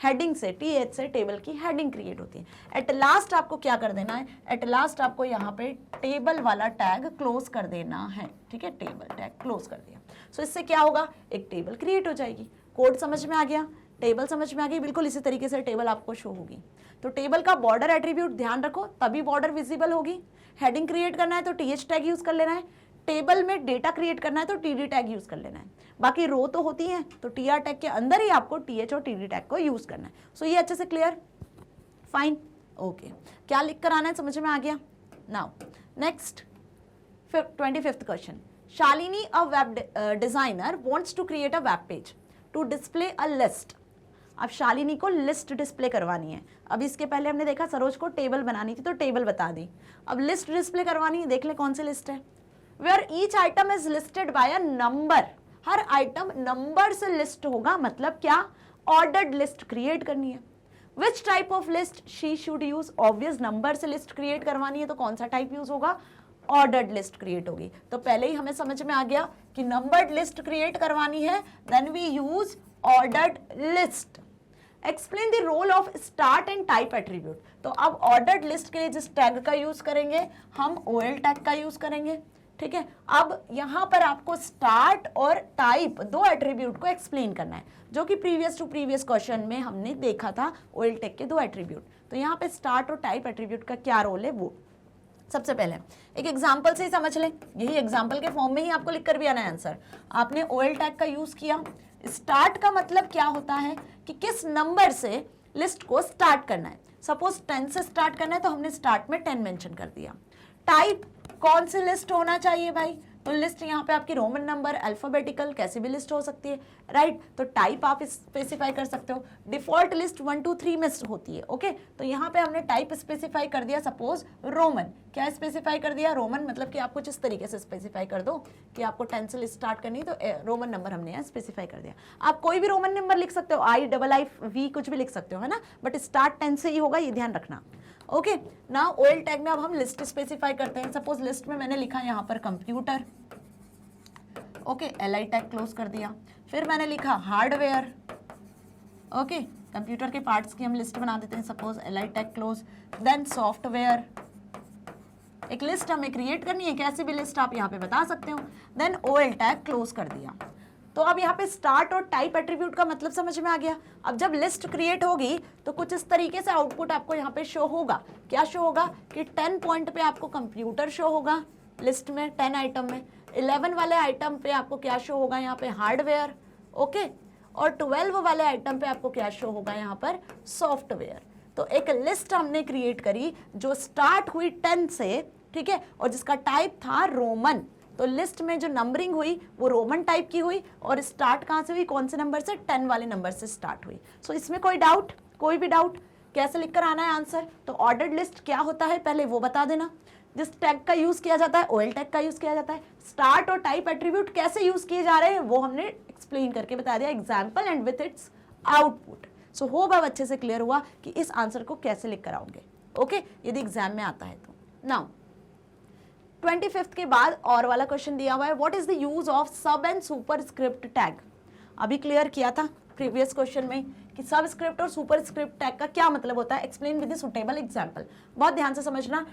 हेडिंग से, TH से टेबल की हेडिंग क्रिएट होती है। एट लास्ट आपको क्या कर देना है, एट लास्ट आपको यहाँ पे टेबल वाला टैग क्लोज कर देना है, ठीक है, टेबल टैग क्लोज कर दिया। सो इससे क्या होगा, एक टेबल क्रिएट हो जाएगी। कोड समझ में आ गया, टेबल समझ में आ गई, बिल्कुल इसी तरीके से टेबल आपको शो होगी। तो टेबल का बॉर्डर एट्रीब्यूट ध्यान रखो, तभी बॉर्डर विजिबल होगी। हेडिंग क्रिएट करना है तो TH टैग यूज कर लेना है, टेबल में डेटा क्रिएट करना है तो TD टैग यूज कर लेना है। बाकी रो तो होती है तो TR टैग के अंदर ही आपको TH और TD टैग को यूज करना है। सो ये अच्छे से क्लियर, फाइन, ओके। क्या लिख कर आना है, समझ में आ गया। Now next 25th question, Shalini a web designer wants to create a web page to display a list. अब शालिनी को लिस्ट डिस्प्ले करवानी है। अब इसके पहले हमने देखा सरोज को टेबल बनानी थी तो टेबल बता दी, अब लिस्ट डिस्प्ले करवानी है। देख ले कौन सी लिस्ट है, where each item is listed by a number, हर आइटम नंबर से लिस्ट होगा, मतलब क्या, ऑर्डर्ड लिस्ट क्रिएट करनी है। Which type of list she should use, obvious number से लिस्ट क्रिएट करवानी है तो कौन सा टाइप यूज होगा, ऑर्डर्ड लिस्ट क्रिएट होगी। तो पहले ही हमें समझ में आ गया कि नंबर्ड लिस्ट क्रिएट करवानी है, then we use ordered list. Explain the role of start and type attribute. तो अब ऑर्डर्ड लिस्ट के लिए जिस टैग का यूज करेंगे हम OL टैग का यूज करेंगे, ठीक है। अब यहां पर आपको स्टार्ट और टाइप दो एट्रीब्यूट को एक्सप्लेन करना है, जो कि प्रीवियस टू प्रीवियस क्वेश्चन में हमने देखा था OL टैग के दो एट्रीब्यूट। तो यहाँ पे स्टार्ट और टाइप एट्रीब्यूट का क्या रोल है, वो सबसे पहले एक एग्जाम्पल से ही समझ लें। यही एग्जाम्पल के फॉर्म में ही आपको लिखकर भी आना है आंसर। आपने OL टैग का यूज किया। स्टार्ट का मतलब क्या होता है कि किस नंबर से लिस्ट को स्टार्ट करना है। सपोज 10 से स्टार्ट करना है तो हमने स्टार्ट में 10 मेंशन कर दिया। टाइप, कौन सी लिस्ट होना चाहिए भाई, तो लिस्ट यहाँ पे आपकी रोमन नंबर, अल्फाबेटिकल, कैसी भी लिस्ट हो सकती है, राइट। तो टाइप आप स्पेसिफाई कर सकते हो। डिफॉल्ट लिस्ट 1 2 3 में होती है, ओके। तो यहाँ पे हमने टाइप स्पेसिफाई कर दिया, सपोज रोमन। क्या स्पेसिफाई कर दिया, रोमन, मतलब कि आप कुछ इस तरीके से स्पेसिफाई कर दो कि आपको 10 से लिस्ट स्टार्ट करनी है तो रोमन नंबर हमने यहाँ स्पेसिफाई कर दिया। आप कोई भी रोमन नंबर लिख सकते हो, IIIV कुछ भी लिख सकते हो, है ना, बट स्टार्ट 10 से ही होगा, ये ध्यान रखना, ओके। नाउ OL टैग में अब हम लिस्ट स्पेसिफाई करते हैं। सपोज लिस्ट में मैंने लिखा यहाँ पर computer, okay, LI tag close कर दिया। फिर मैंने लिखा हार्डवेयर, ओके, कंप्यूटर के पार्ट्स की हम लिस्ट बना देते हैं, suppose LI tag close. Then software, एक लिस्ट हमें क्रिएट करनी है, कैसी भी लिस्ट आप यहाँ पे बता सकते हो। देन OL टैग क्लोज कर दिया। तो अब यहाँ पे स्टार्ट और टाइप एट्रीब्यूट का मतलब समझ में आ गया। अब जब लिस्ट क्रिएट होगी तो कुछ इस तरीके से आउटपुट आपको यहाँ पे शो होगा। क्या शो होगा कि 10 पॉइंट पे आपको कंप्यूटर शो होगा लिस्ट में, 10 आइटम में। 11 वाले आइटम पे आपको क्या शो होगा यहाँ पे हार्डवेयर, ओके, और 12 वाले आइटम पे आपको क्या शो होगा यहाँ पर सॉफ्टवेयर। तो एक लिस्ट हमने क्रिएट करी जो स्टार्ट हुई 10 से, ठीक है, और जिसका टाइप था रोमन। तो लिस्ट में जो नंबरिंग हुई वो रोमन टाइप की हुई, और स्टार्ट कहाँ से हुई, कौन से नंबर से, 10 वाले नंबर से स्टार्ट हुई। सो इसमें कोई डाउट, कोई भी डाउट, कैसे लिखकर आना है आंसर? तो ऑर्डर्ड लिस्ट क्या होता है पहले वो बता देना। जिस टैग का यूज किया जाता है ओएल टैग का यूज किया जाता है। स्टार्ट और टाइप एट्रीब्यूट कैसे यूज किए जा रहे हैं वो हमने एक्सप्लेन करके बता दिया, example and with its output. So hope अब अच्छे से क्लियर हुआ कि इस आंसर को कैसे लिख कर आओगे, ओके, यदि एग्जाम में आता है तो। नाउ 25th के बाद और वाला क्वेश्चन दिया हुआ है, what is the use of सब एंड सुपरस्क्रिप्ट टैग। अभी क्लियर किया था प्रीवियस क्वेश्चन में कि सबस्क्रिप्ट और सुपरस्क्रिप्ट टैग का क्या मतलब होता है। Explain with the suitable example, बहुत ध्यान से समझना।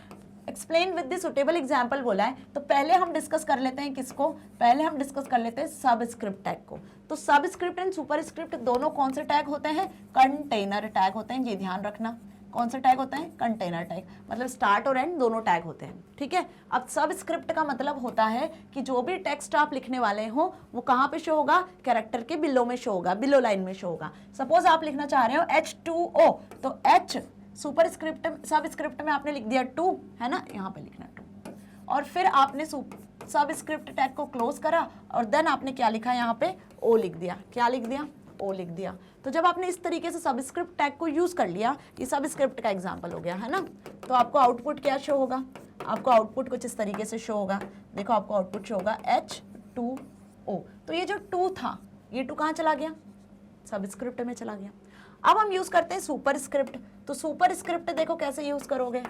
Explain with the suitable example बोला है तो पहले हम डिस्कस कर लेते हैं किसको, पहले हम डिस्कस कर लेते हैं सबस्क्रिप्ट टैग को। तो सबस्क्रिप्ट एंड सुपरस्क्रिप्ट दोनों कौन से टैग होते हैं, कंटेनर टैग होते हैं, ये ध्यान रखना। कौन से टैग होते हैं, कंटेनर टैग, मतलब स्टार्ट और एंड दोनों टैग होते हैं, ठीक है। अब सबस्क्रिप्ट का मतलब होता है कि जो भी टेक्स्ट आप लिखने वाले हो वो कहाँ पे शो होगा, कैरेक्टर के बिलो में शो होगा, बिलो लाइन में शो होगा। सपोज आप लिखना चाह रहे हो H2O, तो H सुपरस्क्रिप्ट सबस्क्रिप्ट में आपने लिख दिया 2, है ना, यहाँ पे लिखना 2, और फिर आपने सबस्क्रिप्ट टैग को क्लोज करा और देन आपने क्या लिखा, यहाँ पे O लिख दिया। क्या लिख दिया, O लिख दिया। तो जब आपने इस तरीके से सबस्क्रिप्ट टैग को यूज कर लिया, ये सबस्क्रिप्ट का एग्जांपल हो गया, है ना, तो आपको आउटपुट क्या शो होगा, आपको आउटपुट कुछ इस तरीके से शो होगा। देखो आपको आउटपुट शो होगा H2O। तो ये जो 2 था, ये 2 कहाँ चला गया, सबस्क्रिप्ट में चला गया। अब हम यूज करते हैं सुपरस्क्रिप्ट। तो सुपरस्क्रिप्ट देखो कैसे यूज करोगे।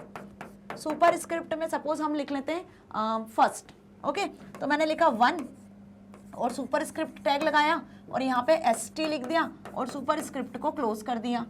सुपरस्क्रिप्ट में सपोज हम लिख लेते हैं फर्स्ट, ओके, तो मैंने लिखा 1 और सुपरस्क्रिप्ट टैग लगाया और यहाँ पे ST लिख दिया और सुपरस्क्रिप्ट को क्लोज कर दिया,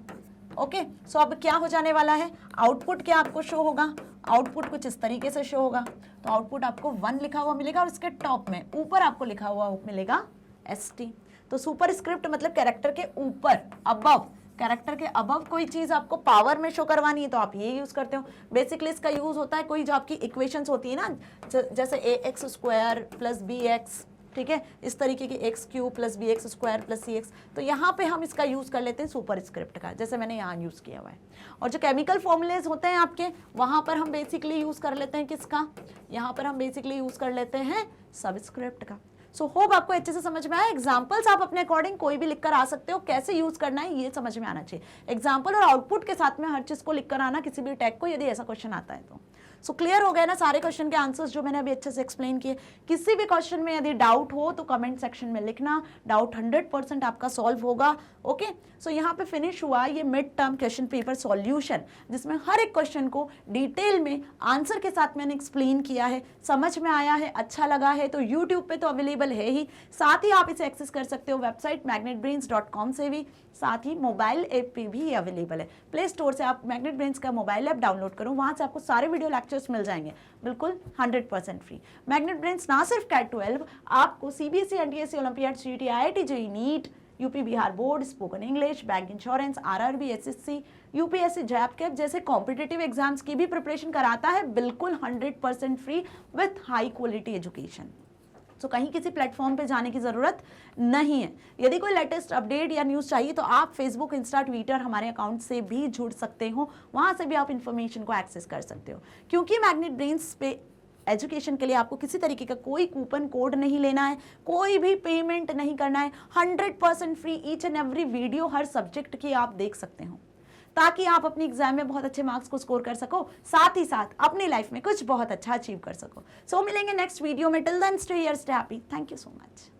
ओके। सो अब क्या हो जाने वाला है, आउटपुट क्या आपको शो होगा, आउटपुट कुछ इस तरीके से शो होगा। तो आउटपुट आपको 1 लिखा हुआ मिलेगा और इसके टॉप में ऊपर आपको लिखा हुआ मिलेगा ST। तो सुपरस्क्रिप्ट मतलब कैरेक्टर के ऊपर, अबव, कैरेक्टर के अबव कोई चीज आपको पावर में शो करवानी है तो आप ये यूज करते हो। बेसिकली इसका यूज होता है कोई जो आपकी इक्वेशंस होती है ना, जैसे AX² + BX, ठीक है, इस तरीके की x³ + BX² + CX। तो यहाँ पे हम इसका यूज कर लेते हैं सुपरस्क्रिप्ट का, जैसे मैंने यहाँ यूज किया हुआ है। और जो केमिकल फॉर्मूलेज होते हैं आपके, वहां पर हम बेसिकली यूज कर लेते हैं किसका, यहाँ पर हम बेसिकली यूज कर लेते हैं सबस्क्रिप्ट का। सो होप आपको अच्छे से समझ में आया। एग्जाम्पल्स आप अपने अकॉर्डिंग कोई भी लिखकर आ सकते हो, कैसे यूज करना है ये समझ में आना चाहिए। एग्जाम्पल और आउटपुट के साथ में हर चीज को लिखकर आना किसी भी टैग को, यदि ऐसा क्वेश्चन आता है तो। सो क्लियर हो गए ना सारे क्वेश्चन के आंसर्स जो मैंने अभी अच्छे से एक्सप्लेन किए। किसी भी क्वेश्चन में यदि डाउट हो तो कमेंट सेक्शन में लिखना, डाउट 100% आपका सॉल्व होगा, ओके। सो यहाँ पे फिनिश हुआ ये mid term question paper solution, जिसमें हर एक क्वेश्चन को डिटेल में आंसर के साथ मैंने एक्सप्लेन किया है। समझ में आया है, अच्छा लगा है तो यूट्यूब पे तो अवेलेबल है ही, साथ ही आप इसे एक्सेस कर सकते हो वेबसाइट magnetbrains.com से भी, साथ ही मोबाइल ऐप पे भी अवेलेबल है। प्ले स्टोर से आप मैग्नेट ब्रेन्स का मोबाइल ऐप डाउनलोड करो, वहाँ से आपको सारे वीडियो लेक्चर्स मिल जाएंगे बिल्कुल 100% फ्री। मैग्नेट ब्रेन्स ना सिर्फ कैट 12 आपको CBSE NTSE olympiad CET IIT JEE NEET UP Bihar board, spoken English, bank insurance, RRB SSC UPSC जैप कैप जैसे कॉम्पिटिटिव एग्जाम्स की भी प्रिपरेशन कराता है बिल्कुल 100% free with high quality education. तो कहीं किसी प्लेटफॉर्म पे जाने की ज़रूरत नहीं है। यदि कोई लेटेस्ट अपडेट या न्यूज़ चाहिए तो आप फेसबुक, इंस्टा, ट्विटर हमारे अकाउंट से भी जुड़ सकते हो, वहाँ से भी आप इन्फॉर्मेशन को एक्सेस कर सकते हो। क्योंकि मैग्नेट ब्रेन्स पे एजुकेशन के लिए आपको किसी तरीके का कोई कूपन कोड नहीं लेना है, कोई भी पेमेंट नहीं करना है, 100% free each and every video her subject की आप देख सकते हो, ताकि आप अपनी एग्जाम में बहुत अच्छे मार्क्स को स्कोर कर सको, साथ ही साथ अपनी लाइफ में कुछ बहुत अच्छा अचीव कर सको। सो मिलेंगे नेक्स्ट वीडियो में। Till then stay here, stay happy. Thank you so much.